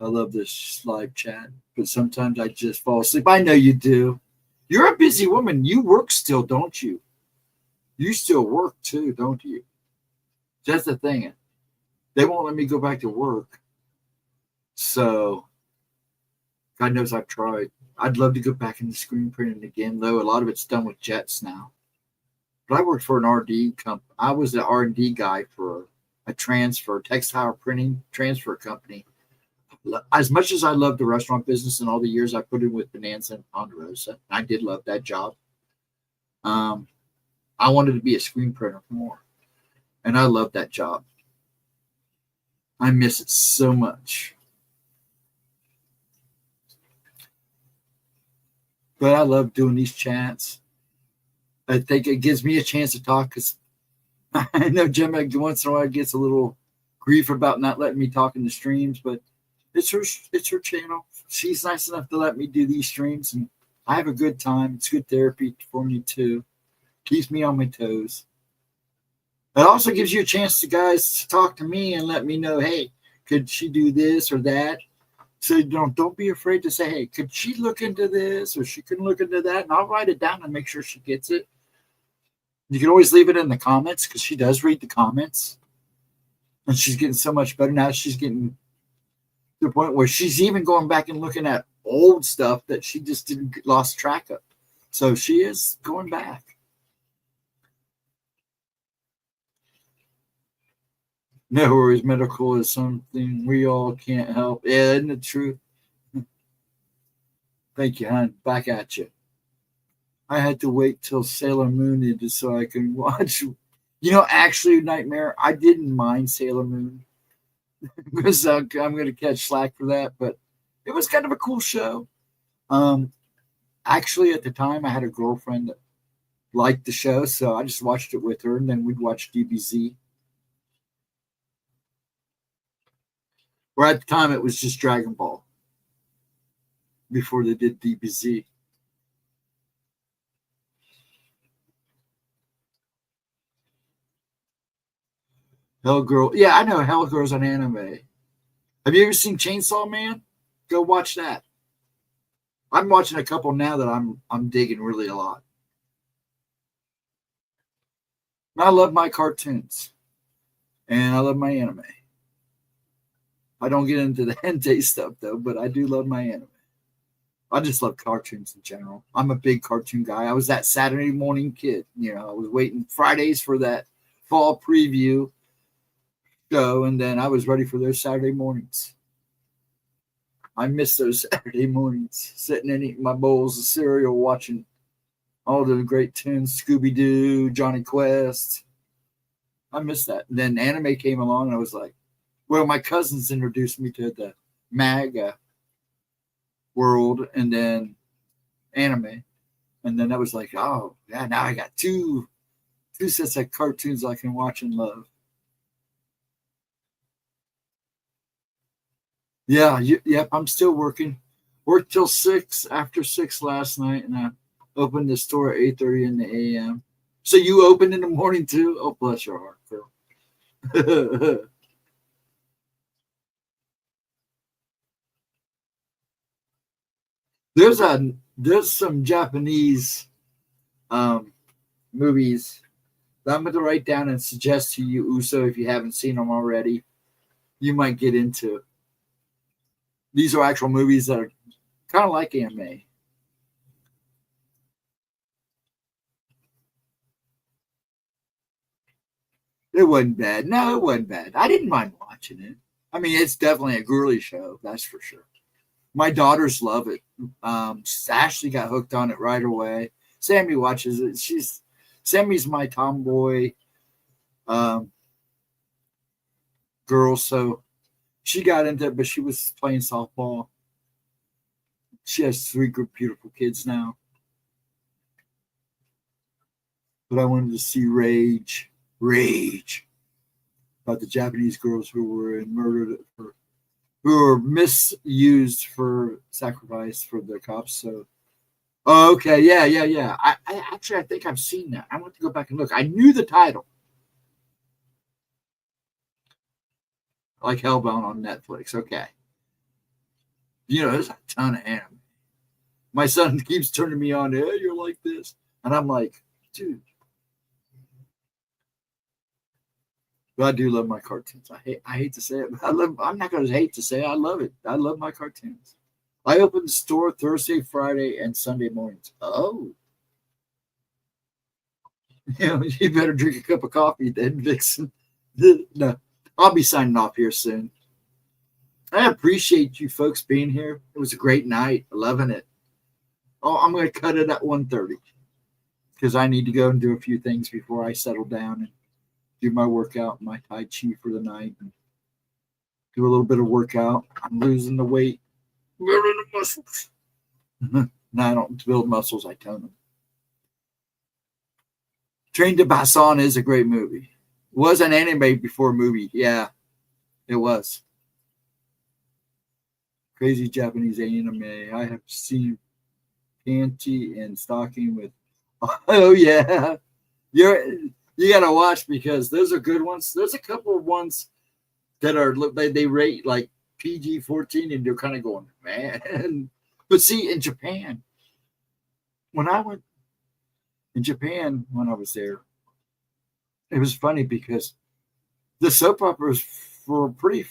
I love this live chat, but sometimes I just fall asleep. I know you do. You're a busy woman. You work still, don't you? You still work too, don't you? That's the thing. They won't let me go back to work. So, God knows I've tried. I'd love to go back into screen printing again, though. A lot of it's done with jets now. But I worked for an R&D company. I was the R&D guy for a textile printing transfer company. As much as I love the restaurant business and all the years I put in with Bonanza and Ponderosa, I did love that job. I wanted to be a screen printer more. And I love that job. I miss it so much. But I love doing these chats. I think it gives me a chance to talk because I know Gemma once in a while gets a little grief about not letting me talk in the streams, but it's her channel. She's nice enough to let me do these streams, and I have a good time. It's good therapy for me too. Keeps me on my toes. It also gives you a chance to guys to talk to me and let me know, hey, could she do this or that? So don't be afraid to say, hey, could she look into this or she can look into that? And I'll write it down and make sure she gets it. You can always leave it in the comments because she does read the comments. And she's getting so much better now. She's getting to the point where she's even going back and looking at old stuff that she just didn't lost track of. So she is going back. No worries, medical is something we all can't help. Yeah, isn't it true? Thank you, hon. Back at you. I had to wait till Sailor Moon ended so I can watch. You know, actually, Nightmare, I didn't mind Sailor Moon because I'm going to catch slack for that, but it was kind of a cool show. Actually, at the time, I had a girlfriend that liked the show, so I just watched it with her, and then we'd watch DBZ. Or at the time, it was just Dragon Ball before they did DBZ. Hellgirl. Yeah, I know Hellgirl's an anime. Have you ever seen Chainsaw Man? Go watch that. I'm watching a couple now that I'm digging really a lot. I love my cartoons. And I love my anime. I don't get into the hentai stuff though, but I do love my anime. I just love cartoons in general. I'm a big cartoon guy. I was that Saturday morning kid. You know, I was waiting Fridays for that fall preview show, and then I was ready for those Saturday mornings. I miss those Saturday mornings, sitting and eating my bowls of cereal, watching all the great tunes, Scooby-Doo, Johnny Quest. I miss that. And then anime came along, and I was like, well, my cousins introduced me to the manga world and then anime. And then I was like, oh, yeah, now I got two sets of cartoons I can watch and love. Yeah, yep, I'm still working. Worked till 6, after 6 last night, and I opened the store at 8:30 in the a.m. So you open in the morning too? Oh, bless your heart, girl. There's some Japanese movies that I'm going to write down and suggest to you, Uso, if you haven't seen them already. You might get into. These are actual movies that are kind of like anime. It wasn't bad. No, it wasn't bad. I didn't mind watching it. I mean, it's definitely a girly show, that's for sure. My daughters love it. Ashley got hooked on it right away. Sammy watches it. Sammy's my tomboy girl, so she got into it, but she was playing softball. She has 3 beautiful kids now. But I wanted to see Rage about the Japanese girls who were murdered who were misused for sacrifice for the cops. So, okay, yeah. I think I've seen that. I want to go back and look. I knew the title. Like Hellbound on Netflix. Okay. You know, there's a ton of anime. My son keeps turning me on. Hey, you're like this. And I'm like, dude. But I do love my cartoons. I hate to say it, but I'm not going to hate to say it. I love it. I love my cartoons. I open the store Thursday, Friday, and Sunday mornings. Oh. You better drink a cup of coffee then, Vixen. No, I'll be signing off here soon. I appreciate you folks being here. It was a great night. Loving it. Oh, I'm going to cut it at 1:30 because I need to go and do a few things before I settle down and do my workout, my Tai Chi for the night, and do a little bit of workout. I'm losing the weight, building the muscles. Now I don't build muscles, I tone them. Train to Busan is a great movie. Was an anime before a movie. Yeah, it was. Crazy Japanese anime. I have seen panty and stocking with. Oh yeah, you gotta watch because those are good ones. There's a couple of ones that are they rate like PG-14 and you're kind of going, man. But see, in Japan, when I went in Japan when I was there, it was funny because the soap operas were pretty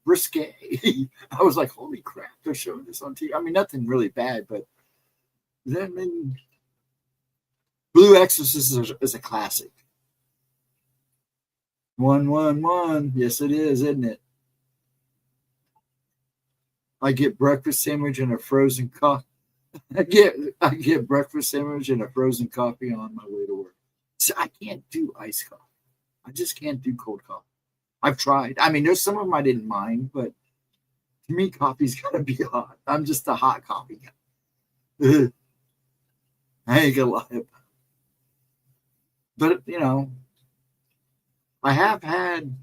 risque. I was like, holy crap, they're showing this on TV. I mean, nothing really bad, but then Blue Exorcist is a classic. 111. Yes, it is, isn't it? I get breakfast sandwich and a frozen coffee. I get breakfast sandwich and a frozen coffee on my way to work. So I can't do iced coffee. I just can't do cold coffee. I've tried. I mean, there's some of them I didn't mind, but to me, coffee's gotta be hot. I'm just a hot coffee guy. I ain't gonna lie. But you know, I have had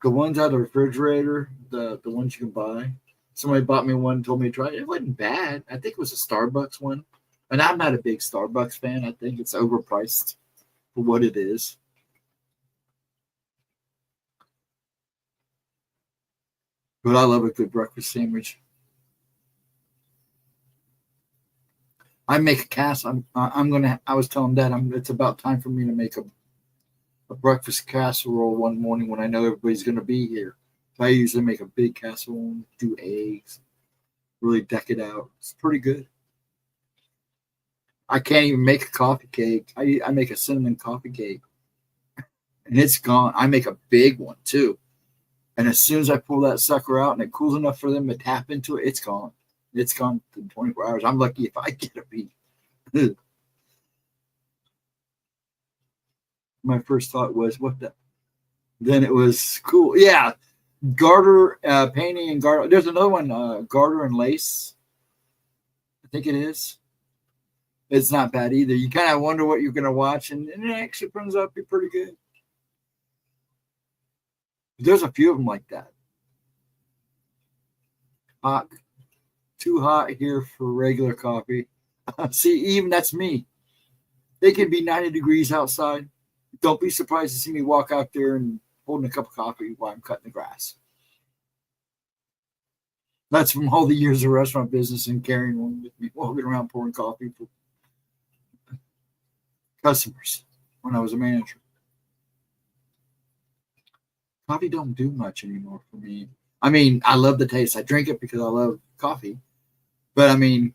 the ones out of the refrigerator, the ones you can buy. Somebody bought me one, told me to try it. It wasn't bad. I think it was a Starbucks one. And I'm not a big Starbucks fan. I think it's overpriced for what it is. But I love a good breakfast sandwich. I make a casserole. I was telling Dad, it's about time for me to make a breakfast casserole one morning when I know everybody's gonna be here. So I usually make a big casserole, do eggs, really deck it out. It's pretty good. I can't even make a coffee cake. I make a cinnamon coffee cake. And it's gone. I make a big one too. And as soon as I pull that sucker out and it cools enough for them to tap into it, it's gone. It's gone in 24 hours. I'm lucky if I get a beat. My first thought was, what the? Then it was cool. Yeah. Garter, painting and garter. There's another one, garter and lace. I think it is. It's not bad either. You kind of wonder what you're going to watch, and it actually turns out to be pretty good. There's a few of them like that. Hot. Too hot here for regular coffee. See, even that's me. It can be 90 degrees outside. Don't be surprised to see me walk out there and holding a cup of coffee while I'm cutting the grass. That's from all the years of restaurant business and carrying one with me, walking around pouring coffee for customers when I was a manager. Coffee don't do much anymore for me. I mean, I love the taste. I drink it because I love coffee. But I mean,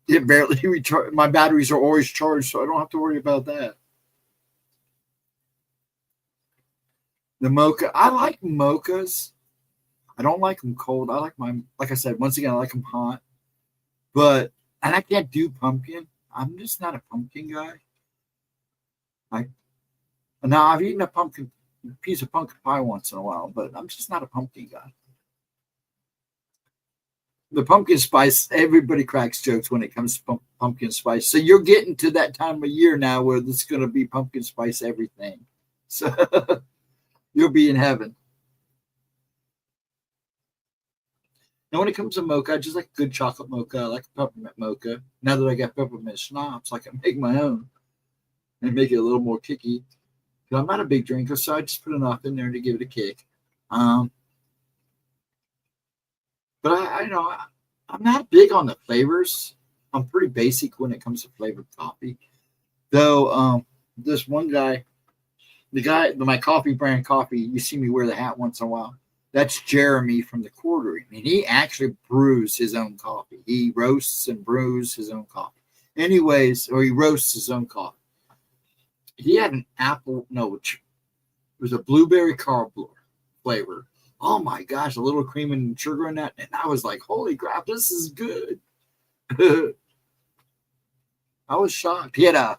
it barely recharge. My batteries are always charged, so I don't have to worry about that. The mocha, I like mochas. I don't like them cold. I like like I said, once again, I like them hot. And I can't do pumpkin. I'm just not a pumpkin guy. Now I've eaten a piece of pumpkin pie once in a while, but I'm just not a pumpkin guy. The pumpkin spice, everybody cracks jokes when it comes to pumpkin spice. So you're getting to that time of year now where there's going to be pumpkin spice everything. So you'll be in heaven. Now, when it comes to mocha, I just like a good chocolate mocha. I like a peppermint mocha. Now that I got peppermint schnapps, I can make my own and make it a little more kicky. I'm not a big drinker, so I just put enough in there to give it a kick. But I'm not big on the flavors. I'm pretty basic when it comes to flavored coffee. Though this one guy, my coffee brand coffee, you see me wear the hat once in a while. That's Jeremy from the Quartering. And he actually brews his own coffee. He roasts and brews his own coffee. Or he roasts his own coffee. He had an it was a blueberry cobbler flavor. Oh my gosh, a little cream and sugar in that. And I was like, holy crap, this is good. I was shocked. He had a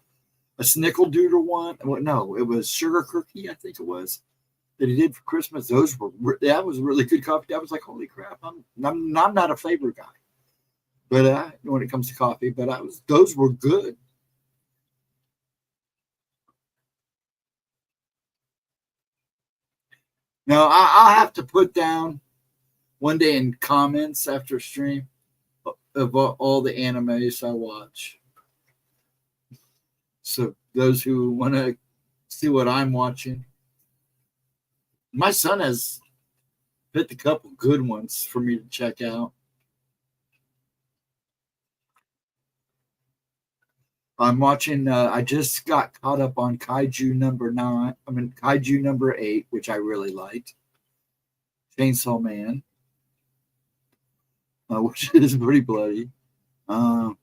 a snickerdoodle one. Well, no, it was sugar cookie, I think it was, that he did for Christmas. That was really good coffee. I was like, holy crap! I'm not a flavor guy, but when it comes to coffee, but those were good. Now I'll have to put down one day in comments after stream of all the animes I watch. So those who want to see what I'm watching, my son has picked a couple good ones for me to check out. I'm watching. I just got caught up on Kaiju number 8, which I really liked. Chainsaw Man, which is pretty bloody. What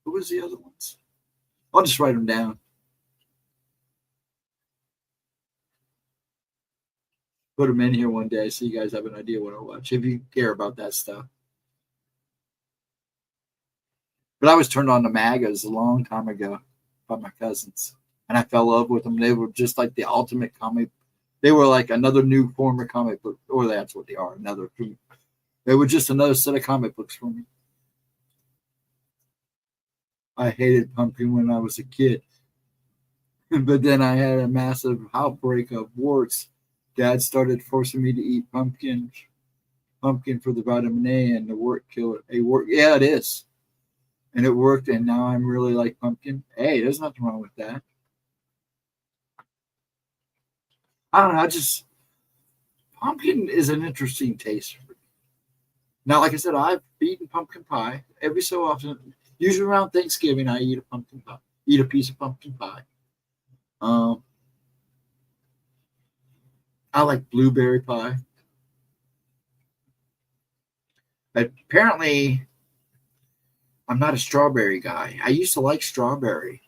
was the other ones? I'll just write them down. Put them in here one day so you guys have an idea what I watch if you care about that stuff. But I was turned on to MAGAs a long time ago by my cousins, and I fell in love with them. They were just like the ultimate comic. They were like another new form of comic book, or that's what they are. They were just another set of comic books for me. I hated pumpkin when I was a kid, but then I had a massive outbreak of warts. Dad started forcing me to eat pumpkin for the vitamin A, and the wart killer. Yeah, it is. And it worked, and now I'm really like pumpkin. Hey, there's nothing wrong with that. I don't know. Pumpkin is an interesting taste for me. Now, like I said, I've eaten pumpkin pie every so often. Usually around Thanksgiving, I eat a piece of pumpkin pie. I like blueberry pie. Apparently, I'm not a strawberry guy. I used to like strawberry,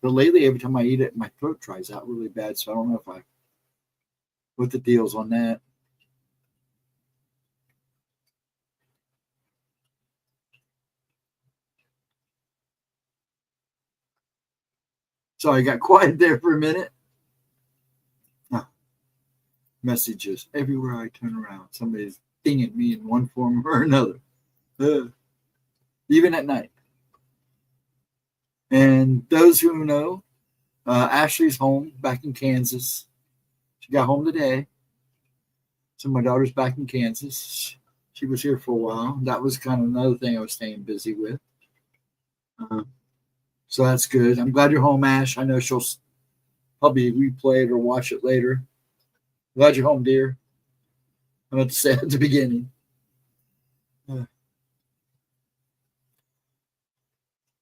but lately, every time I eat it, my throat dries out really bad. So I don't know what the deal's on that. So I got quiet there for a minute. Messages everywhere I turn around. Somebody's dinging me in one form or another, even at night. And those who know, Ashley's home back in Kansas. She got home today. So my daughter's back in Kansas. She was here for a while. That was kind of another thing I was staying busy with. So that's good. I'm glad you're home, Ash. I know she'll probably replay it or watch it later. Glad you're home, dear. I meant to say at the beginning.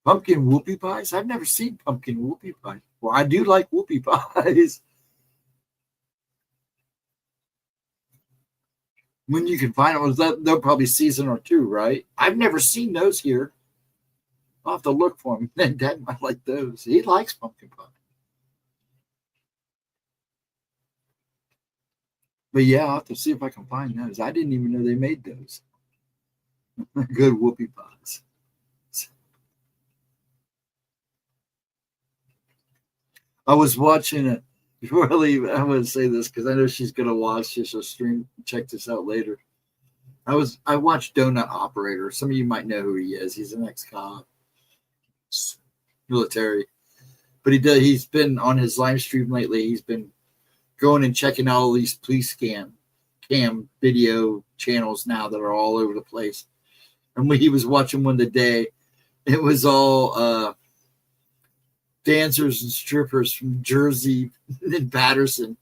Pumpkin whoopie pies? I've never seen pumpkin whoopie pie. Well, I do like whoopie pies. When you can find them, they'll probably season or two, right? I've never seen those here. I'll have to look for them. Then Dad might like those. He likes pumpkin pie. But yeah, I'll have to see if I can find those. I didn't even know they made those. Good whoopie pies. I was watching it. Before I leave, I'm going to say this because I know she's going to watch this or stream. Check this out later. I watched Donut Operator. Some of you might know who he is. He's an ex-cop, military. But he's been on his live stream lately. He's been going and checking out all these police cam video channels now that are all over the place. And when he was watching one today, it was all dancers and strippers from Jersey and Patterson.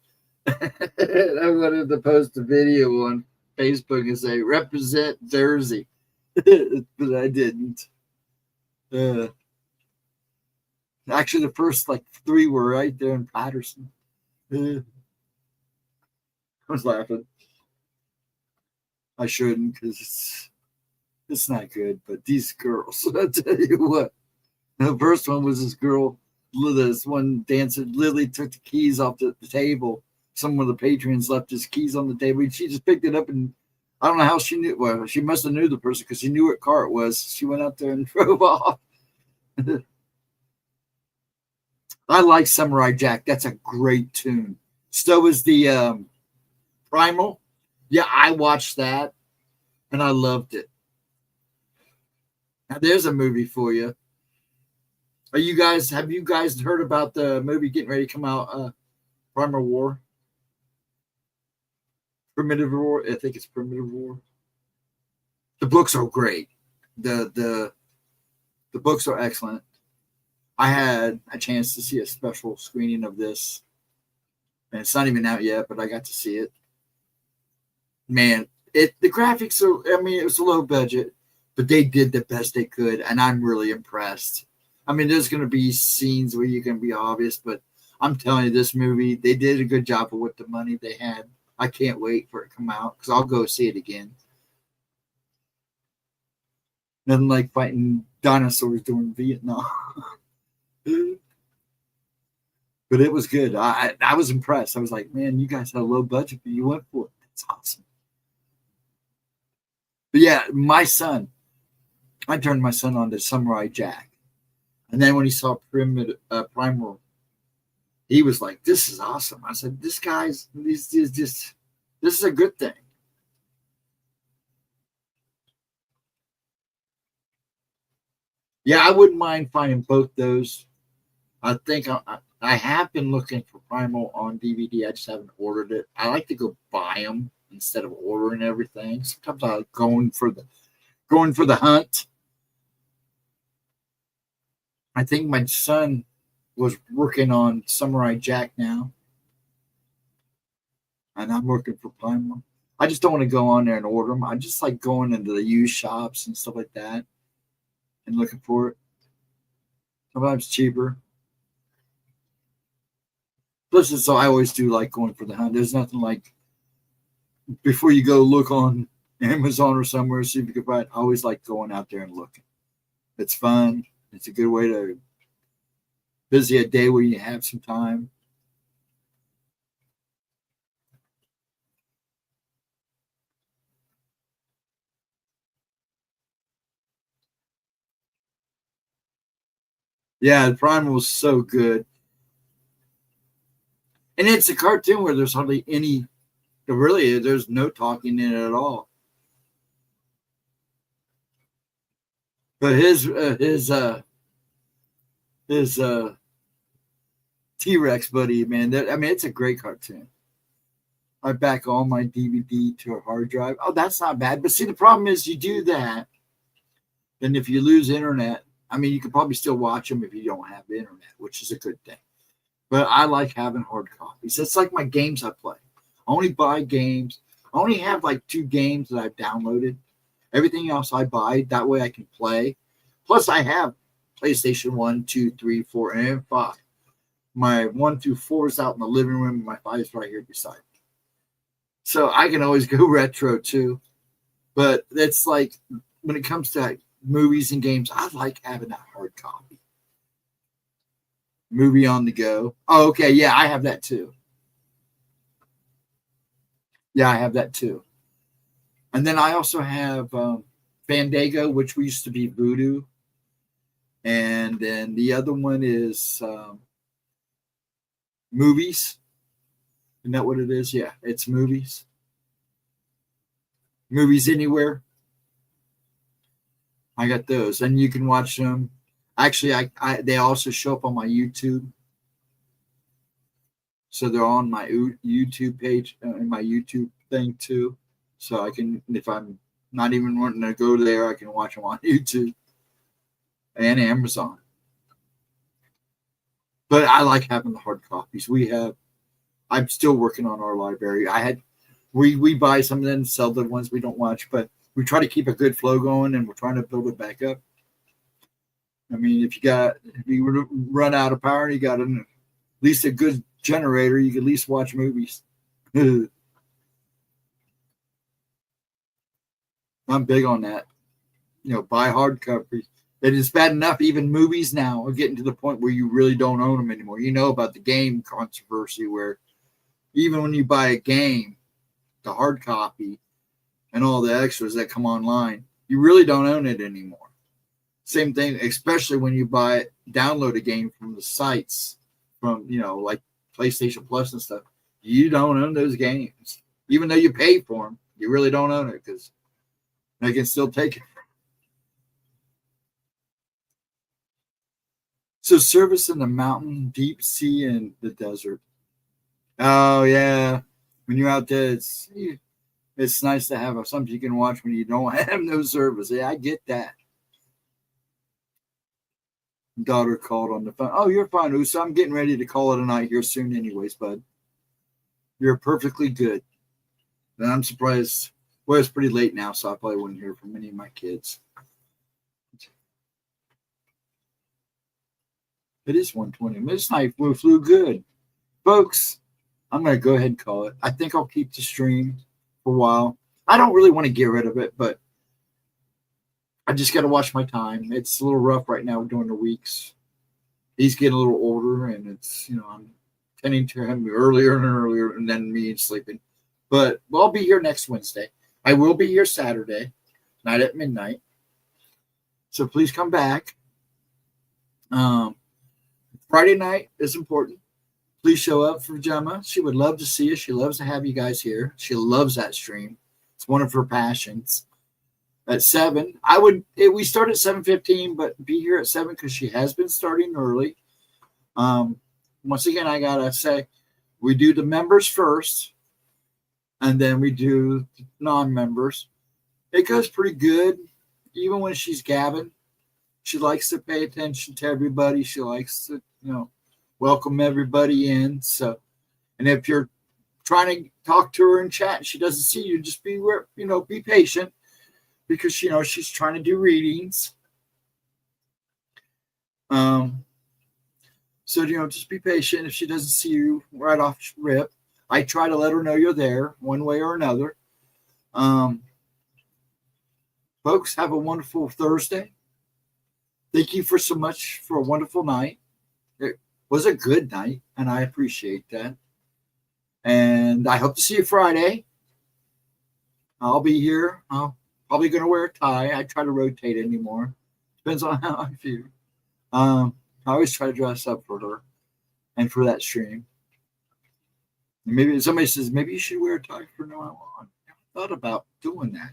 I wanted to post a video on Facebook and say, represent Jersey. But I didn't. Actually, the first 3 were right there in Patterson. I was laughing. I shouldn't because it's not good. But these girls, I'll tell you what. The first one was this girl, this one dancer. Lily took the keys off the table. Some of the patrons left his keys on the table. She just picked it up, and I don't know how she knew. Well, she must have knew the person because she knew what car it was. She went out there and drove off. I like Samurai Jack. That's a great tune. So is the Primal. Yeah, I watched that and I loved it. Now there's a movie for you. Have you guys heard about the movie getting ready to come out? Primal War, Primitive War. I think it's Primitive War. The books are great. The books are excellent. I had a chance to see a special screening of this, and it's not even out yet, but I got to see it. Man, the graphics are. I mean, it was a low budget, but they did the best they could, and I'm really impressed. I mean, there's going to be scenes where you can be obvious, but I'm telling you, this movie, they did a good job with the money they had. I can't wait for it to come out because I'll go see it again. Nothing like fighting dinosaurs during Vietnam. But it was good. I was impressed. I was like, man, you guys had a low budget, but you went for it. That's awesome. But yeah, I turned my son on to Samurai Jack. And then when he saw Primal, he was like, this is awesome. I said, this is a good thing. Yeah, I wouldn't mind finding both those. I think I have been looking for Primal on DVD. I just haven't ordered it. I like to go buy them instead of ordering everything. Sometimes I like going for the hunt. I think my son was working on Samurai Jack now, and I'm working for Primal. I just don't want to go on there and order them. I just like going into the used shops and stuff like that and looking for it. Sometimes cheaper. Plus, so I always do like going for the hunt. There's nothing like before you go look on Amazon or somewhere, see if you can find. I always like going out there and looking. It's fun. It's a good way to busy a day where you have some time. Yeah, the Primal was so good. And it's a cartoon where there's hardly any, really, there's no talking in it at all. But his T-Rex buddy, man, I mean, it's a great cartoon. I back all my DVD to a hard drive. Oh, that's not bad. But see, the problem is you do that, and if you lose internet, I mean, you can probably still watch them if you don't have internet, which is a good thing. But I like having hard copies. It's like my games I play. I only buy games. I only have like 2 games that I've downloaded. Everything else I buy. That way I can play. Plus, I have PlayStation 1, 2, 3, 4, and 5. My 1 through 4 is out in the living room, and my 5 is right here beside me. So I can always go retro too. But it's like when it comes to movies and games, I like having that hard copy. Movie on the go. Oh, okay. Yeah, I have that too. Yeah, I have that too. And then I also have Fandango, which used to be Voodoo. And then the other one is Movies. Isn't that what it is? Yeah, it's Movies. Movies Anywhere. I got those. And you can watch them. Actually, they also show up on my YouTube. So they're on my YouTube page and my YouTube thing too. So I can, if I'm not even wanting to go there, I can watch them on YouTube and Amazon. But I like having the hard copies. I'm still working on our library. We buy some of them, sell the ones we don't watch, but we try to keep a good flow going, and we're trying to build it back up. I mean, if you run out of power, you got at least a good generator, you can at least watch movies. I'm big on that. Buy hard copies. It is bad enough. Even movies now are getting to the point where you really don't own them anymore. You know about the game controversy where even when you buy a game, the hard copy and all the extras that come online, you really don't own it anymore. Same thing, especially when you download a game from the sites from, like PlayStation Plus and stuff. You don't own those games. Even though you pay for them, you really don't own it because they can still take it. So service in the mountain, deep sea, and the desert. Oh, yeah. When you're out there, it's nice to have something you can watch when you don't have no service. Yeah, I get that. Daughter called on the phone. Oh, you're fine, Usa. I'm getting ready to call it a night here soon anyways, bud. You're perfectly good. And I'm surprised. Well, it's pretty late now, so I probably wouldn't hear from any of my kids. It is 1:20. This night flew good. Folks, I'm going to go ahead and call it. I think I'll keep the stream for a while. I don't really want to get rid of it, but I just got to watch my time. It's a little rough right now during the weeks. He's getting a little older, and it's, I'm tending to him earlier and earlier, and then me sleeping. But I'll be here next Wednesday. I will be here Saturday night at midnight. So please come back. Friday night is important. Please show up for Gemma. She would love to see you. She loves to have you guys here. She loves that stream. It's one of her passions. At 7, we start at 7:15, but be here at 7 because she has been starting early. Once again, I gotta say, we do the members first, and then we do non-members. It goes pretty good, even when she's gabbing. She likes to pay attention to everybody. She likes to, welcome everybody in. So, and if you're trying to talk to her in chat and she doesn't see you, just be patient because, she's trying to do readings. So, just be patient. If she doesn't see you right off rip, I try to let her know you're there one way or another. Folks, have a wonderful Thursday. Thank you so much for a wonderful night. It was a good night, and I appreciate that. And I hope to see you Friday. I'll be here. I'm probably going to wear a tie. I try to rotate anymore. Depends on how I feel. I always try to dress up for her and for that stream. And maybe somebody says, maybe you should wear a tie for no one. I thought about doing that.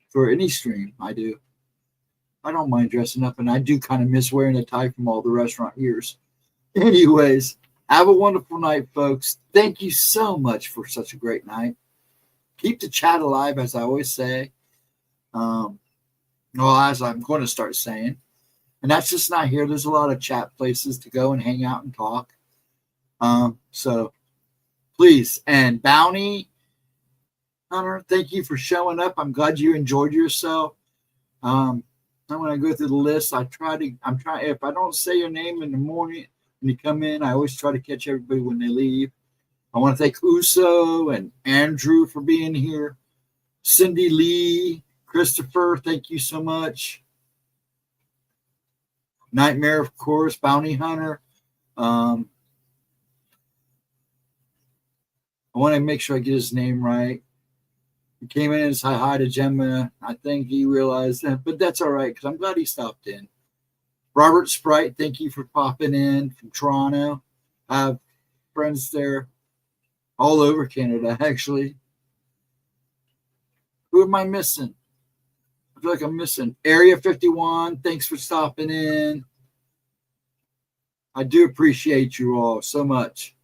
For any stream, I do. I don't mind dressing up, and I do kind of miss wearing a tie from all the restaurant years. Anyways, have a wonderful night, folks. Thank you so much for such a great night. Keep the chat alive, as I always say. As I'm going to start saying. And that's just not here. There's a lot of chat places to go and hang out and talk. So please. And Bounty Hunter, thank you for showing up. I'm glad you enjoyed yourself. When I go through the list, I'm trying, if I don't say your name in the morning when you come in, I always try to catch everybody when they leave. I want to thank Uso and Andrew for being here. Cindy Lee, Christopher, thank you so much. Nightmare, of course, Bounty Hunter. I want to make sure I get his name right. He came in and said hi to Gemma. I think he realized that, but that's all right because I'm glad he stopped in. Robert Sprite, thank you for popping in from Toronto. I have friends there all over Canada, actually. Who am I missing? I feel like I'm missing. Area 51, thanks for stopping in. I do appreciate you all so much.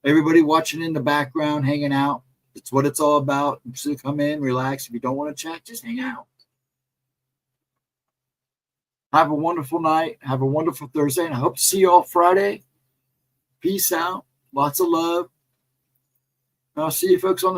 Everybody watching in the background, hanging out. It's what it's all about. So come in, relax. If you don't want to chat, just hang out. Have a wonderful night. Have a wonderful Thursday. And I hope to see you all Friday. Peace out. Lots of love. And I'll see you folks on the